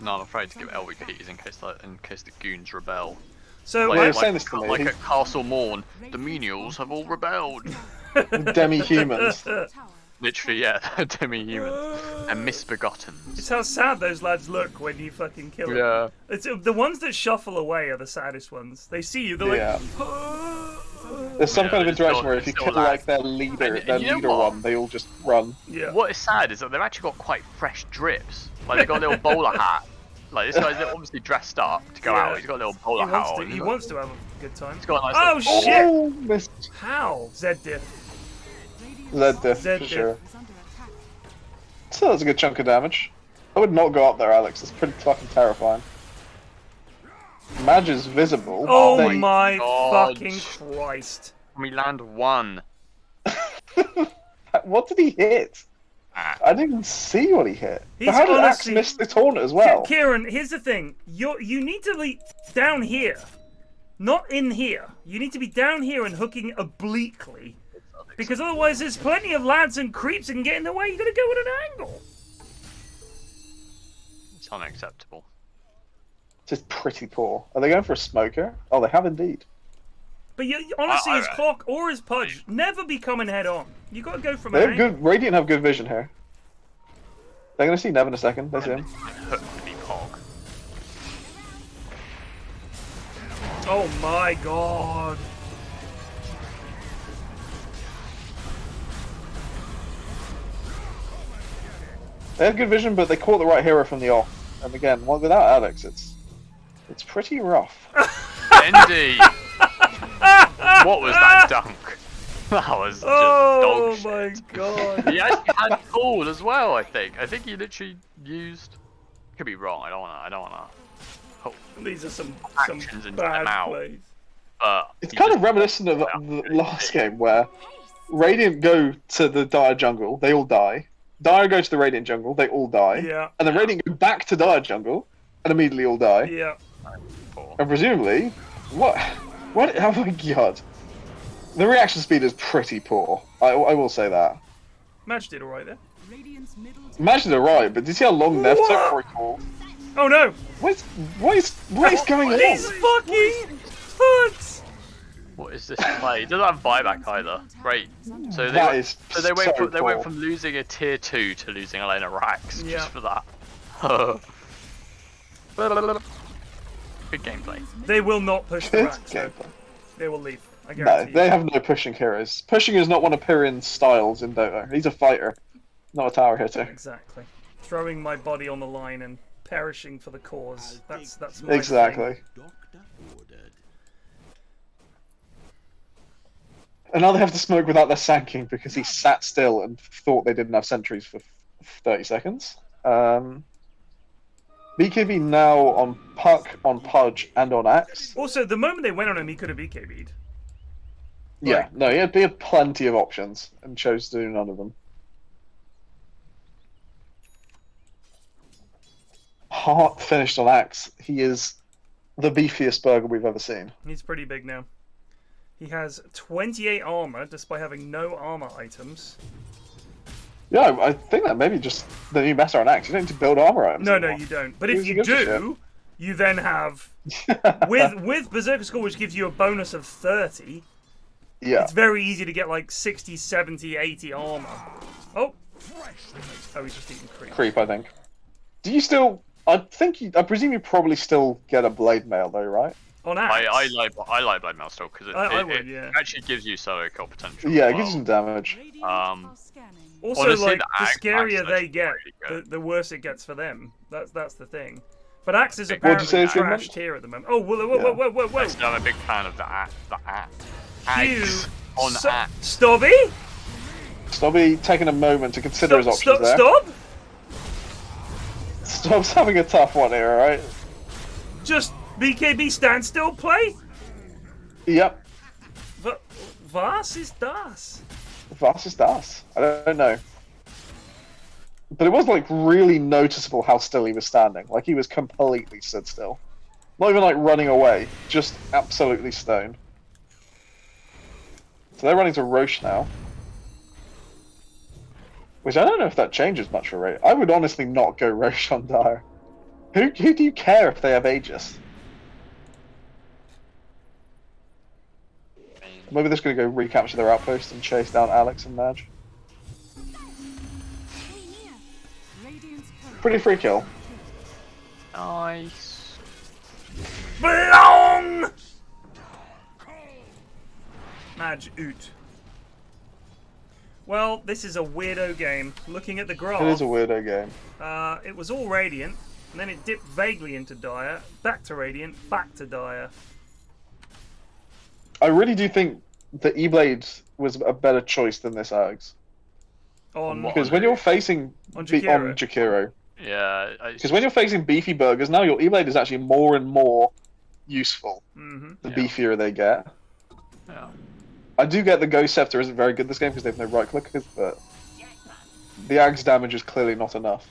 No, I'm afraid to give LVPs in case the goons rebel. So Like at Castle Morn, the menials have all rebelled. Demi-humans. Literally, yeah, demi-humans and misbegotten. It's how sad those lads look when you fucking kill them. Yeah. It's the ones that shuffle away are the saddest ones. They see you, they're like, There's some kind of it's interaction still- where if you it's kill still like their leader, And you know what? run, they all just run. Yeah. What is sad is that they've actually got quite fresh drips. Like they've got a little bowler hat. Like this guy's obviously dressed up to go out. He's got a little bowler hat on. He wants to have a good time. He's got a nice Oh little- shit! Oh, missed. How? Z-diff. Z-diff, for Z-diff. sure. So that's a good chunk of damage. I would not go up there, Alex. It's pretty fucking terrifying. Madge is visible. Oh They- my God. fucking Christ. We land one. What did he hit? Ah. I didn't even see what he hit. He's But how did Axe honestly- miss the taunt as well? Ciaran, here's the thing. You need to be down here. Not in here. You need to be down here and hooking obliquely. Because otherwise there's plenty of lads and creeps that can get in the way. You gotta go at an angle. It's unacceptable. This is pretty poor. Are they going for a smoker? Oh, they have indeed. But honestly, his I- clock or his pudge never be coming head on. You gotta go from They an have angle. good. Radiant have good vision here. They're going to see Nev in a second. They see him. Hook to be Pog. Oh my god. They have good vision, but they caught the right hero from the off. And again, without Alex, it's pretty rough. Bendy! What was that dunk? That was just Oh dog my shit. god. He actually had pull as well, I think. I think he literally used... Could be wrong, I don't wanna... Oh, These are some actions into bad them out. plays. But It's he kind just- of reminiscent of the last game where Radiant go to the Dire jungle, they all die. Dire go to the Radiant jungle, they all die. Yeah. And then Radiant go back to Dire jungle, and immediately all die. Yeah. And presumably, what? Oh my god. The reaction speed is pretty poor. I will say that. Match did alright there. Imagine they're right, but did you see how long Nev took before he called? Oh no! What is going on? These fucking foots! What is this play? He doesn't have buyback either. Great. So they That went, is so they went so from they went poor. from losing a tier 2 to losing Elena Rax Yeah. just for that. Good gameplay. They will not push the Good racks. though. gameplay. They will leave. I No, guarantee they you. have no pushing heroes. Pushing is not one of Pyrion's styles in Dota. He's a fighter, not a tower hitter. Exactly. Throwing my body on the line and perishing for the cause. That's my Exactly. thing. And now they have to smoke without their Sand King because he sat still and thought they didn't have sentries for 30 seconds. BKB now on Puck, on Pudge, and on Axe. Also, the moment they went on him, he could have BKB'd. Yeah, no, he had plenty of options and chose to do none of them. Hart finished on Axe. He is the beefiest burger we've ever seen. He's pretty big now. He has 28 armor, despite having no armor items. Yeah, I think that maybe just the new meta on Axe. You don't need to build armor items. No, anymore. you don't. But Who if you gives a do, you then have with Berserker Skull, which gives you a bonus of 30. Yeah. It's very easy to get like 60, 70, 80 armor. Oh, he's just eating creep. I think. Do you still? I presume you probably still get a blade mail though, right? On Axe. I like Blade Mail still because it, I it, would, it yeah. actually gives you solo kill potential. Yeah, as it gives you well. some damage. Also, Honestly, like the the Axe scarier Axe they is get, really the worse it gets for them. That's the thing. But Axe is What'd you apparently say, Sigmund? trashed here at the moment. Oh, whoa. So I'm a big fan of the axe. Hugh, Axe on axe. Stobby? Stobby taking a moment to consider his options there. Stop! Stob's having a tough one here, right? Just BKB standstill play? Yep. Was ist das? Was ist das? I don't know. But it was like really noticeable how still he was standing. Like he was completely stood still. Not even like running away, just absolutely stone. So they're running to Roche now. Which I don't know if that changes much for Ray. I would honestly not go Roche on Dire. Who do you care if they have Aegis? Maybe they're just going to go recapture their outpost and chase down Alex and Madge. Pretty free kill. Nice. Belong! Maj Oot. Well, this is a weirdo game. Looking at the graph, It is a weirdo game. it was all Radiant, and then it dipped vaguely into Dire, back to Radiant, back to Dire. I really do think the E-Blade was a better choice than this Axe. Because when you're facing on Jakiro, yeah, because when you're facing beefy burgers now, your E-Blade is actually more and more useful. The beefier they get. Yeah. I do get the Ghost Scepter isn't very good this game because they have no right clickers, but the Axe damage is clearly not enough.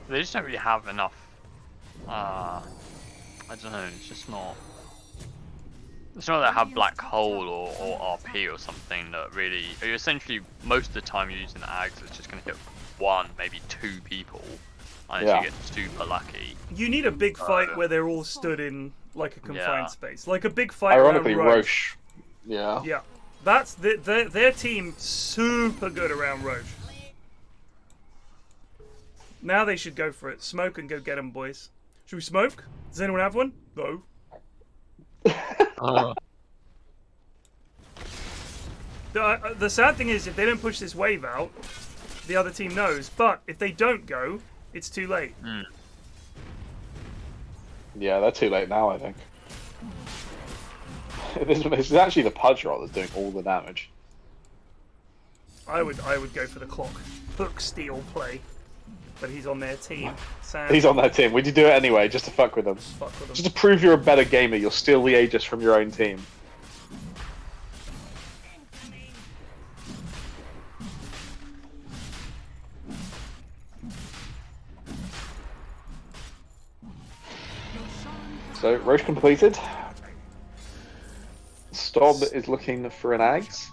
They just don't really have enough. I don't know. It's just not. It's not that they have Black Hole or RP or something that really. Essentially, most of the time you're using the Axe, it's just going to hit one, maybe two people, unless you get super lucky. You need a big fight where they're all stood in like a confined space, like a big fight. Ironically, around Roche. Yeah. Yeah, that's their team super good around Roche. Now they should go for it. Smoke and go get them, boys. Should we smoke? Does anyone have one? No. The sad thing is, if they don't push this wave out, the other team knows. But if they don't go, it's too late. Yeah, they're too late now, I think. This is actually the Pudge Roll that's doing all the damage. I would go for the clock hook steal play, but he's on their team. Sam. He's on their team. Would you do it anyway, just to fuck with them? Just to prove you're a better gamer, you'll steal the Aegis from your own team. So, Roche completed. Stob is looking for an Axe.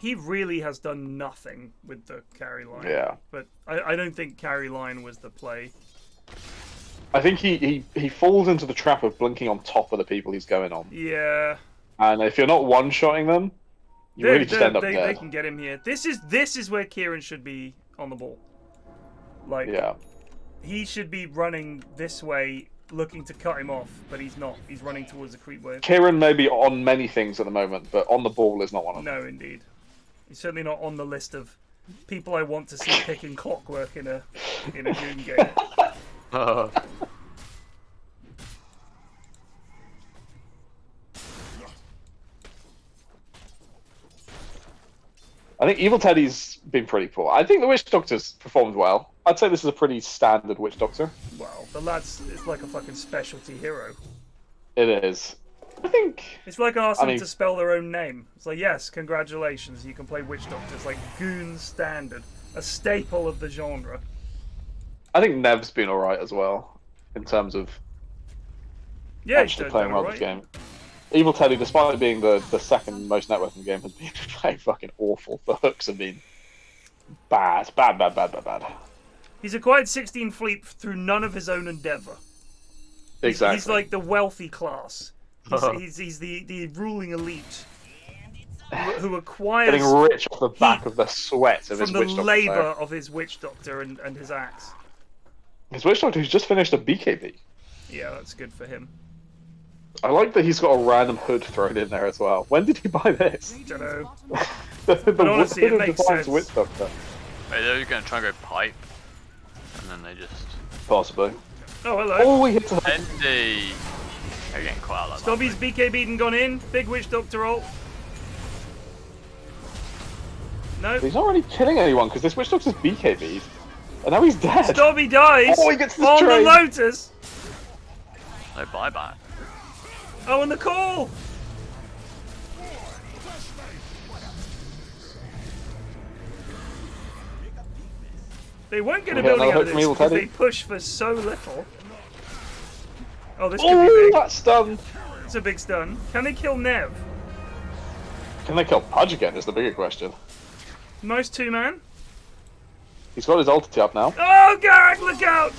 He really has done nothing with the carry line. Yeah. But I don't think carry line was the play. I think he falls into the trap of blinking on top of the people he's going on. Yeah. And if you're not one-shotting them, you really just end up dead. They can get him here. This is where Ciaran should be on the ball. Like, yeah. He should be running this way, looking to cut him off, but he's not. He's running towards the creep wave. Ciaran may be on many things at the moment, but on the ball is not one of them. No, indeed. He's certainly not on the list of people I want to see picking Clockwork in a Doom game. I think Evil Teddy's been pretty poor. I think the Witch Doctor's performed well. I'd say this is a pretty standard Witch Doctor. Well, the lad's is like a fucking specialty hero. It is. I think... It's like asking them to spell their own name. It's like, yes, congratulations, you can play Witch Doctor. It's like goon standard. A staple of the genre. I think Nev's been alright as well, in terms of actually playing well this game. Evil Teddy, despite being the second most networking game, has been playing fucking awful. The hooks have been bad. Bad. He's acquired 16 fleet through none of his own endeavour. Exactly. He's like the wealthy class. He's the ruling elite who acquires... Getting rich off the back of the sweat of his Witch Doctor. From the labour of his Witch Doctor and his axe. His Witch Doctor who's just finished a BKB. Yeah, that's good for him. I like that he's got a random hood thrown in there as well. When did he buy this? I don't know. the honestly, it makes sense. Witch Doctor. Wait, they're going to try and go pipe, and then they just... Possibly. Oh, hello. Oh, he hits a... Endy! They're getting quite a lot. Stobby's BKB'd and gone in. Big Witch Doctor ult. No. He's not really killing anyone because this Witch Doctor's BKB'd. And now he's dead. Stobby dies he gets this on train. the Lotus. No buyback. Oh, and the call. They won't get a building out of this because they push for so little. Oh, this could be big. That's stun. It's a big stun. Can they kill Nev? Can they kill Pudge again is the bigger question. Nice two-man. He's got his ulti up now. Oh, Garrick, look out!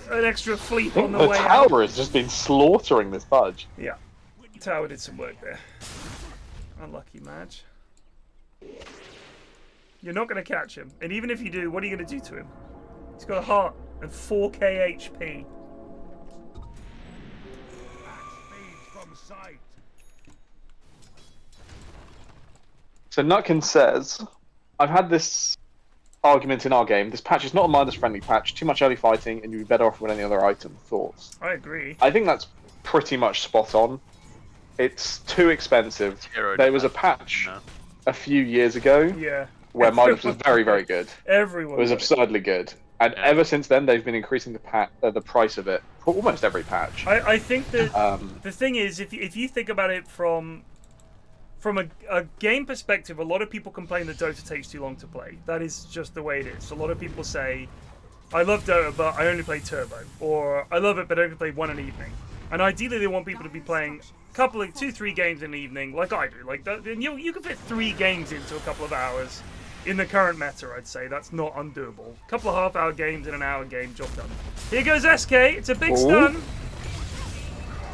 An extra fleet on the way out. The tower has just been slaughtering this Pudge. Yeah. The tower did some work there. Unlucky match. You're not going to catch him. And even if you do, what are you going to do to him? He's got a heart and 4k HP. So Nutkin says, I've had this argument in our game. This patch is not a minus-friendly patch. Too much early fighting, and you'd be better off with any other item. Thoughts? I agree. I think that's pretty much spot on. It's too expensive. There was a patch a few years ago where Midas was very, very good. Everyone It was absurdly good. And ever since then, they've been increasing the price of it for almost every patch. I think that the thing is, if you think about it from a game perspective, a lot of people complain that Dota takes too long to play. That is just the way it is. A lot of people say, I love Dota, but I only play Turbo. Or, I love it, but I only play one an evening. And ideally, they want people to be playing a couple of 2-3 games in the evening, like I do. Like that, and you can fit 3 games into a couple of hours. In the current meta, I'd say that's not undoable. A couple of half-hour games in an hour game, job done. Here goes SK. It's a big stun.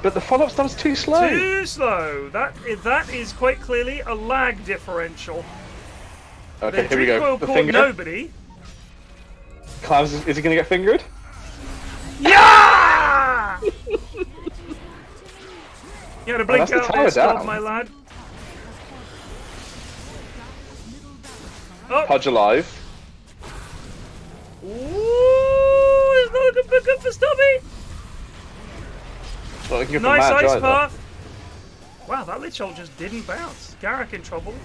But the follow-up stun's too slow. Too slow. That is quite clearly a lag differential. Okay, here we go. The caught finger. Nobody. Clouds, is he going to get fingered? Yeah! You had to blink that's the out tower there, Stop, down. my lad. Oh. Pudge alive. Ooh, it's not looking good for Stubby. Not looking good for Nice Madge ice either. path. Wow, that Lich ult just didn't bounce. Garrick in trouble.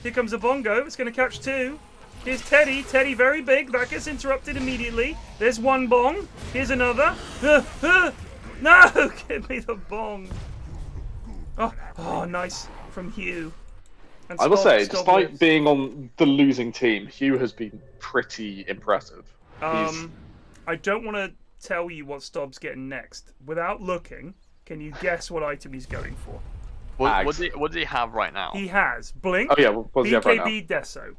Here comes a Bongo. It's going to catch 2. Here's Teddy. Teddy very big. That gets interrupted immediately. There's one bong. Here's another. No! Give me the bong. Oh, nice from Hugh. And I will say, Stop despite lives. being on the losing team, Hugh has been pretty impressive. I don't want to tell you what Stobb's getting next. Without looking, can you guess what item he's going for? What does he have right now? He has Blink, Oh yeah, what does he have right now? BKB, Deso.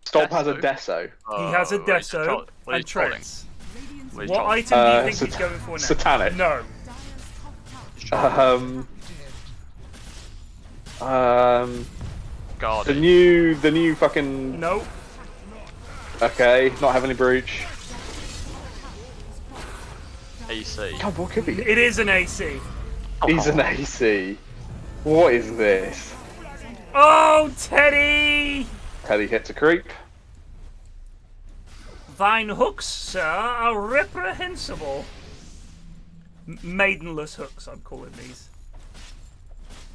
Stop has a Deso. He has a Deso and Trance. What item do you think he's going for next? Satanic. No. The new fucking. Nope. Okay, not Heavenly Brooch. AC. God, what could be? It is an AC. He's an AC. What is this? Oh, Teddy! Teddy hits a creep. Thine hooks, sir, are reprehensible. Maidenless hooks, I'm calling these.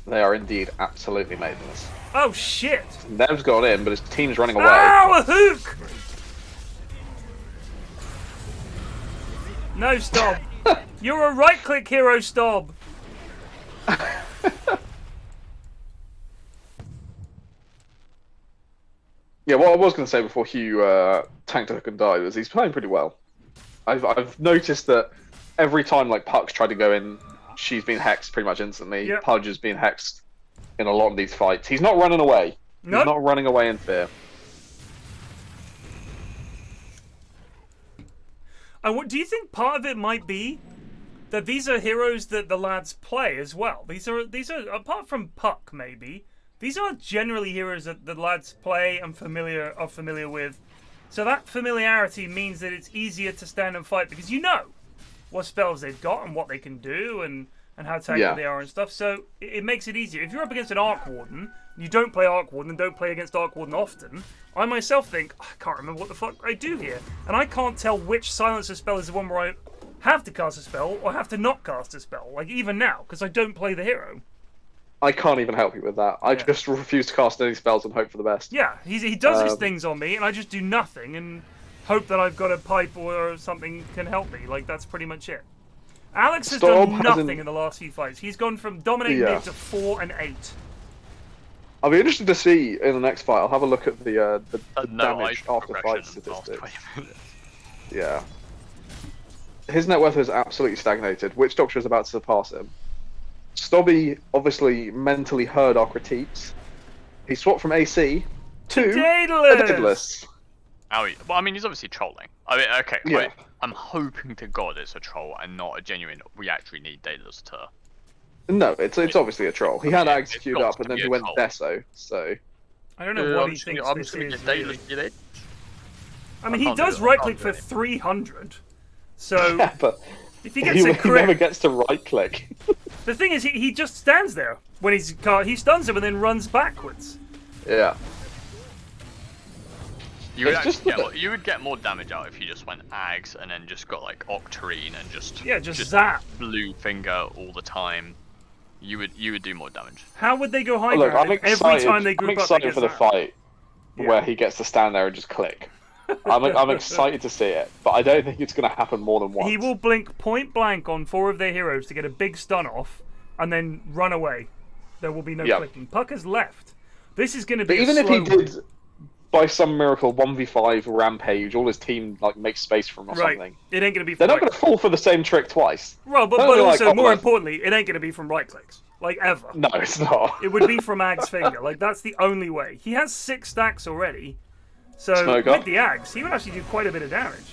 They are indeed absolutely maidenless. Oh, shit! Nev's got in, but his team's running away. Ow, a hook! No, Stob. You're a right-click hero, Stob. Yeah, what I was going to say before Hugh tanked a hook and died was he's playing pretty well. I've noticed that every time like Puck's tried to go in, she's been hexed pretty much instantly. Yep. Pudge has been hexed in a lot of these fights. He's not running away. Nope. He's not running away in fear. And what do you think part of it might be that these are heroes that the lads play as well? These are apart from Puck maybe. These are generally heroes that the lads play and are familiar with. So that familiarity means that it's easier to stand and fight because you know what spells they've got and what they can do and how tanky they are and stuff. So it makes it easier. If you're up against an Arc Warden, you don't play Arc Warden and don't play against Arc Warden often, I myself think, I can't remember what the fuck I do here. And I can't tell which Silencer spell is the one where I have to cast a spell or have to not cast a spell. Like even now, because I don't play the hero. I can't even help you with that. I just refuse to cast any spells and hope for the best. Yeah, he does his things on me, and I just do nothing and hope that I've got a pipe or something can help me. Like, that's pretty much it. Alex has done nothing in the last few fights. He's gone from dominating mid to 4 and 8. I'll be interested to see in the next fight. I'll have a look at the damage after fight statistics. Yeah. His net worth has absolutely stagnated. Witch Doctor is about to surpass him. Stobby obviously mentally heard our critiques. He swapped from AC to Daedalus. Oh, well, I mean, he's obviously trolling. I mean, okay, Yeah. wait. I'm hoping to God it's a troll and not a genuine. We actually need Daedalus to. No, it's obviously a troll. He had execute up and then he went troll. Deso. So I don't know what he thinks I'm this just gonna is. get Daedalus, Really. get it? I mean, he does right click for 300. So yeah, but if he gets a he crit, never gets to right click. The thing is, he just stands there when he stuns him and then runs backwards. Yeah. You would get more damage out if you just went Ags and then just got like Octarine and just zap blue finger all the time. You would do more damage. How would they go high Look, ground if every time they group I'm up? excited for the fight where he gets to stand there and just click. I'm excited to see it, but I don't think it's going to happen more than once. He will blink point blank on 4 of their heroes to get a big stun off, and then run away. There will be no clicking. Puck has left. This is going to be. But even if he did, by some miracle, 1v5 rampage, all his team like makes space for him or something. It ain't going to be. They're not going to fall for the same trick twice. Well, but also more importantly, it ain't going to be from right clicks. Like ever. No, it's not. It would be from Ag's finger. Like that's the only way. He has 6 stacks already. So Smoke with up. the Ags, he would actually do quite a bit of damage.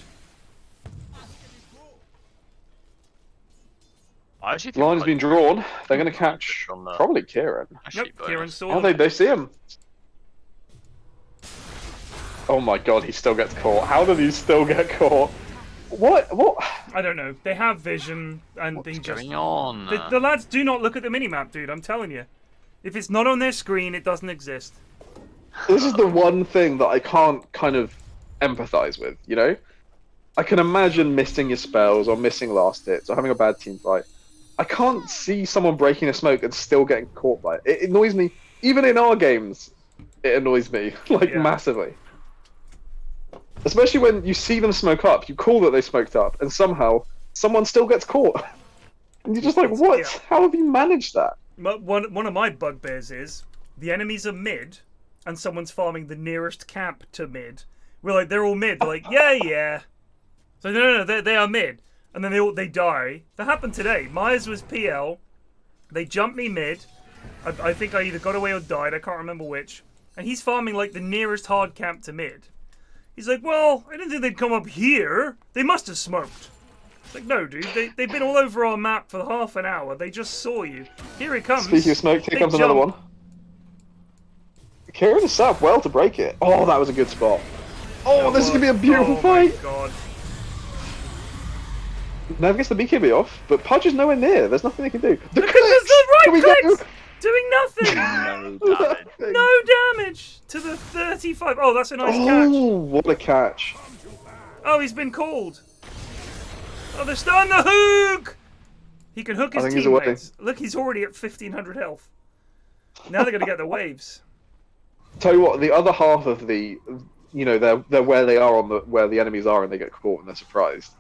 I actually think Line's been drawn. They're going to catch probably Ciaran. Yep, Ciaran saw. Oh, they see him. Oh my god, he still gets caught. How did he still get caught? What? I don't know. They have vision, and What's they just. going on? The lads do not look at the minimap, dude. I'm telling you. If it's not on their screen, it doesn't exist. This is the one thing that I can't kind of empathize with, you know? I can imagine missing your spells or missing last hits or having a bad team fight. I can't see someone breaking a smoke and still getting caught by it. It annoys me. Even in our games, it annoys me, massively. Especially when you see them smoke up, you call that they smoked up, and somehow someone still gets caught. And you're just like, what? Yeah. How have you managed that? One of my bugbears is the enemies are mid, and someone's farming the nearest camp to mid. We're like, they're all mid. They're like, yeah. So no, they are mid, and then they die. That happened today. Myers was PL. They jumped me mid. I think I either got away or died. I can't remember which. And he's farming like the nearest hard camp to mid. He's like, well, I didn't think they'd come up here. They must have smoked. It's like, no, dude. They've been all over our map for half an hour. They just saw you. Here he comes. Speaking of smoke, here comes another one. Ciaran is set up well to break it. Oh, that was a good spot. Oh, this is going to be a beautiful fight. Oh, my God. Never gets the BKB off, but Pudge is nowhere near. There's nothing they can do. Look at the right clicks! Doing nothing! No damage. No damage to the 35. Oh, that's a nice catch. Oh, what a catch. Oh, he's been called. Oh, they're starting the hook! He can hook his teammates. Look, he's already at 1500 health. Now they're going to get the waves. Tell you what, the other half of the, you know, they're where they are on where the enemies are and they get caught and they're surprised,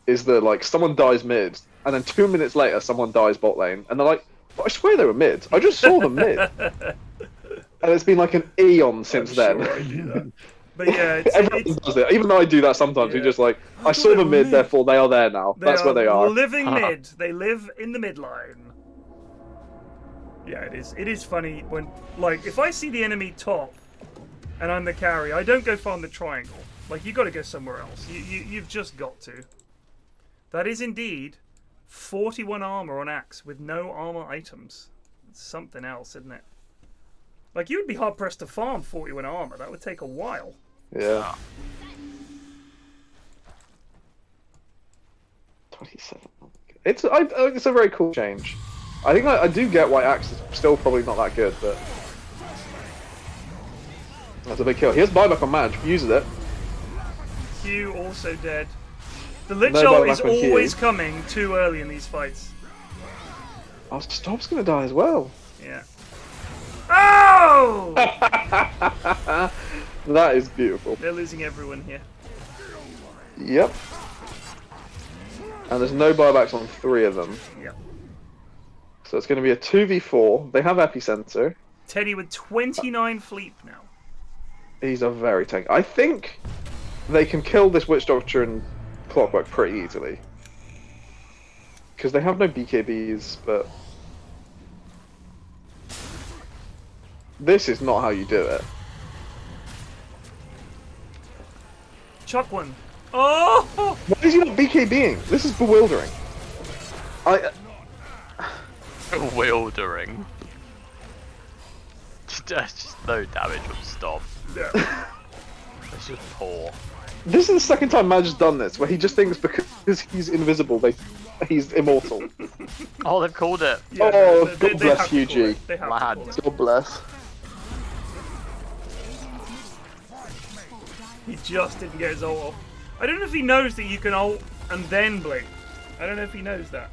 is that like someone dies mid and then 2 minutes later someone dies bot lane and they're like, I swear they were mid. I just saw them mid. And it's been like an eon since then. Sure I do that. But yeah, everyone does it. Even though I do that sometimes, you're just like, I saw them mid, therefore they are there now. That's where they are. Living mid. They live in the midline. Yeah, it is. It is funny when, like, if I see the enemy top and I'm the carry, I don't go farm the triangle. Like, you got to go somewhere else. You've just got to. That is indeed 41 armor on Axe with no armor items. It's something else, isn't it? Like, you would be hard pressed to farm 41 armor. That would take a while. Yeah. 27. It's a very cool change. I think I do get why Axe is still probably not that good, but that's a big kill. He has buyback on Madge. Uses it. Q also dead. The Lich ult is always coming too early in these fights. Oh, Stop's gonna die as well. Yeah. Oh! That is beautiful. They're losing everyone here. Yep. And there's no buybacks on 3 of them. Yep. So it's going to be a 2v4. They have Epicenter. Teddy with 29 fleet now. He's a very tank. I think they can kill this Witch Doctor and Clockwork pretty easily. Because they have no BKBs, but this is not how you do it. Chuck one. Oh! Why is he not BKBing? This is bewildering. Bewildering. Just no damage from Stop. Yeah. It's just poor. This is the second time Madge has done this, where he just thinks because he's invisible, they He's immortal. Oh, they've called it. Yeah, Oh, they God bless have to you, call G. it. They have to Lad. call it. God bless. He just didn't get his ult off. I don't know if he knows that you can ult and then blink. I don't know if he knows that.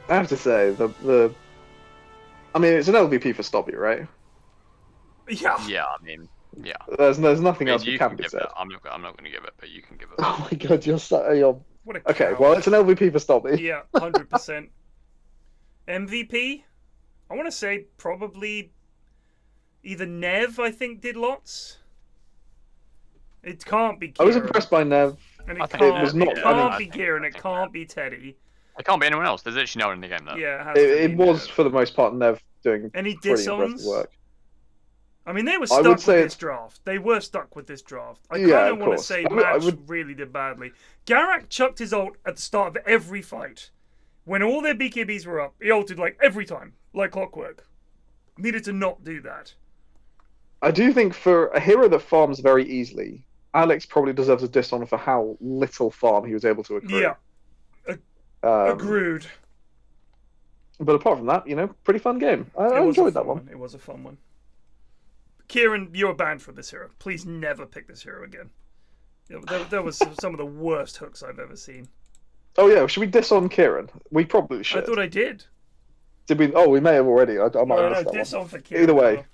I have to say, I mean, it's an LVP for Stobby, right? Yeah. Yeah, I mean, yeah. There's nothing I mean, else you we can can be give said. it. I'm not going to give it, but you can give it. Oh my god, you're What a okay. cow. Well, it's an LVP for Stobby. Yeah, 100%. MVP? I want to say probably either Nev, I think, did lots. It can't be Ciaran. I was impressed by Nev. And I it think can't, was not- it I mean- can't be Ciaran, it can't be Teddy. It can't be anyone else. There's literally no one in the game though. Yeah, it has to It be was Nev. for the most part Nev doing Any pretty dissons? impressive work. I mean, they were I stuck would with say this draft. They were stuck with this draft. I Yeah, kind of of want to course. say I Max would- really did badly. Garak chucked his ult at the start of every fight. When all their BKBs were up, he ulted like every time, like clockwork. Needed to not do that. I do think for a hero that farms very easily, Alex probably deserves a diss on for how little farm he was able to accrue. Yeah, agreed. But apart from that, pretty fun game. I It was a enjoyed that fun one. It was a fun one. Ciaran, you're banned from this hero. Please never pick this hero again. There was some of the worst hooks I've ever seen. Oh yeah, should we diss on Ciaran? We probably should. I thought I did. Did we? Oh, we may have already. I might have No, missed that diss one. on for Ciaran. Either way,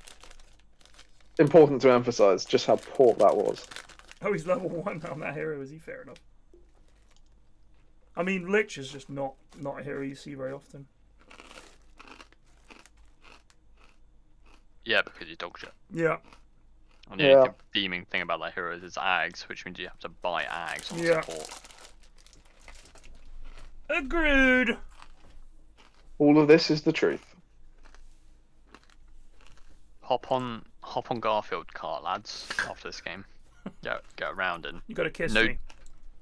important to emphasise just how poor that was. Oh, he's level 1 on that hero. Is he? Fair enough. I mean, Lich is just not a hero you see very often. Yeah, because you dog shit. Yeah. And the only redeeming thing about that hero is its ags, which means you have to buy ags on support. Agreed. All of this is the truth. Hop on Garfield car, lads. After this game, get around and You gotta kiss no, me.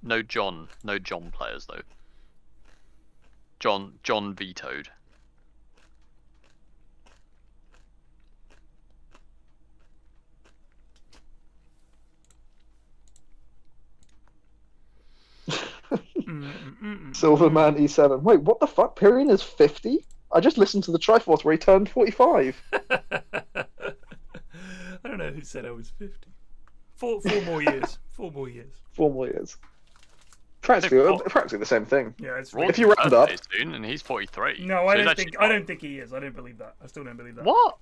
no John players though. John vetoed. Silverman E7. Wait, what the fuck? Pyrion is 50? I just listened to the Triforce where he turned 45. I don't know who said I was 50. Four more years. 4 more years. 4 more years. Practically the same thing. Yeah, it's If you round up, soon, and he's 43. No, So I he's don't actually think. I don't think he is. I don't believe that. I still don't believe that. What?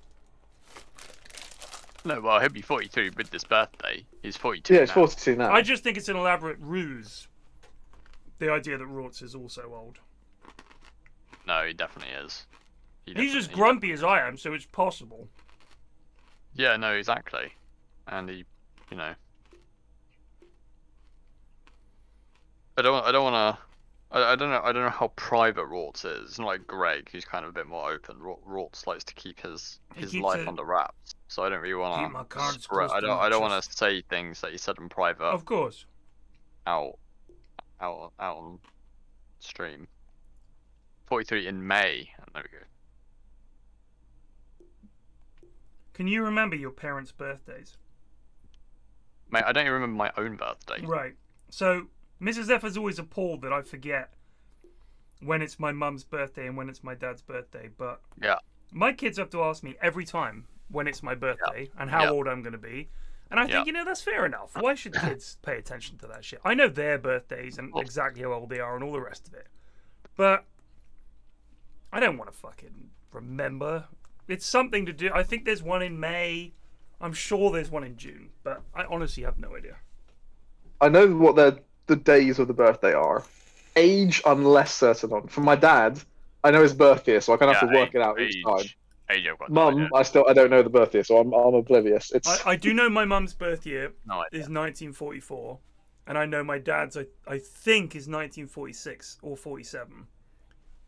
No, well, he'll be 43 with this birthday. He's 42. yeah, it's now. 42 now. I just think it's an elaborate ruse. The idea that Rorts is also old. No, he definitely is. He's as grumpy as I am, so it's possible. Yeah, no, exactly. And he, I don't want to. I don't know how private Rorts is. It's not like Greg, who's kind of a bit more open. Rorts likes to keep his life under wraps, so I don't really want to. Keep my cards close to I my don't want chest. to say things that he said in private. Of course. Out on stream. 43 in May. There we go. Can you remember your parents' birthdays? Mate, I don't even remember my own birthday. Right. So Mrs. F is always appalled that I forget when it's my mum's birthday and when it's my dad's birthday. But yeah, my kids have to ask me every time when it's my birthday and how old I'm going to be. And I think, that's fair enough. Why should kids pay attention to that shit? I know their birthdays and exactly how old they are and all the rest of it. But I don't want to fucking remember. It's something to do. I think there's one in May. I'm sure there's one in June. But I honestly have no idea. I know what the days of the birthday are. Age, I'm less certain on. For my dad, I know his birthday, so I kind of have to work it out each time. Mum, I don't know the birthday, so I'm oblivious. I do know my mum's birthday No is 1944, and I know my dad's I think is 1946 or 47,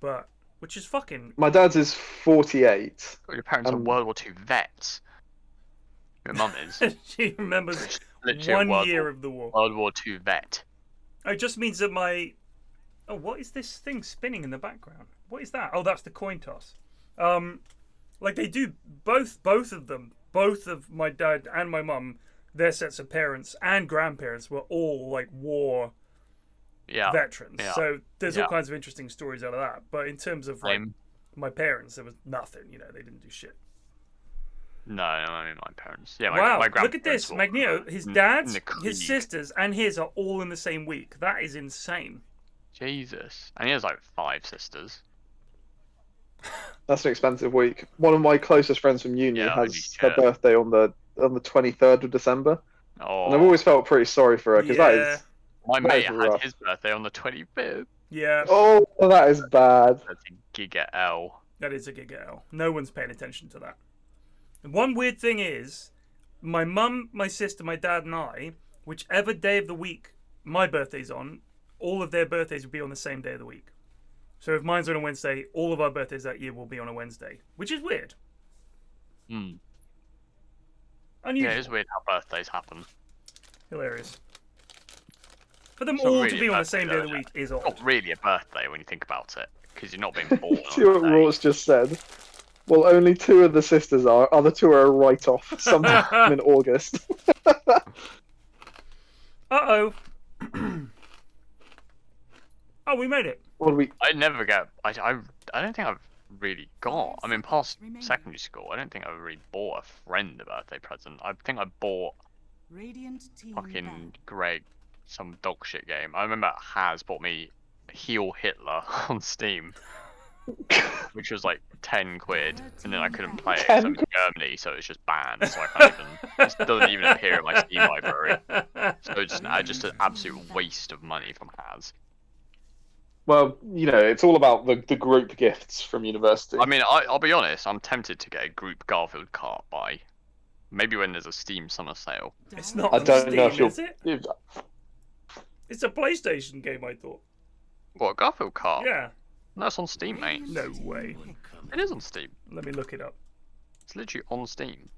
but which is fucking. My dad's is 48. Your parents are World War II vets. Your mum is. She remembers Literally one year of the war. World War II vet. It just means that my. Oh, what is this thing spinning in the background? What is that? Oh, that's the coin toss. Like they do both of them, both of my dad and my mum, their sets of parents and grandparents were all like war veterans. Yeah. So there's all kinds of interesting stories out of that. But in terms of like my parents, there was nothing. You know, they didn't do shit. No, I mean my parents. Yeah, my Wow, my look at this, grandparents Magneto. were His in dad's, the his Krieg. sisters, and his are all in the same week. That is insane. Jesus, and he has like 5 sisters. That's an expensive week. One of my closest friends from uni Yeah, has her birthday on the 23rd of December. Oh. And I've always felt pretty sorry for her because that is. My that mate is had rough. his birthday on the 25th. Yeah. Oh, that is bad. That's a giga L. That is a giga L. No one's paying attention to that. And one weird thing is, my mum, my sister, my dad, and I, whichever day of the week my birthday's on, all of their birthdays will be on the same day of the week. So if mine's on a Wednesday, all of our birthdays that year will be on a Wednesday, which is weird. Hmm. Unusual. Yeah, it's weird how birthdays happen. Hilarious. For them It's not all really to a be on the birthday, same day of though, the week is It's odd. not really a birthday when you think about it, because you're not being born. See what Ross just said? Well, only 2 of the sisters are. Other 2 are a write-off sometime in August. Uh-oh. Oh, we made it. What do we... I never get. I don't think I've really got. I mean, past secondary school, I don't think I really bought a friend a birthday present. I think I bought fucking Greg some dog shit game. I remember Haz bought me Heal Hitler on Steam, which was like 10 quid, and then I couldn't play it. 'cause I'm in Germany, so it's just banned. So I can't even. It doesn't even appear in my Steam library. So it's just an absolute waste of money from Haz. Well, you know, it's all about the group gifts from university. I mean, I'll be honest, I'm tempted to get a group Garfield cart buy. Maybe when there's a Steam summer sale. It's not I on don't Steam, know if you'll... is it? It's a PlayStation game, I thought. What, Garfield cart? Yeah. No, it's on Steam, mate. No way. It is on Steam. Let me look it up. It's literally on Steam.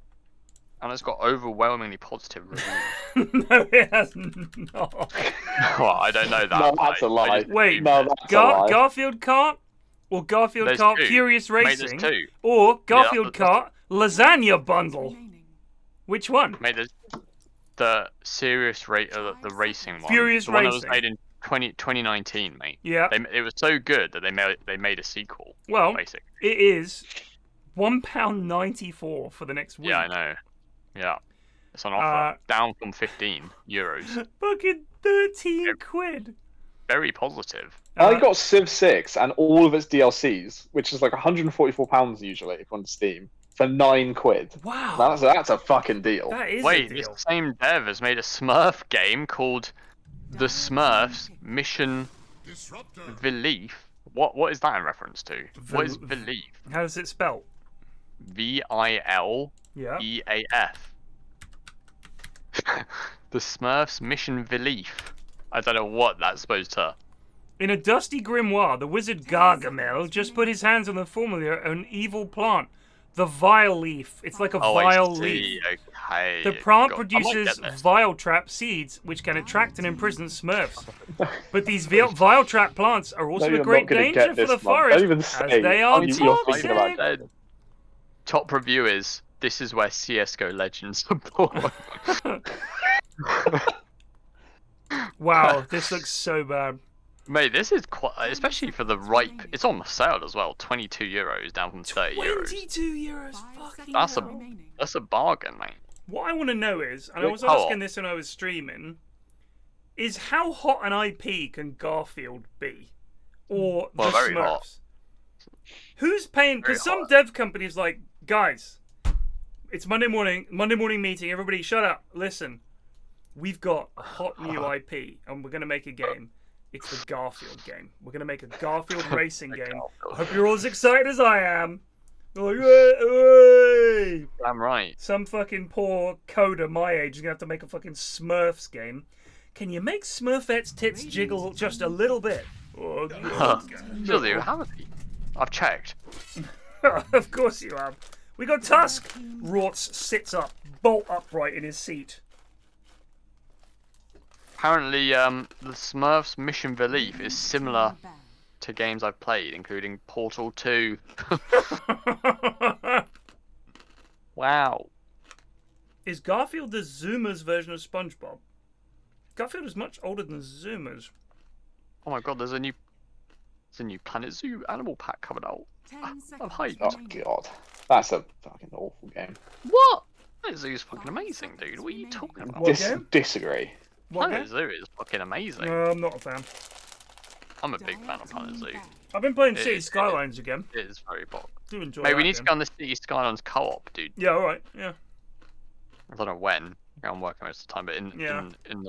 And it's got overwhelmingly positive reviews. No, it has not. Well, I don't know that. No, that's a lie. Wait, No, that's a lie. Garfield Kart or Garfield There's Kart 2. Furious Mate, Racing there's 2. or Garfield Yeah, Kart Lasagna Bundle? Which one? Mate, there's the serious rate, the racing one. Furious the one that was Racing. made in 2019, mate. Yeah. It was so good that they made a sequel. Well, basically. it is £1.94 for the next week. Yeah, I know. Yeah. It's on offer. Down from €15. Fucking 13 quid. Very positive. I got Civ 6 and all of its DLCs, which is like £144 usually on Steam, for 9 quid. Wow. That's a fucking deal. That is Wait, a deal. this same dev has made a Smurf game called The Smurfs Mission Belief. What is that in reference to? What is Belief? How is it spelled? VILEAF. Yeah. The Smurfs Mission Belief. I don't know what that's supposed to. In a dusty grimoire, the wizard Gargamel just put his hands on the formula of an evil plant, the vile leaf. It's like a vile leaf. Okay. The plant God, produces vile trap seeds, which can attract and imprison Smurfs. But these vile trap plants are also No, a you're great not gonna danger get for this, the Mum. forest, Don't even as say. they are You're thinking about toxic. Top review is, this is where CSGO Legends are born. Wow, this looks so bad. Mate, this is quite, especially for the ripe. It's on sale as well. €22 down from €30. €22, fucking That's a bargain, mate. What I want to know is, and I Good was co-op. asking this when I was streaming, is how hot an IP can Garfield be? Or Well, the very Smurfs? hot. Who's paying? Because some dev companies like, guys, it's Monday morning meeting, everybody shut up, listen. We've got a hot new IP, and we're going to make a game. It's the Garfield game. We're going to make a Garfield racing game. I hope you're all as excited as I am. They're like, hey! I'm right. Some fucking poor coder my age is going to have to make a fucking Smurfs game. Can you make Smurfette's tits jiggle just a little bit? Oh, Surely you haven't. I've checked. Of course you have. We got Tusk. Rorts sits up, bolt upright in his seat. Apparently, the Smurfs Mission Belief is similar to games I've played, including Portal 2. Wow. Is Garfield the Zoomers version of SpongeBob? Garfield is much older than Zoomers. Oh my god, there's a new Planet Zoo animal pack coming out. 10 I'm seconds hyped. Oh remaining. god, that's a fucking awful game. What? Planet Zoo is fucking amazing, dude. What are you talking about? What game? Disagree. What Planet game? Zoo is fucking amazing. I'm not a fan. I'm a big fan of Planet Zoo. I've been playing It City is- Skylines again. It is very popular. Do enjoy Mate, that we need to game. go on the City Skylines co-op, dude. Yeah, alright, yeah. I don't know when. I'm working most of the time, but Yeah.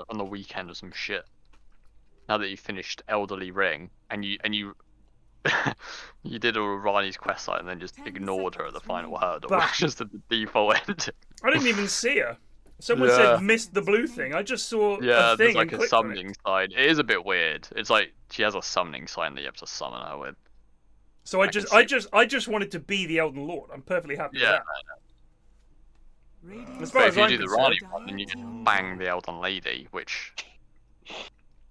on the weekend or some shit. Now that you finished Elderly Ring and you you did all of Riley's quest line and then just 10 ignored her at the seconds final remaining. hurdle, Bah. which is the default ending. I didn't even see her. Someone Yeah. said missed the blue thing. I just saw Yeah, a there's thing like and a clicked on it. summoning sign. It is a bit weird. It's like she has a summoning sign that you have to summon her with. So I can just wanted to be the Elden Lord. I'm perfectly happy Yeah. with that. Radiant's As far But as if you I'm do the concerned. Riley one, then you just bang the Elden Lady, which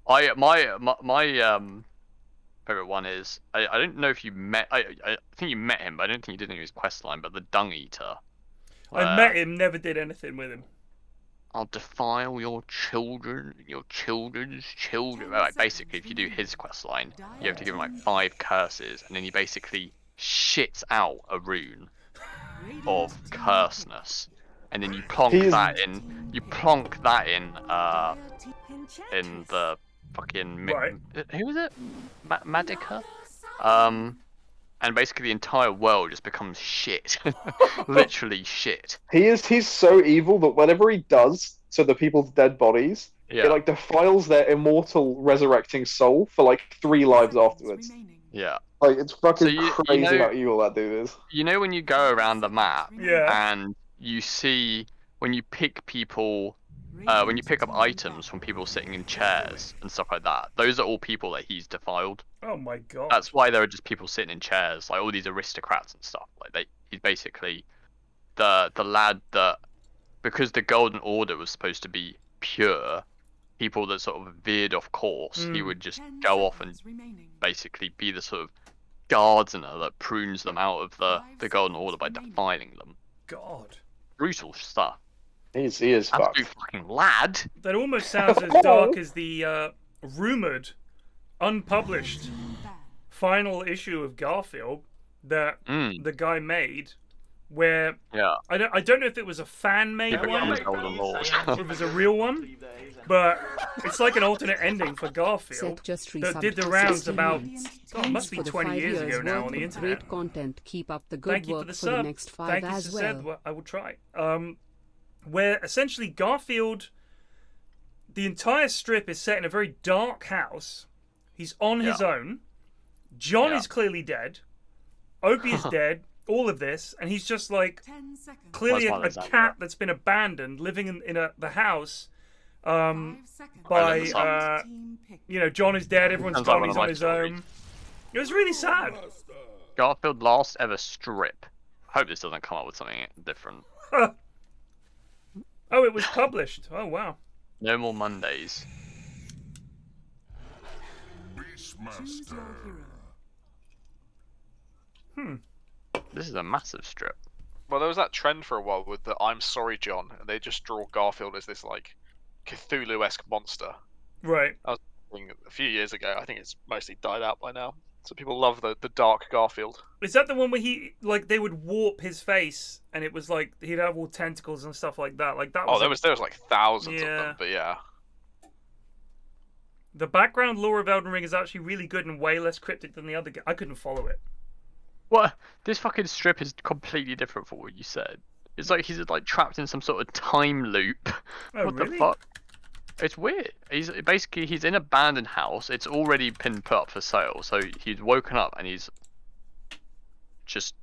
my favorite one is I don't know if you met I think you met him, but I don't think you did any of his quest line. But the Dung Eater. I met him, never did anything with him. I'll defile your children, your children's children. Right, basically, if you do his quest line, you have to give him like 5 curses, and then he basically shits out a rune of curseness, and then you plonk that in. You plonk that in the fucking Right. who is it? Magica. And basically the entire world just becomes shit, literally shit. He's so evil that whatever he does to the people's dead bodies, Yeah. it like defiles their immortal resurrecting soul for like 3 lives afterwards. Yeah. Like it's fucking So you crazy know- how evil that dude is. You know when you go around the map Yeah. and you see when you pick people, when you pick up items from people sitting in chairs and stuff like that, those are all people that he's defiled. Oh my god. That's why there are just people sitting in chairs, like all these aristocrats and stuff. Like he's basically the lad that, because the Golden Order was supposed to be pure, people that sort of veered off course, he would just go off and basically be the sort of gardener that prunes them out of the Golden Order by defiling them. God. Brutal stuff. He is fucked. Absolute fucking lad. That almost sounds as dark as the rumored, unpublished final issue of Garfield that the guy made, where Yeah. I don't know if it was a fan made He one becomes Golden Lord. or if it was a real one, but it's like an alternate ending for Garfield Seth just that did resubbed the for rounds 16 about, months. God, it must be For the 20 5 years ago now worth on the of internet. Great content. Keep up the good Thank you work for the the sub. next 5 Thank you, as Sir well. Said. I will try. Where essentially Garfield, the entire strip is set in a very dark house. He's on his own. John is clearly dead. Opie is dead. All of this, and he's just like clearly a cat that's been abandoned, living in the house. By John is dead. Everyone's Sounds like gone. one He's of on my his stories. own. It was really sad. Garfield last ever strip. Hope this doesn't come up with something different. Oh, it was published. Oh wow. No more Mondays. This is a massive strip. Well, there was that trend for a while with the "I'm sorry, John," and they just draw Garfield as this like Cthulhu-esque monster. Right. I was thinking a few years ago. I think it's mostly died out by now. So people love the dark Garfield. Is that the one where he they would warp his face and it was like he'd have all tentacles and stuff like that? Like that. There was like thousands of Yeah. them, but yeah. The background lore of Elden Ring is actually really good and way less cryptic than the other game. I couldn't follow it. What? This fucking strip is completely different from what you said. It's like he's like trapped in some sort of time loop. Oh, What really? the fuck? It's weird. He's in an abandoned house. It's already been put up for sale. So he's woken up and he's just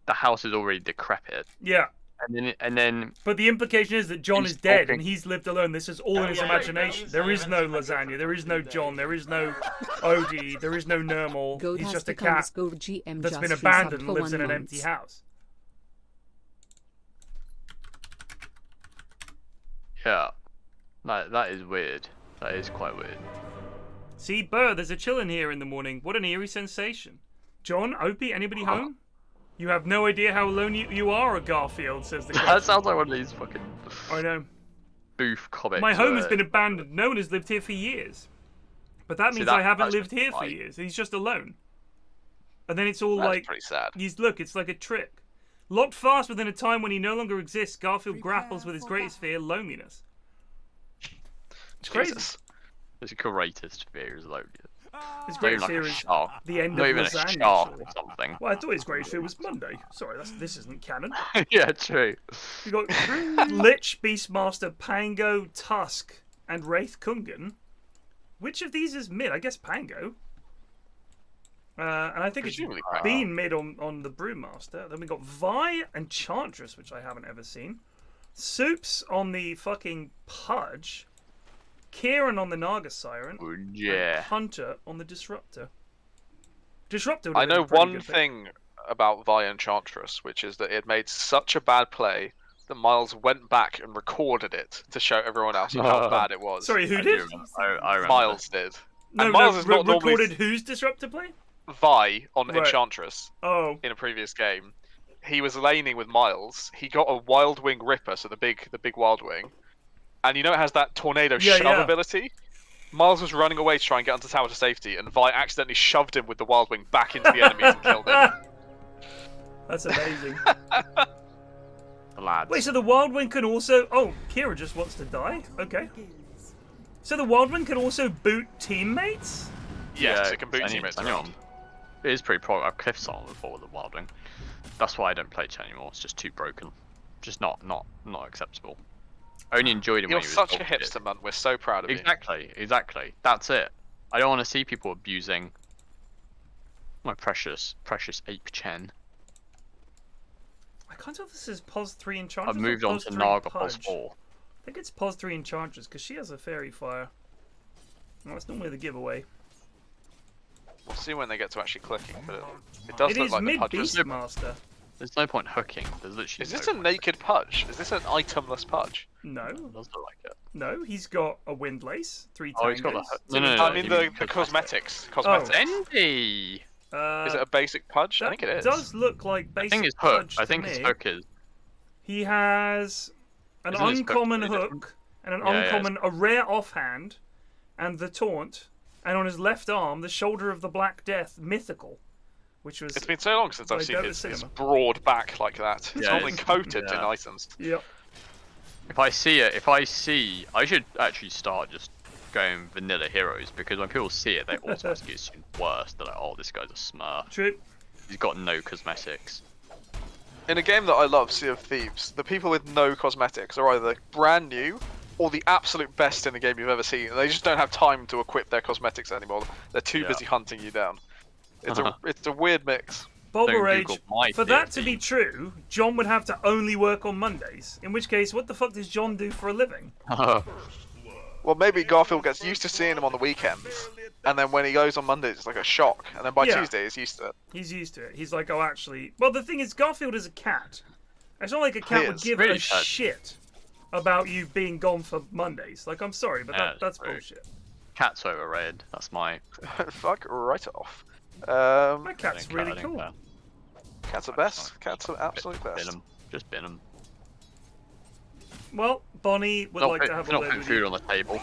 the house is already decrepit. Yeah. And then. But the implication is that John he's is dead talking- and he's lived alone. This is all in his imagination. There is no lasagna. There is no John. There is no Odie. There is no Nermal. Goat He's has just a become cat Go GM that's just been resubbed abandoned and for lives 1 in an month. empty house. Yeah. That is weird. That is quite weird. See, Burr, there's a chill in here in the morning. What an eerie sensation. John, Opie, anybody home? You have no idea how alone you are, Garfield, says the That cat. sounds like one of these fucking I know. boof comics. My home has where- been abandoned. No one has lived here for years. But that See, means that- I haven't that's lived just here for right. years. He's just alone. And then it's all That's like... pretty sad. Look, it's like a trick. Locked fast within a time when he no longer exists, Garfield grapples with his greatest fear, loneliness. It's crazy. His greatest fear is loneliness. His Not even greatest like fear a is shark. the end Not of even a lasagna. shark Sure. or something. Well, I thought his greatest fear was Monday. Sorry, this isn't canon. Yeah, true. You got Lich, Beastmaster, Pango, Tusk, and Wraith Kungan. Which of these is mid? I guess Pango. And I think Presumably it's Pango. been mid on the Brewmaster. Then we got Vi and Chantress, which I haven't ever seen. Soups on the fucking Pudge. Ciaran on the Naga Siren. Yeah. And Hunter on the Disruptor. Disruptor. I know one thing about Vi Enchantress, which is that it made such a bad play that Miles went back and recorded it to show everyone else how bad it was. Sorry, who did? I remember. Miles did. No, and Miles is not recorded normally whose Disruptor play? Vi on Right. Enchantress Oh. in a previous game. He was laning with Miles. He got a Wild Wing Ripper, so the big Wild Wing, and you know it has that tornado shove ability. Miles was running away to try and get onto tower to safety, and Vi accidentally shoved him with the Wild Wing back into the enemies and killed him. That's amazing. The lads. Wait, so the Wild Wing can also... Oh, Kira just wants to die? Okay. So the Wild Wing can also boot teammates? Yes, it can boot anyone. teammates around. It is pretty pro. I've cliffed someone before with the Wild Wing. That's why I don't play it anymore. It's just too broken. Just not acceptable. I only enjoyed it You're when he was such a bullshit. hipster, man. We're so proud of you. Exactly. That's it. I don't want to see people abusing my precious ape Chen. I can't tell if this is Pos 3 Enchantress I've moved or on Pos to 3 Naga Pos Pudge. 4. I think it's Pos 3 Enchantress, because she has a Fairy Fire. Well, that's normally the giveaway. We'll see when they get to actually clicking, but it does It look is like the mid Pudge. Beastmaster. There's no point hooking. There's literally Is this no a point naked Pudge? Is this an itemless Pudge? No. It does look like it. No, he's got a Windlace, 3 Oh, he's got the... tangos. No. I mean the cosmetics. Cosmetics. Bendy! Is it a basic Pudge? I think it is. Does look like basic I think his hook. Pudge I to think his me. hook is... He has an Isn't his hook uncommon really hook different? and an Yeah, uncommon, a rare offhand, and the taunt, and on his left arm, the shoulder of the Black Death, mythical, which was. It's been so long since I've by seen Dota his Cinema. broad back like that. It's Yeah, normally it's- coated in yeah. items. Yep. If I see... I should actually start just going vanilla heroes, because when people see it, they automatically assume worse. They're like, oh, this guy's a smurf. True. He's got no cosmetics. In a game that I love, Sea of Thieves, the people with no cosmetics are either brand new or the absolute best in a game you've ever seen. They just don't have time to equip their cosmetics anymore. They're too busy hunting you down. It's a weird mix. Boulder Don't Rage, Google my for that to theory. be true, John would have to only work on Mondays. In which case, what the fuck does John do for a living? Well, maybe Garfield gets used to seeing him on the weekends, and then when he goes on Mondays, it's like a shock, and then by Yeah. Tuesday, he's used to it. He's used to it. He's like, oh, actually... Well, the thing is, Garfield is a cat. It's not like a cat He would is. give Really a cat. shit about you being gone for Mondays. Like, I'm sorry, but Yeah, that's true. bullshit. Cat's overrated. That's my... Fuck right off. My cat's I really don't cool. care. Cats are best. Cats are absolute Bin best. 'em. Just bin 'em. Well, Bonnie would Not like put, to have a not word put with food you. on the table.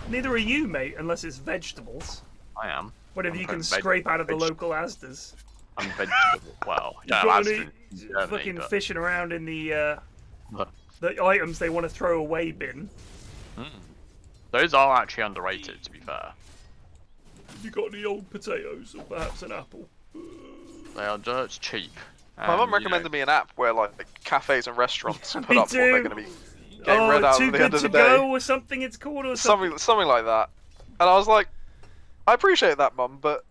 Neither are you, mate, unless it's vegetables. I am. Whatever I'm you can putting scrape out of the local Asdas. I'm vegetable. Well, You've yeah, got that's any in Germany, fucking but... fishing around in the items they want to throw away bin. Those are actually underrated, to be fair. You got any old potatoes or perhaps an apple? They are just cheap. My mum and, you recommended know, me an app where like cafes and restaurants put Me up what they're too. going to be getting rid Oh, out too at the good end of to the day. go or something it's called or something. Something like that. And I was like, I appreciate that, Mum, but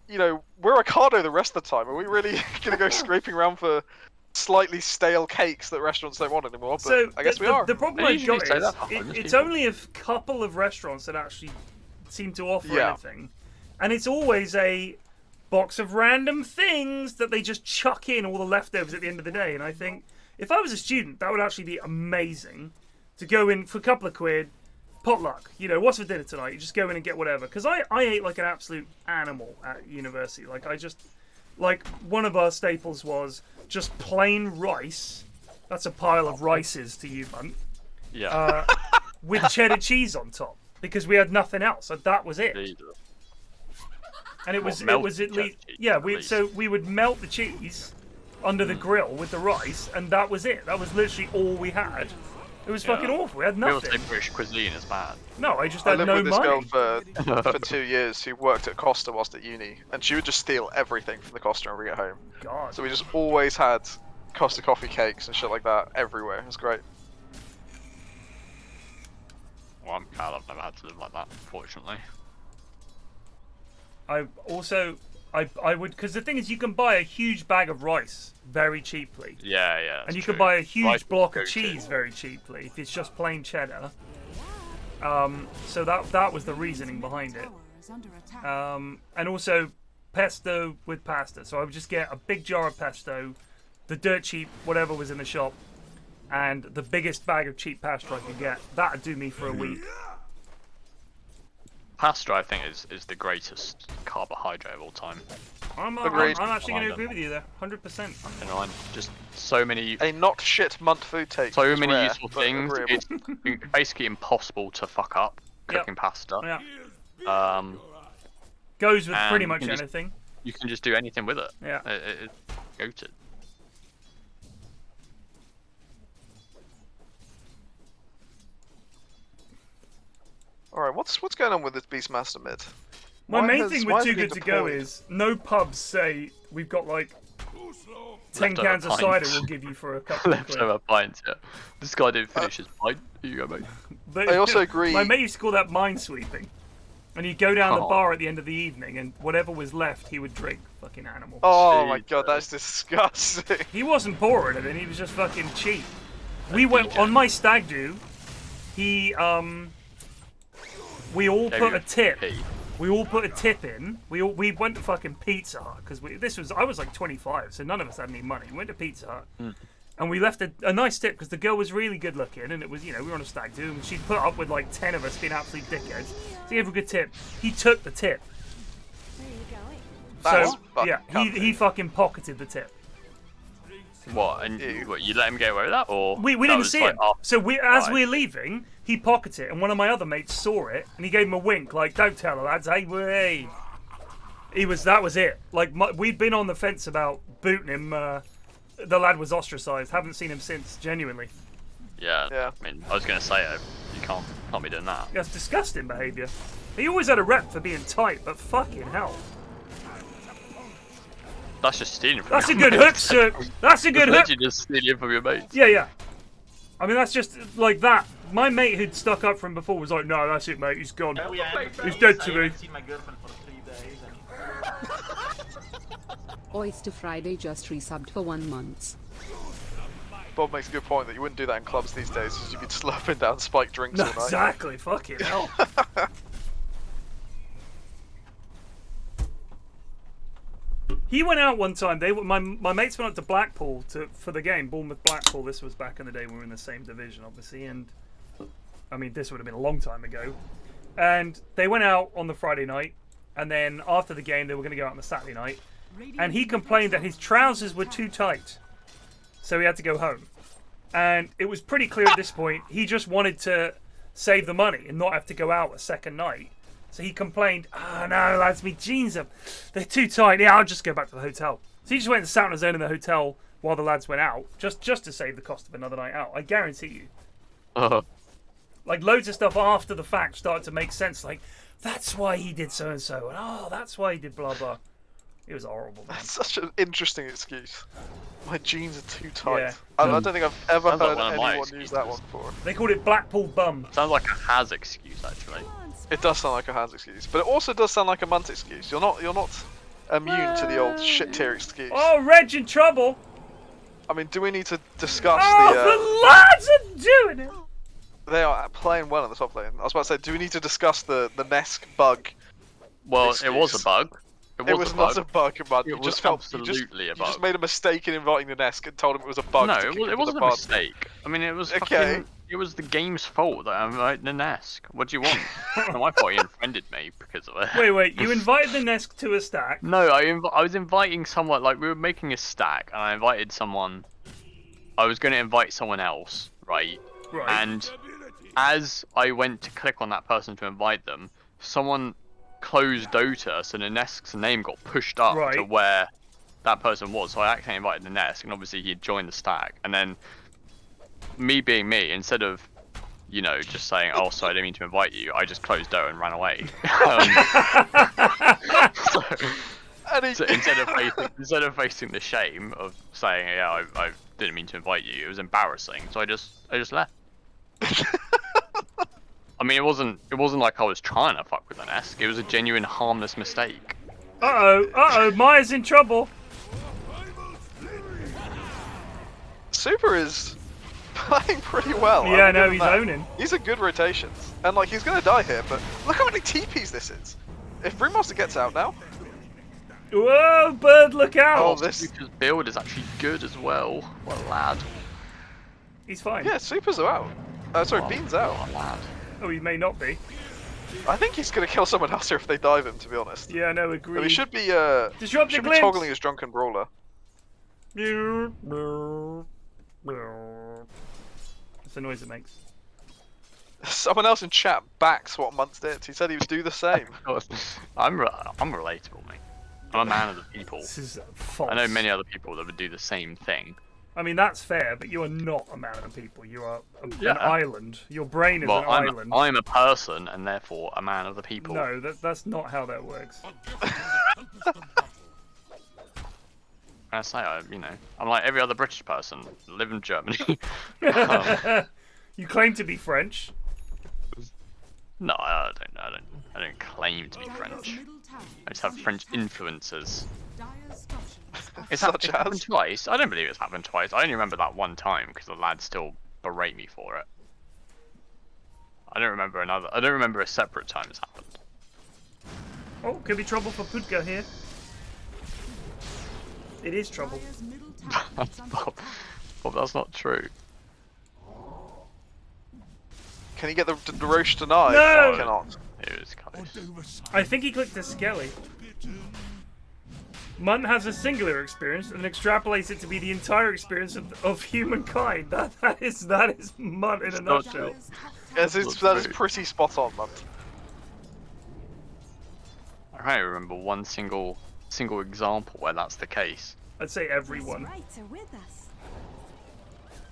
you know, we're Ocado the rest of the time. Are we really going to go scraping around for slightly stale cakes that restaurants don't want anymore? But So I guess we the, are. The problem They I've usually got say is that for homeless it's people. only a couple of restaurants that actually seem to offer Yeah. anything, and it's always a box of random things that they just chuck in all the leftovers at the end of the day. And I think if I was a student, that would actually be amazing to go in for a couple of quid, potluck. You know, what's for dinner tonight? You just go in and get whatever. Because I ate like an absolute animal at university. Like one of our staples was just plain rice. That's a pile of rices to you, Bunt. Yeah. With cheddar cheese on top. because we had nothing else, and that was it. And it was at least we would melt the cheese under the grill with the rice, and that was it. That was literally all we had. It was fucking awful. We had nothing. Real British cuisine is bad. No, I just had no money. I lived with this girl for 2 years who worked at Costa whilst at uni, and she would just steal everything from the Costa when we get home. God. So we just always had Costa coffee cakes and shit like that everywhere. It was great. Well, I'm glad I've never had to live like that, unfortunately. I would, because the thing is, you can buy a huge bag of rice very cheaply. Yeah. And you can buy a huge block of cheese very cheaply if it's just plain cheddar. So that was the reasoning behind it. And also pesto with pasta. So I would just get a big jar of pesto, the dirt cheap whatever was in the shop, and the biggest bag of cheap pasta I could get. That'd do me for a week. Pasta, I think, is the greatest carbohydrate of all time. I'm actually going to agree with you there, 100%. You know, just so many. A not shit month food take. So many useful things. It's basically impossible to fuck up cooking pasta. Yeah. Goes with pretty much anything. You can just do anything with it. Yeah. It's goated. Alright, what's going on with this Beastmaster mid? My main thing with Too Good To Go is no pubs say we've got like 10 cans of cider we'll give you for a couple of quid. Leftover pints, yeah. This guy didn't finish his pint. Here you go, mate. I also agree. My mate used to call that minesweeping. And he'd go down the bar at the end of the evening and whatever was left he would drink. Fucking animal. Oh my god, that's disgusting. He wasn't poor or anything, he was just fucking cheap. We went on my stag do, we all put a tip. We all put a tip in. We went to fucking Pizza Hut because I was like 25, so none of us had any money. We went to Pizza Hut, and we left a nice tip because the girl was really good looking, and it was we were on a stag do, and she'd put up with like 10 of us being absolute dickheads. So he gave her a good tip. He took the tip. Where are you going? So he fucking pocketed the tip. What? And you let him get away with that, or we didn't see him? So as we're leaving, he pocketed it, and one of my other mates saw it, and he gave him a wink, like, "Don't tell the lads, hey." That was it. Like we'd been on the fence about booting him. The lad was ostracised. Haven't seen him since. Genuinely. Yeah. I mean, I was gonna say you can't be doing that. That's disgusting behaviour. He always had a rep for being tight, but fucking hell. That's just stealing from That's a good hook, sir. That's a good hook. You just stealing from your mates. Yeah. I mean, that's just like that. My mate who'd stuck up for him before was like, "No, that's it, mate. He's gone. He's dead to me." I haven't seen my girlfriend for 3 days. Oyster Friday just resubbed for 1 month. Bob makes a good point that you wouldn't do that in clubs these days because you'd be slurping down spiked drinks all night. Exactly. Fucking hell. He went out one time. My mates went up to Blackpool for the game, Bournemouth-Blackpool. This was back in the day when we were in the same division, obviously. And I mean, this would have been a long time ago. And they went out on the Friday night, and then after the game, they were going to go out on the Saturday night. And he complained that his trousers were too tight, so he had to go home. And it was pretty clear at this point he just wanted to save the money and not have to go out a second night. So he complained, "Oh no, lads, my jeans they're too tight. Yeah, I'll just go back to the hotel." So he just went and sat on his own in the hotel while the lads went out, just to save the cost of another night out. I guarantee you. Like loads of stuff after the fact started to make sense. Like, that's why he did so and so, and oh, that's why he did blah blah. It was horrible, man. That's such an interesting excuse. My jeans are too tight. Yeah. I don't think I've ever heard like anyone use that one before. They called it Blackpool bum. Sounds like a has excuse, actually. It does sound like a hands excuse, but it also does sound like a month excuse. You're not immune to the old shit tier excuse. Oh, Reg in trouble. I mean, do we need to discuss the lads are doing it. They are playing well in the top lane. I was about to say, do we need to discuss the Nesk bug? Well, excuse? it was a bug. It was not a bug, man. It was absolutely a bug. You just made a mistake in inviting the Nesk and told him it was a bug. No, it wasn't a mistake. I mean, it was fucking, it was the game's fault that I invited the Nesk. What do you want? It's not my fault he unfriended me because of it. Wait, you invited the Nesk to a stack? No, I was inviting someone, like we were making a stack, and I invited someone. I was going to invite someone else, right? Right. And as I went to click on that person to invite them, someone closed Dota, so the Nesk's name got pushed up to where that person was. So I accidentally invited the Nesk, and obviously he had joined the stack. And then, me being me, instead of, you know, just saying, "Oh, sorry, I didn't mean to invite you," I just closed Dota and ran away. So instead of facing the shame of saying, "Yeah, I didn't mean to invite you," it was embarrassing. So I just left. I mean, it wasn't like I was trying to fuck with an Esk. It was a genuine harmless mistake. Uh-oh, Maya's in trouble. Super is playing pretty well. Yeah, no, he's owning. He's a good rotations. And like, he's gonna die here, but look how many TPs this is. If Brewmaster gets out now. Whoa, Bird, look out! Oh, this Super's build is actually good as well. What a lad. He's fine. Yeah, Supers are out. Sorry, Bean's out. What a lad. Oh, he may not be. I think he's gonna kill someone else here if they dive him, to be honest. Yeah, no, agreed. But he should be Disrupt should the be toggling his drunken brawler. That's the noise it makes. Someone else in chat backs what Muntz did. He said he would do the same. I'm relatable, mate. I'm a man of the people. This is false. I know many other people that would do the same thing. I mean, that's fair, but you are not a man of the people. You are an island. Your brain is an island. I'm a person, and therefore a man of the people. No, that's not how that works. I say, you know, I'm like every other British person. Live in Germany. You claim to be French. No, I don't claim to be French. I just have French influences. It's happened twice. I don't believe it's happened twice. I only remember that one time because the lads still berate me for it. I don't remember another. I don't remember a separate time it's happened. Oh, could be trouble for Pudga here. It is trouble. Bob, that's not true. Can he get the Roche denied? No! He cannot. It was close. I think he clicked the Skelly. Munt has a singular experience and extrapolates it to be the entire experience of humankind. That is Munt in a nutshell. Yes, that is pretty spot on, Munt. I can't remember one single example where that's the case. I'd say everyone.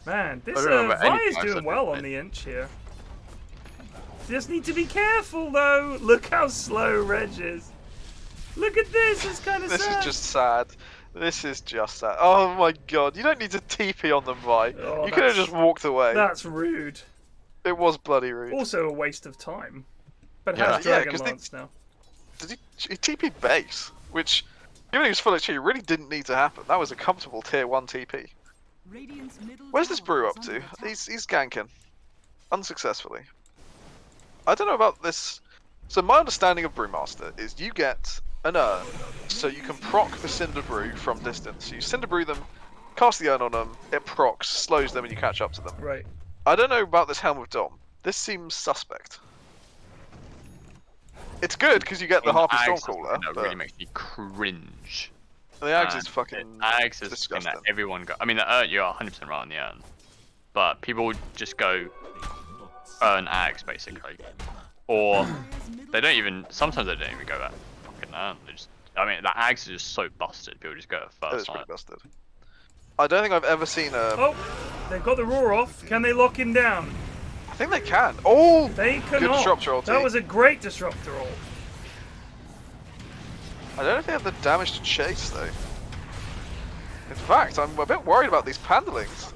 Man, this I don't remember Vi is anything doing I well said, on the inch here. Just need to be careful though. Look how slow Reg is. Look at this. It's kind of sad. This is just sad. This is just sad. Oh my god, you don't need to TP on them, Vi. Oh, you could have just walked away. That's rude. It was bloody rude. Also a waste of time. But Yeah. has Dragon Lance now. Did he TP base? Which, given he was full HP, really didn't need to happen. That was a comfortable tier 1 TP. Where's this Brew up to? He's ganking. Unsuccessfully. I don't know about this. So my understanding of Brewmaster is you get an urn, so you can proc the Cinder Brew from distance. You Cinder Brew them, cast the urn on them, it procs, slows them, and you catch up to them. Right. I don't know about this Helm of Dom. This seems suspect. It's good because you get the Harpy Stormcaller. That really makes me cringe. The Ags is fucking Ags is disgusting. that everyone go. I mean, the urn, you're 100% right on the urn, but people would just go urn Ags basically, or they don't even. Sometimes they don't even go at fucking urn. They just. I mean, the Ags is just so busted. People just go at first. It's pretty busted. I don't think I've ever seen a. Oh, they've got the roar off. Can they lock him down? I think they can. Oh, they cannot. Good disruptor ulti. That was a great disruptor ult. I don't know if they have the damage to chase though. In fact, I'm a bit worried about these Panderlings.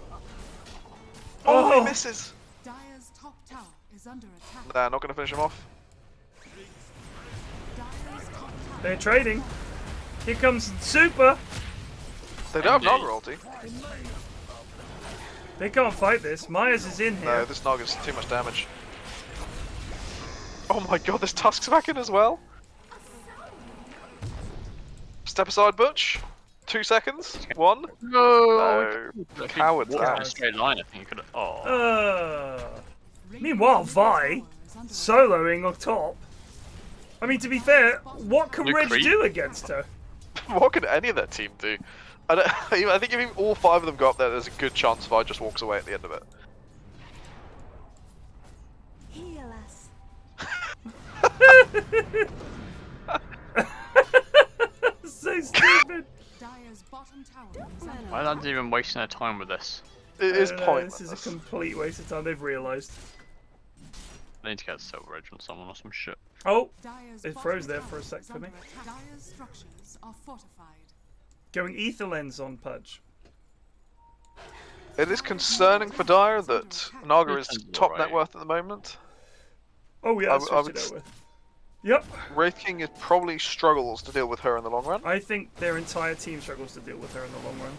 Oh, he misses. Dire's top tower is under attack. Nah, not gonna finish him off. They're trading. Here comes Super. They don't have Naga ulti. They can't fight this. Myers is in here. No, this Naga's too much damage. Oh my god, there's Tusks back in as well. Step aside, Butch. 2 seconds. 1. No. Coward. In a straight line, I think you could. Meanwhile, Vi soloing on top. I mean, to be fair, what can Reg do against her? What can any of that team do? I think if all 5 of them go up there, there's a good chance Vi just walks away at the end of it. So stupid. Dire's bottom tower is under Why are they even wasting their time with this? It is I don't know, pointless. This is a complete waste of time. They've realised. I need to get Sir Reginald someone or some shit. Oh, Dire's it bottom froze there for a tower sec is for me. under attack. Dire's structures are fortified. Going ether lens on Pudge. It is concerning for Dire that Naga is top net Right. worth at the moment. Oh yeah, I I would switched it over. Yep. Wraith King is probably struggles to deal with her in the long run. I think their entire team struggles to deal with her in the long run.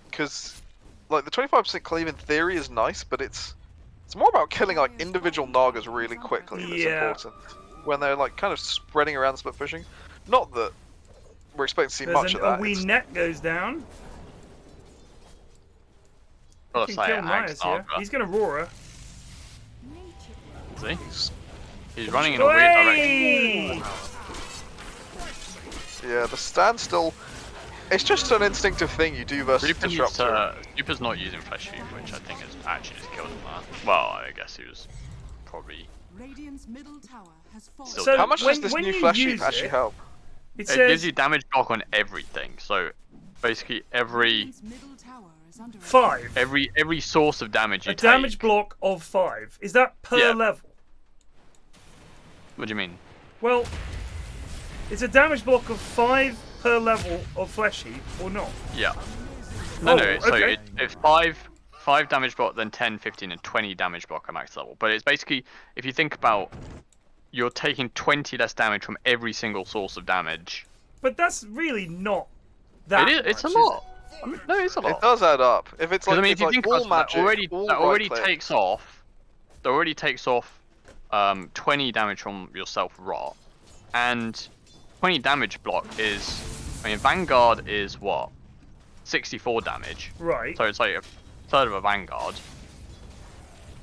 Because, like, the 25% cleave in theory is nice, but it's more about killing, like, individual Nagas really quickly that's Yeah. important. When they're, like, kind of spreading around split pushing. Not that we're expecting to see much of A that. wee it's- net goes down. Gotta Can say, kill Axe Myers here. Naga. He's gonna roar her. See? He's running in a weird direction. Hey! Yeah, the standstill. It's just an instinctive thing you do versus Disruptor. Super's not using Flesh Sheep, which I think has actually just killed him there. Well, I guess he was probably... Radiant's middle tower has fallen. So How much does this when new you Flesh use Sheep actually it, help? It It says gives you damage block on everything, so basically every Radiant's middle tower is under attack. 5. every source of damage you A take... damage block of 5. Is that per Yeah. level? What do you mean? Well, it's a damage block of 5 per level of Flesh Heap, or not? Yeah. No, Oh, no, so okay. it's 5 damage block, then 10, 15, and 20 damage block at max level. But it's basically, if you think about, you're taking 20 less damage from every single source of damage. But that's really not that It's a much, is lot. I mean, no, it's a lot. It does add up. If it's Because like, I mean, it's if you like think all about it, magic, all that already right click. takes off. That already takes off 20 damage from yourself rot, and 20 damage block is, I mean, Vanguard is what, 64 damage. Right. So it's like a third of a Vanguard.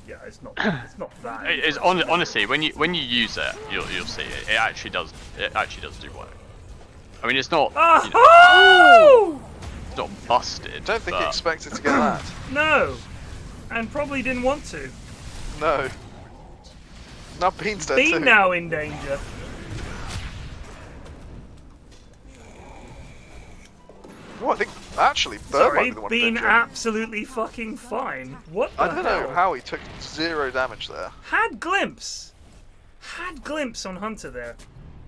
Yeah, it's not. It's not that. It's honestly, when you use it, you'll see it. It actually does do work. I mean, it's not. You know, Oh! it's not busted. Don't think but... he expected to get that. No, and probably didn't want to. No. Now Bean's dead Bean too. now in danger. Well, I think actually Bird might Sorry, be the one Bean injured. absolutely fucking fine. What the I don't hell? know how he took 0 damage there. Had glimpse on Hunter there.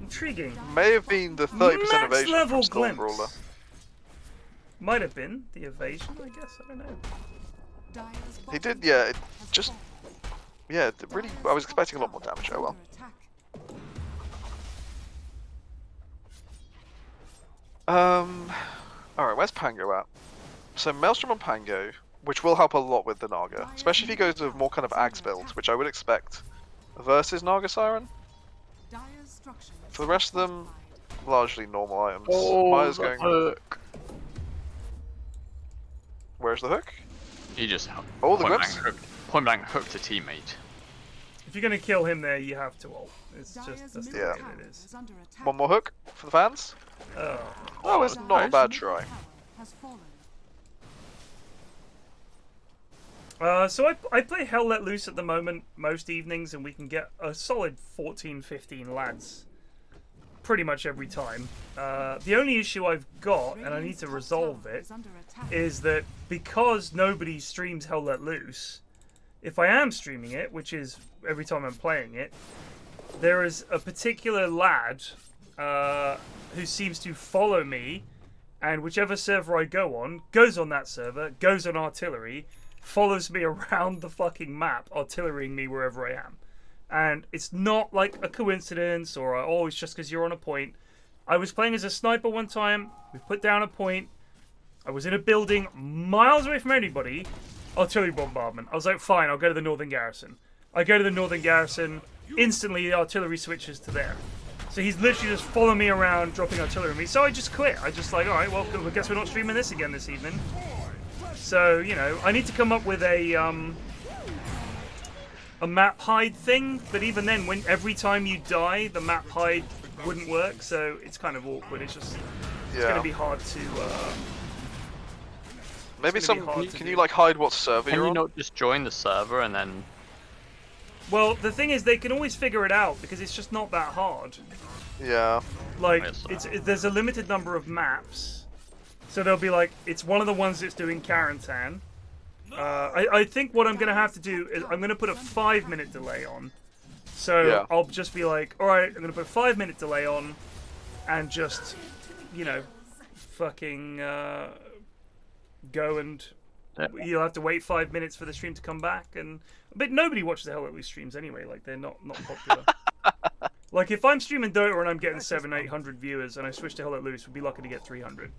Intriguing. May have been the 30% Max evasion level from Stormbrawler. glimpse. Might have been the evasion, I guess. I don't know. Dire's He bottom did, yeah. It tower has just, fallen. yeah. Really, I was expecting a lot more damage. Oh well. Alright, where's Pango at? So Maelstrom on Pango, which will help a lot with the Naga, especially if he goes with more kind of Axe build, which I would expect versus Naga Siren. For the rest of them, largely normal items. Maya's the going. hook. Where's the hook? He just Oh, the point grips. blank point blank hooked a teammate. If you're gonna kill him there, you have to ult. It's just that's the Yeah. way it is. One more hook for the fans. Oh. Oh, it's not a bad try. So I play Hell Let Loose at the moment most evenings, and we can get a solid 14, 15 lads pretty much every time. The only issue I've got, and I need to resolve it, is that because nobody streams Hell Let Loose, if I am streaming it, which is every time I'm playing it, there is a particular lad who seems to follow me, and whichever server I go on, goes on that server, goes on artillery, follows me around the fucking map, artillerying me wherever I am. And it's not like a coincidence or, oh, it's just because you're on a point. I was playing as a sniper one time, we put down a point, I was in a building miles away from anybody, artillery bombardment. I was like, fine, I'll go to the northern garrison. I go to the northern garrison, instantly the artillery switches to there. So he's literally just following me around, dropping artillery on me. So I just quit. I just like, alright, well, I guess we're not streaming this again this evening. So, you know, I need to come up with a map hide thing, but even then, when every time you die, the map hide wouldn't work, so it's kind of awkward. It's just, it's going to be hard to... Maybe some. Can you like hide what server Can you're you on? not just join the server and then? Well, the thing is, they can always figure it out because it's just not that hard. Yeah. Like, there's a limited number of maps, so they'll be like, it's one of the ones that's doing Ciaran. I think what I'm gonna have to do is I'm gonna put a 5-minute delay on. So I'll just be like, all right, I'm gonna put a 5-minute delay on, and just, you know, fucking go and you'll have to wait 5 minutes for the stream to come back. But nobody watches the Hell Let Loose streams anyway. Like, they're not popular. Like, if I'm streaming Dota and I'm getting 700-800 viewers and I switch to Hell Let Loose, we'd be lucky to get 300.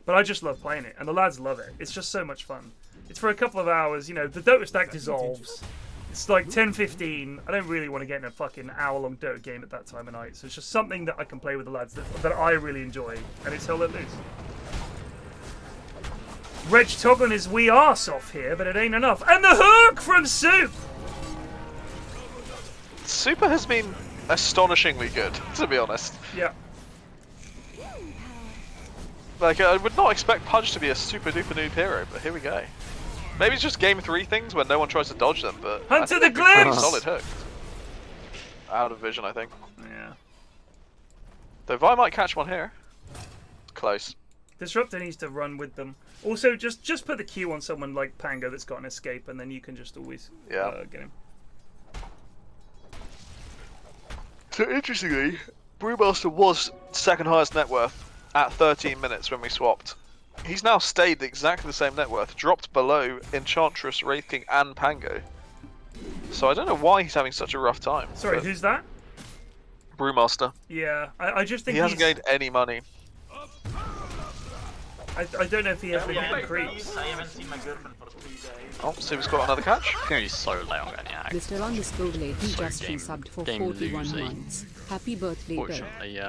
But I just love playing it, and the lads love it. It's just so much fun. It's for a couple of hours, you know, the Dota stack dissolves. It's like 10-15. I don't really want to get in a fucking hour-long Dota game at that time of night, so it's just something that I can play with the lads that I really enjoy, and it's Hell Let Loose. Reg toggling his wee arse off here, but it ain't enough. And the hook from Soup! Super has been astonishingly good, to be honest. Yeah. Like, I would not expect Pudge to be a super duper noob hero, but here we go. Maybe it's just game 3 things when no one tries to dodge them, but Hunter the pretty Glimpse! solid hook. Out of vision, I think. Yeah. Though Vi might catch one here. Close. Disruptor needs to run with them. Also, just put the Q on someone like Pango that's got an escape, and then you can just always get him. So interestingly, Brewmaster was second highest net worth at 13 minutes when we swapped. He's now stayed exactly the same net worth, dropped below Enchantress, Wraith King, and Pango. So I don't know why he's having such a rough time. Sorry, who's that? Brewmaster. Yeah, I just think he hasn't gained any money. I don't know if he has been hitting creeps. I haven't seen my girlfriend for 3 days. Oh, Super's got another catch. I think he's so late on getting out. Mr. _ Lady just resubbed for 41 months. Happy birthday, Fortunately,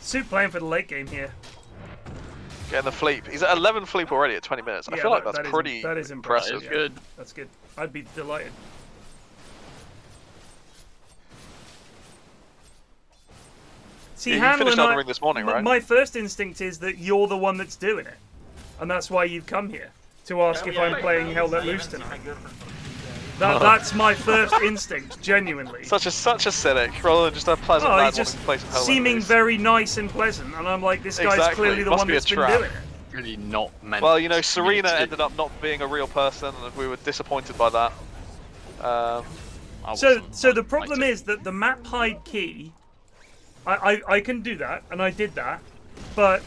Soup playing for the late game here. Getting the fleep. He's at 11 fleep already at 20 minutes. I feel like that's pretty impressive. That's good. That's good. I'd be delighted. See, you Handel finished and Elden Ring this morning, right? My first instinct is that you're the one that's doing it. And that's why you've come here. To ask if I'm playing Hell Let Loose tonight. That's my first instinct, genuinely. Such a cynic, rather than just a pleasant lad he's just wanting to play some Hell Let seeming Loose. very nice and pleasant, and I'm like, this guy's clearly the one that's been doing it. Really not meant. Well, you know, Serena ended up not being a real person, and we were disappointed by that. So the problem is that the map hide key, I can do that, and I did that, but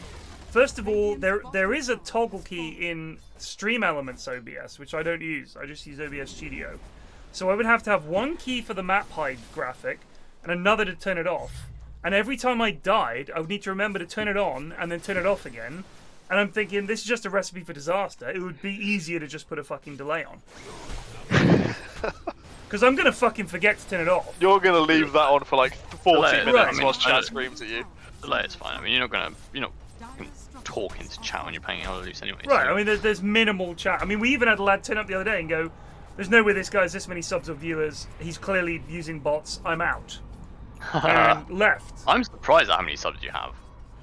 first of all, there is a toggle key in Stream Elements OBS, which I don't use. I just use OBS Studio. So I would have to have one key for the map hide graphic, and another to turn it off. And every time I died, I would need to remember to turn it on, and then turn it off again. And I'm thinking, this is just a recipe for disaster. It would be easier to just put a fucking delay on. Because I'm going to fucking forget to turn it off. You're going to leave that on for like 40 minutes whilst chat screams at you. Delay is fine. I mean, you're not talking to chat when you're playing Hell Let Loose anyway. Right, so. I mean, there's minimal chat. I mean, we even had a lad turn up the other day and go, there's no way this guy has this many subs or viewers. He's clearly using bots. I'm out. And left. I'm surprised at how many subs you have.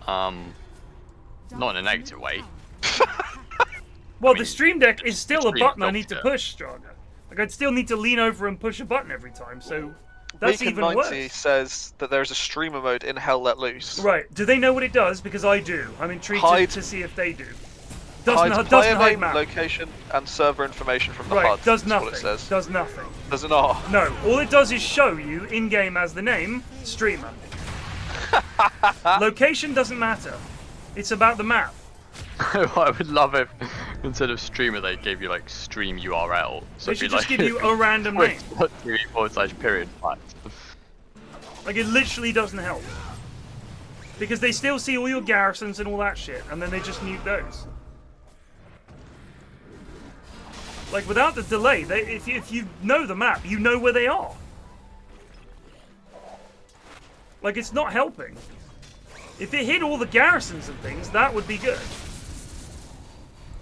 Not in a negative way. Well, the Stream Deck is still a button I need to push, Straga. Like, I'd still need to lean over and push a button every time, so that's even worse. Beacon90 says that there's a streamer mode in Hell Let Loose. Right, do they know what it does? Because I do. I'm intrigued to see if they do. Hides Doesn't hide name, map. Location, and server information from the right, HUD. does That's nothing. what it says. Does nothing. Does it not? No, all it does is show you, in-game as the name, streamer. Location doesn't matter. It's about the map. I would love if instead of streamer they gave you like stream URL. So they should just give you a random name. /period. Like, it literally doesn't help. Because they still see all your garrisons and all that shit, and then they just mute those. Like, without the delay, if you know the map, you know where they are. Like, it's not helping. If it hid all the garrisons and things, that would be good.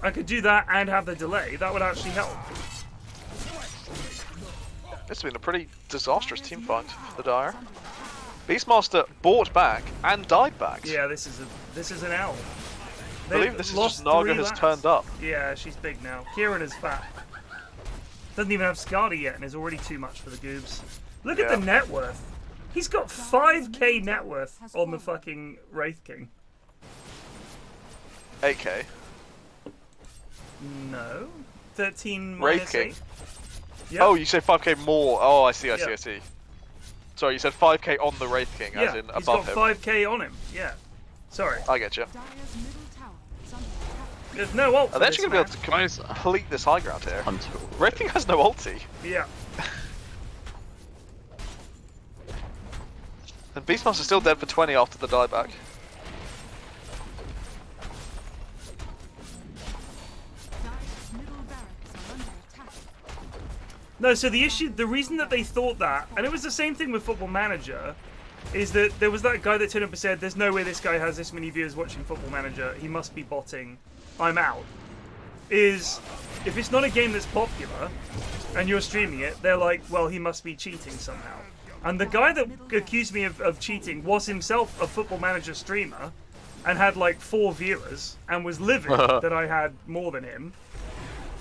I could do that and have the delay. That would actually help. This has been a pretty disastrous team fight for the Dire. Beastmaster bought back and died back. Yeah, this is an L. I believe this is just Naga has turned up. Yeah, she's big now. Ciaran is fat. Doesn't even have Skadi yet and is already too much for the goobs. Look at the net worth. He's got 5k net worth on the fucking Wraith King. 8k. No. 13 Wraith minus King. 8. Yep. Oh, you say 5k more. Oh, I see. Sorry, you said 5k on the Wraith King, as in above him. He's got 5k on him. Yeah. Sorry. I get you. There's no ult. Are they actually going to be able to complete this high ground here? Wraith King has no ulti. Yeah. And Beastmaster's still dead for 20 after the dieback. No, so the reason that they thought that, and it was the same thing with Football Manager, is that there was that guy that turned up and said, there's no way this guy has this many viewers watching Football Manager, he must be botting, I'm out. Is, if it's not a game that's popular, and you're streaming it, they're like, well, he must be cheating somehow. And the guy that accused me of cheating was himself a Football Manager streamer, and had like 4 viewers, and was livid that I had more than him.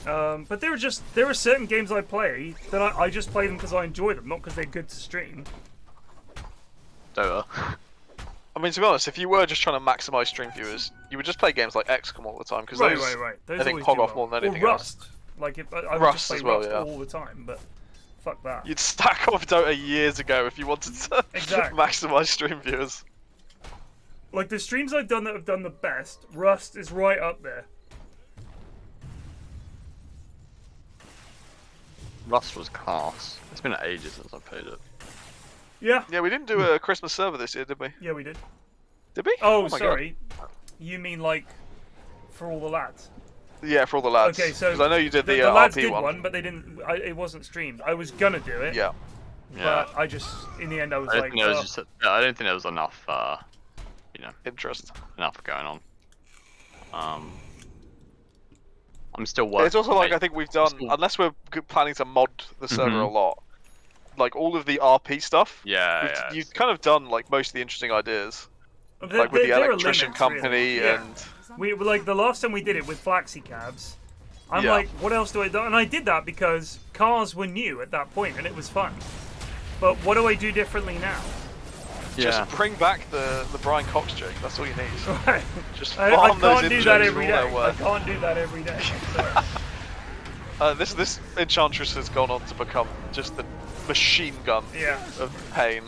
But there are certain games I play that I just play them because I enjoy them, not because they're good to stream. Dota. I mean, to be honest, if you were just trying to maximize stream viewers, you would just play games like XCOM all the time, because right. I think hog off more than anything Rust. else. Like if I would Rust just as play well, Rust yeah. all the time, but fuck that. You'd stack off Dota years ago if you wanted to maximize stream viewers. Like the streams I've done that have done the best, Rust is right up there. Rust was class. It's been ages since I played it. Yeah. Yeah, we didn't do a Christmas server this year, did we? Yeah, we did. Did we? Oh, my sorry. God. You mean like for all the lads? Yeah, for all the lads. Okay, so I know you did the lads RP did one, but they didn't. It wasn't streamed. I was gonna do it. Yeah. But I just, in the end, I was I like, don't think there was enough, interest. Enough going on. I'm still working. It's also like I think we've done, unless we're planning to mod the server a lot, like all of the RP stuff. Yeah, you've kind of done like most of the interesting ideas, like with the electrician company really. and. We like the last time we did it with Flaxy Cabs. I'm like, what else do I do? And I did that because cars were new at that point and it was fun. But what do I do differently now? Just bring back the Brian Cox joke. That's all you need. Right. Just I farm those can't do that every day. I can't do that every day. This Enchantress has gone on to become just the machine gun of pain.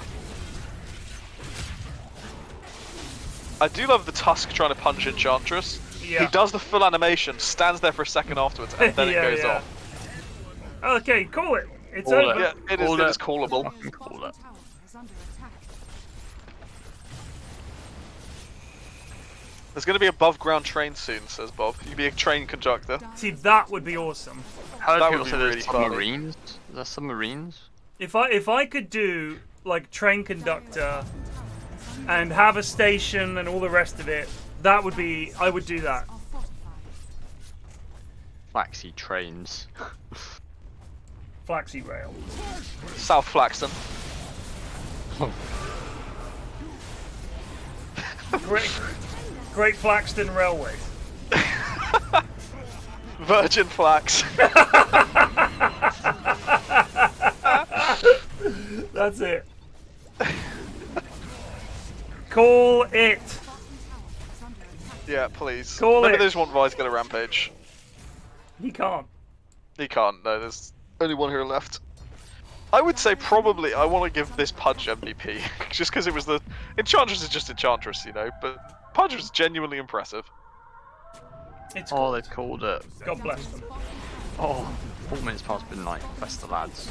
I do love the Tusk trying to punch Enchantress. Yeah. He does the full animation, stands there for a second afterwards, and then it goes off. Okay, call it. It's over. Yeah, it is callable. Call it. There's going to be above ground train soon, says Bob. You'd be a train conductor. See, that would be awesome. That would be really submarines? Is there submarines? If I could do like train conductor and have a station and all the rest of it, that would be. I would do that. Flaxy trains. Flaxy rail. South Flaxton. Great Flaxton Railway. Virgin Flax. That's it. Call it. Yeah, please. Call Maybe it. they just want Rise to get a rampage. He can't. He can't. No, there's only one hero left. I would say probably I want to give this Pudge MVP just because it was the Enchantress is just Enchantress, you know, but Pudge was genuinely impressive. It's they've called it. God bless them. Oh, 4 minutes past midnight. Best of lads.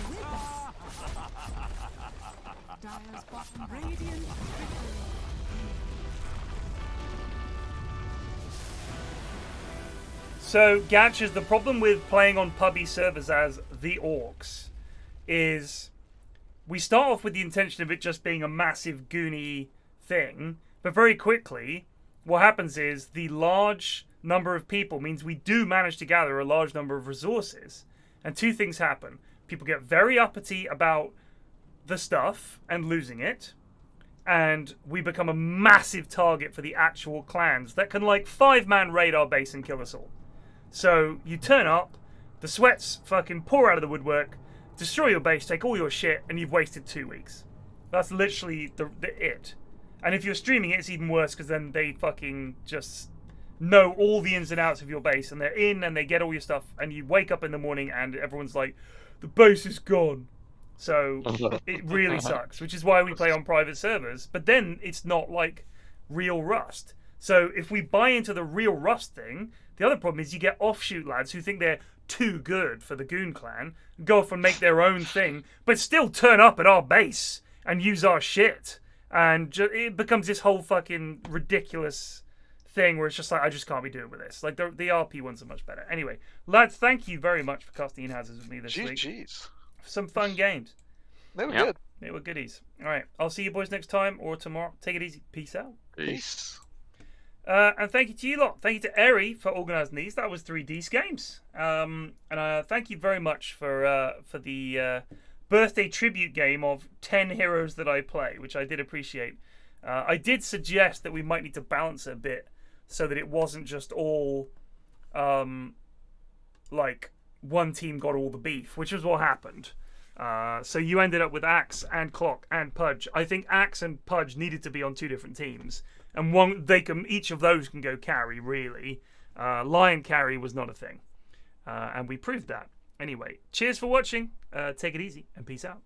So, Gatch, the problem with playing on pubby servers as the Orcs is we start off with the intention of it just being a massive goony thing, but very quickly what happens is the large number of people means we do manage to gather a large number of resources, and 2 things happen. People get very uppity about the stuff and losing it, and we become a massive target for the actual clans that can like 5-man raid our base and kill us all. So you turn up, The sweats fucking pour out of the woodwork, destroy your base, take all your shit, and you've wasted 2 weeks. That's literally the it. And if you're streaming it, it's even worse because then they fucking just know all the ins and outs of your base, and they're in and they get all your stuff, and you wake up in the morning and everyone's like, the base is gone. So it really sucks, which is why we play on private servers. But then it's not like real Rust. So if we buy into the real Rust thing, the other problem is you get offshoot lads who think they're too good for the Goon Clan, go off and make their own thing, but still turn up at our base and use our shit. And it becomes this whole fucking ridiculous thing where it's just like, I just can't be doing with this. Like, the RP ones are much better. Anyway, lads, thank you very much for casting Inhouses with me this week. Jeez. Some fun games. They were good. They were goodies. All right, I'll see you boys next time or tomorrow. Take it easy. Peace out. Peace. And thank you to you lot. Thank you to Eri for organising these. That was 3D's games. And thank you very much for the birthday tribute game of 10 heroes that I play, which I did appreciate. I did suggest that we might need to balance it a bit so that it wasn't just all like one team got all the beef, which is what happened. So you ended up with Axe and Clock and Pudge. I think Axe and Pudge needed to be on 2 different teams, and each of those can go carry really. Lion carry was not a thing, and we proved that. Anyway, cheers for watching. Take it easy and peace out.